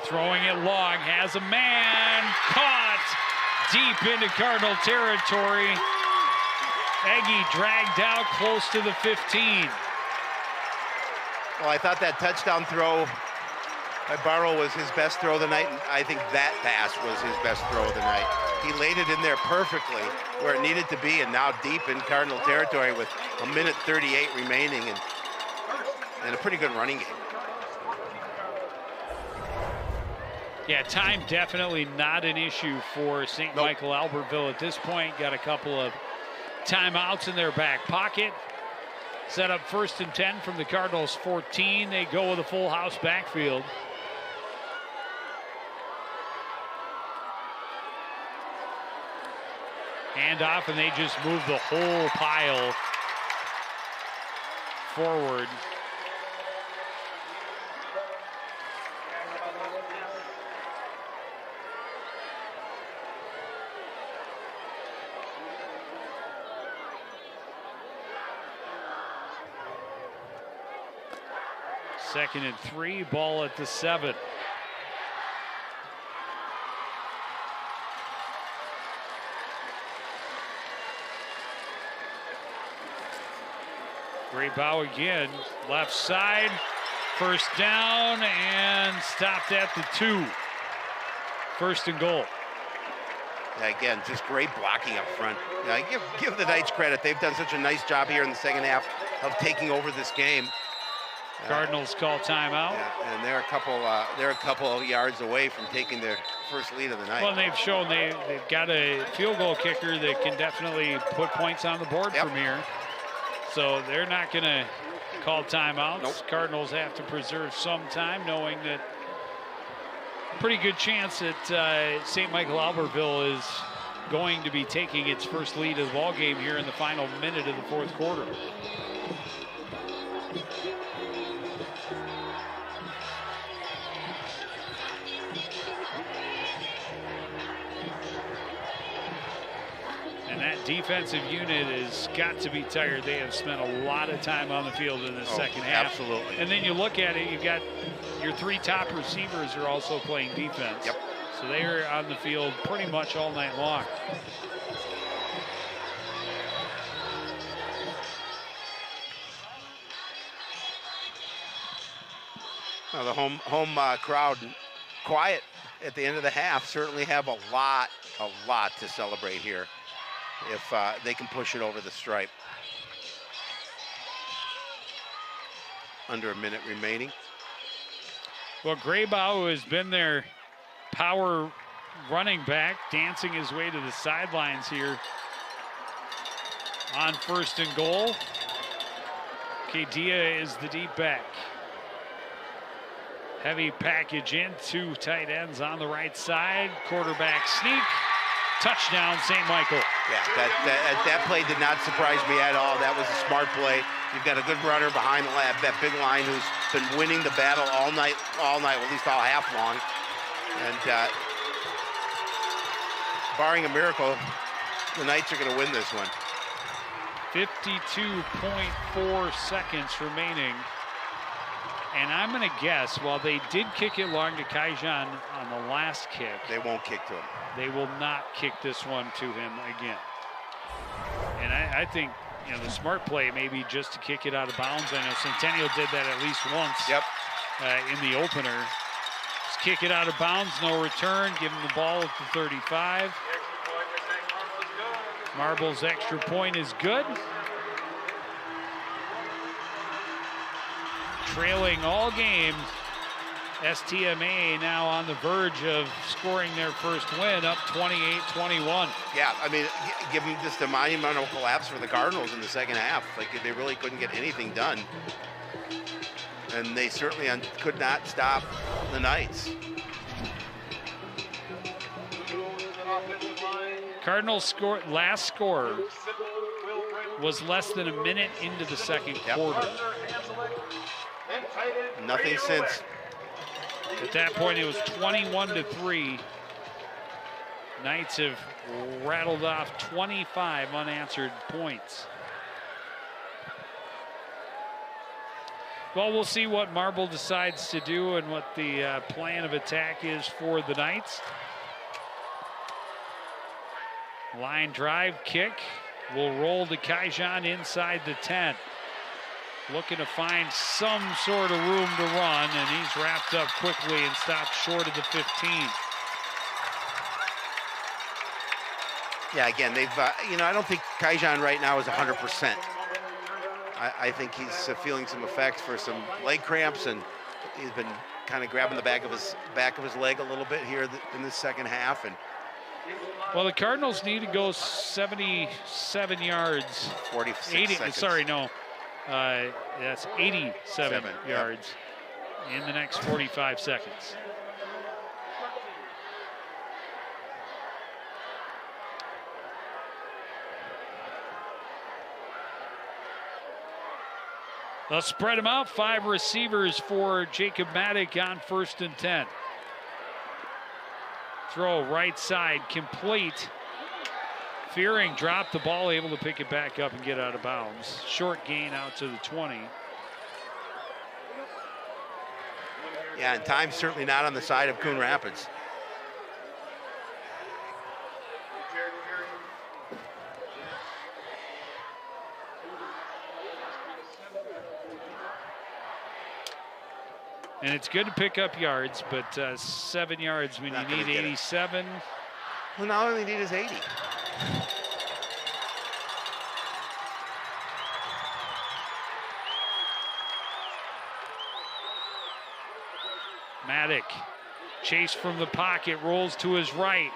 throwing it long, has a man, caught deep into Cardinal territory. Eggy dragged out close to the 15. Well, I thought that touchdown throw by Bartle was his best throw of the night, and I think that pass was his best throw of the night. He laid it in there perfectly where it needed to be, and now deep in Cardinal territory with 1:38 remaining and a pretty good running game. Yeah, time definitely not an issue for St. Michael Albertville at this point. Got a couple of timeouts in their back pocket. Set up 1st and 10 from the Cardinals 14. They go with a full house backfield. Hand off, and they just move the whole pile forward. Second and 3, ball at the 7. Great bow again, left side, first down, and stopped at the 2. first and goal. Yeah, again, just great blocking up front. Yeah, give the Knights credit. They've done such a nice job here in the second half of taking over this game. Cardinals call timeout. Yeah, and they're a couple of yards away from taking their first lead of the night. Well, they've shown they've got a field goal kicker that can definitely put points on the board from here. So they're not going to call timeouts. Nope. Cardinals have to preserve some time, knowing that pretty good chance that St. Michael Albertville is going to be taking its first lead of the ball game here in the final minute of the fourth quarter. And that defensive unit has got to be tired. They have spent a lot of time on the field in the second half. Absolutely. And then you look at it, you've got your 3 top receivers are also playing defense. Yep. So they are on the field pretty much all night long. Well, the home crowd, quiet at the end of the half, certainly have a lot to celebrate here if they can push it over the stripe. Under a minute remaining. Well, Graybow has been their power running back, dancing his way to the sidelines here on first and goal. Dia is the deep back. Heavy package in, 2 tight ends on the right side. Quarterback sneak. Touchdown, St. Michael. Yeah, that play did not surprise me at all. That was a smart play. You've got a good runner behind that big line who's been winning the battle all night, well, at least all half long. And barring a miracle, the Knights are going to win this one. 52.4 seconds remaining. And I'm going to guess, while they did kick it long to Kaijan on the last kick, they won't kick to him. They will not kick this one to him again. And I think, you know, the smart play may be just to kick it out of bounds. I know Centennial did that at least once in the opener. Just kick it out of bounds, no return, give him the ball at the 35. Marble's extra point is good. Trailing all game, STMA now on the verge of scoring their first win, up 28-21. Yeah, I mean, give them just a monumental collapse for the Cardinals in the second half. Like, they really couldn't get anything done. And they certainly could not stop the Knights. Cardinals last score was less than a minute into the second quarter. Nothing since. At that point, it was 21-3. Knights have rattled off 25 unanswered points. Well, we'll see what Marble decides to do and what the plan of attack is for the Knights. Line drive kick will roll to Kaijan inside the 10. Looking to find some sort of room to run, and he's wrapped up quickly and stopped short of the 15. Yeah, again, they've, I don't think Kaijan right now is 100%. I think he's feeling some effects for some leg cramps, and he's been kind of grabbing the back of his leg a little bit here in the second half. And well, the Cardinals need to go 77 yards. 46 80, seconds. Sorry, no. That's 87 yards in the next 45 seconds. They'll spread them out. 5 receivers for Jacob Maddock on 1st and 10. Throw right side complete. Fearing dropped the ball, able to pick it back up and get out of bounds. Short gain out to the 20. Yeah, and time's certainly not on the side of Coon Rapids. And it's good to pick up yards, but 7 yards when you need 87. Well, now all they need is 80. Maddock, chase from the pocket, rolls to his right.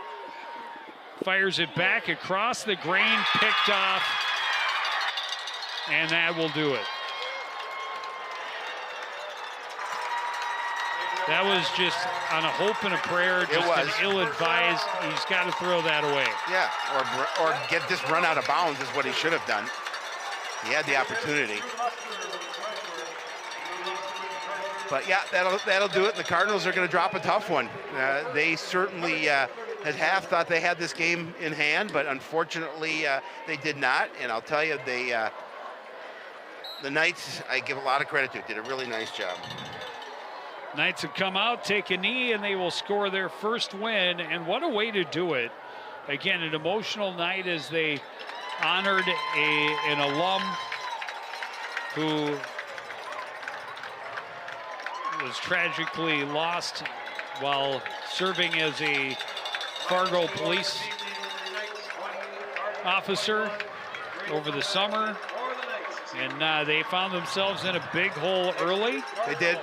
Fires it back across the grain, picked off. And that will do it. That was just on a hope and a prayer, just an ill-advised. He's got to throw that away. Yeah, or get this run out of bounds is what he should have done. He had the opportunity. But yeah, that'll do it. The Cardinals are going to drop a tough one. They certainly at half thought they had this game in hand, but unfortunately they did not. And I'll tell you, the Knights, I give a lot of credit to, did a really nice job. Knights have come out, take a knee, and they will score their first win. And what a way to do it. Again, an emotional night as they honored an alum who was tragically lost while serving as a Fargo police officer over the summer. And they found themselves in a big hole early. They did.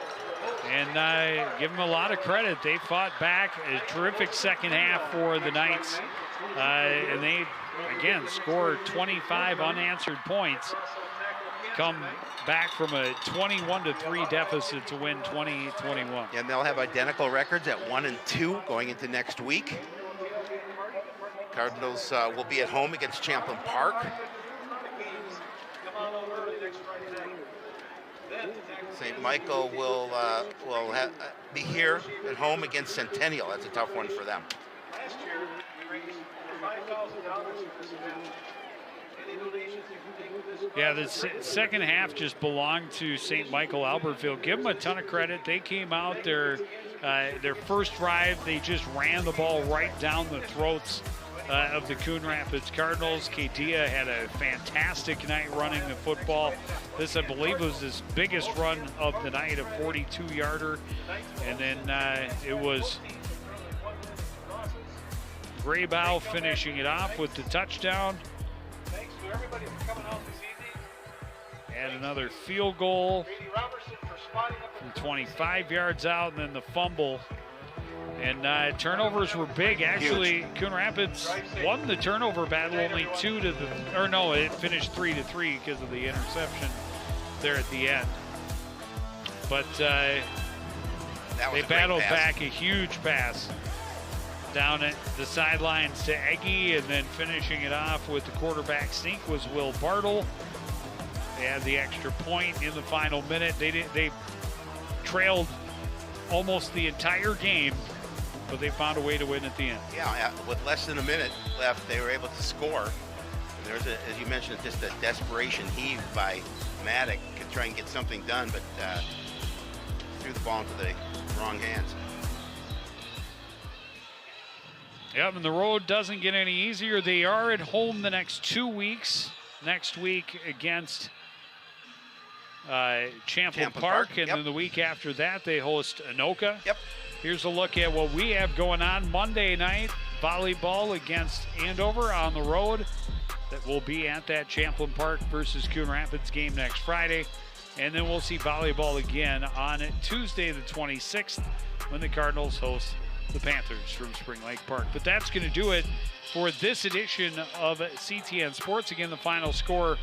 And give them a lot of credit. They fought back. A terrific second half for the Knights. And they, again, scored 25 unanswered points. Come back from a 21-3 deficit to win 20-21. And they'll have identical records at 1-2 going into next week. Cardinals will be at home against Champlin Park. St. Michael will be here at home against Centennial. That's a tough one for them. Yeah, the second half just belonged to St. Michael Albertville. Give them a ton of credit. They came out their first drive. They just ran the ball right down the throats of the Coon Rapids Cardinals. Kadia had a fantastic night running the football. This, I believe, was his biggest run of the night, a 42-yarder. And then it was Graybow finishing it off with the touchdown. Thanks to everybody for coming out this evening. And another field goal from 25 yards out, and then the fumble. And turnovers were big. Actually, Coon Rapids won the turnover battle, only it finished 3-3 because of the interception there at the end. But they battled back a huge pass down at the sidelines to Eggy, and then finishing it off with the quarterback sneak was Will Bartle. They had the extra point in the final minute. They trailed almost the entire game, but they found a way to win at the end. Yeah, with less than a minute left, they were able to score. And there's, as you mentioned, just a desperation heave by Maddock to try and get something done, but threw the ball into the wrong hands. Yep, and the road doesn't get any easier. They are at home the next 2 weeks. Next week against Champlin Park, and then the week after that they host Anoka. Yep. Here's a look at what we have going on Monday night. Volleyball against Andover on the road. That will be at that Champlin Park versus Coon Rapids game next Friday. And then we'll see volleyball again on Tuesday the 26th when the Cardinals host the Panthers from Spring Lake Park. But that's going to do it for this edition of CTN Sports. Again, the final score,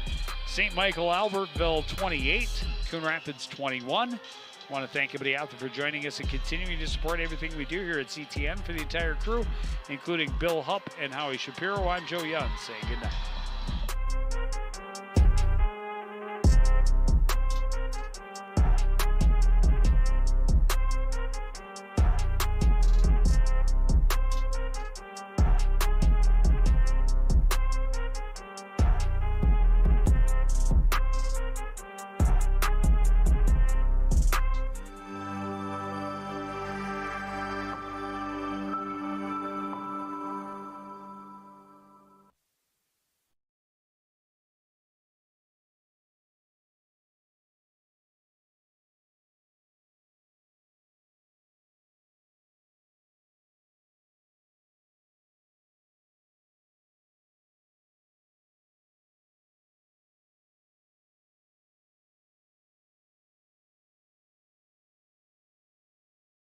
St. Michael Albertville 28, Coon Rapids 21. I want to thank everybody out there for joining us and continuing to support everything we do here at CTN. For the entire crew, including Bill Hupp and Howie Shapiro, I'm Joe Young saying good night.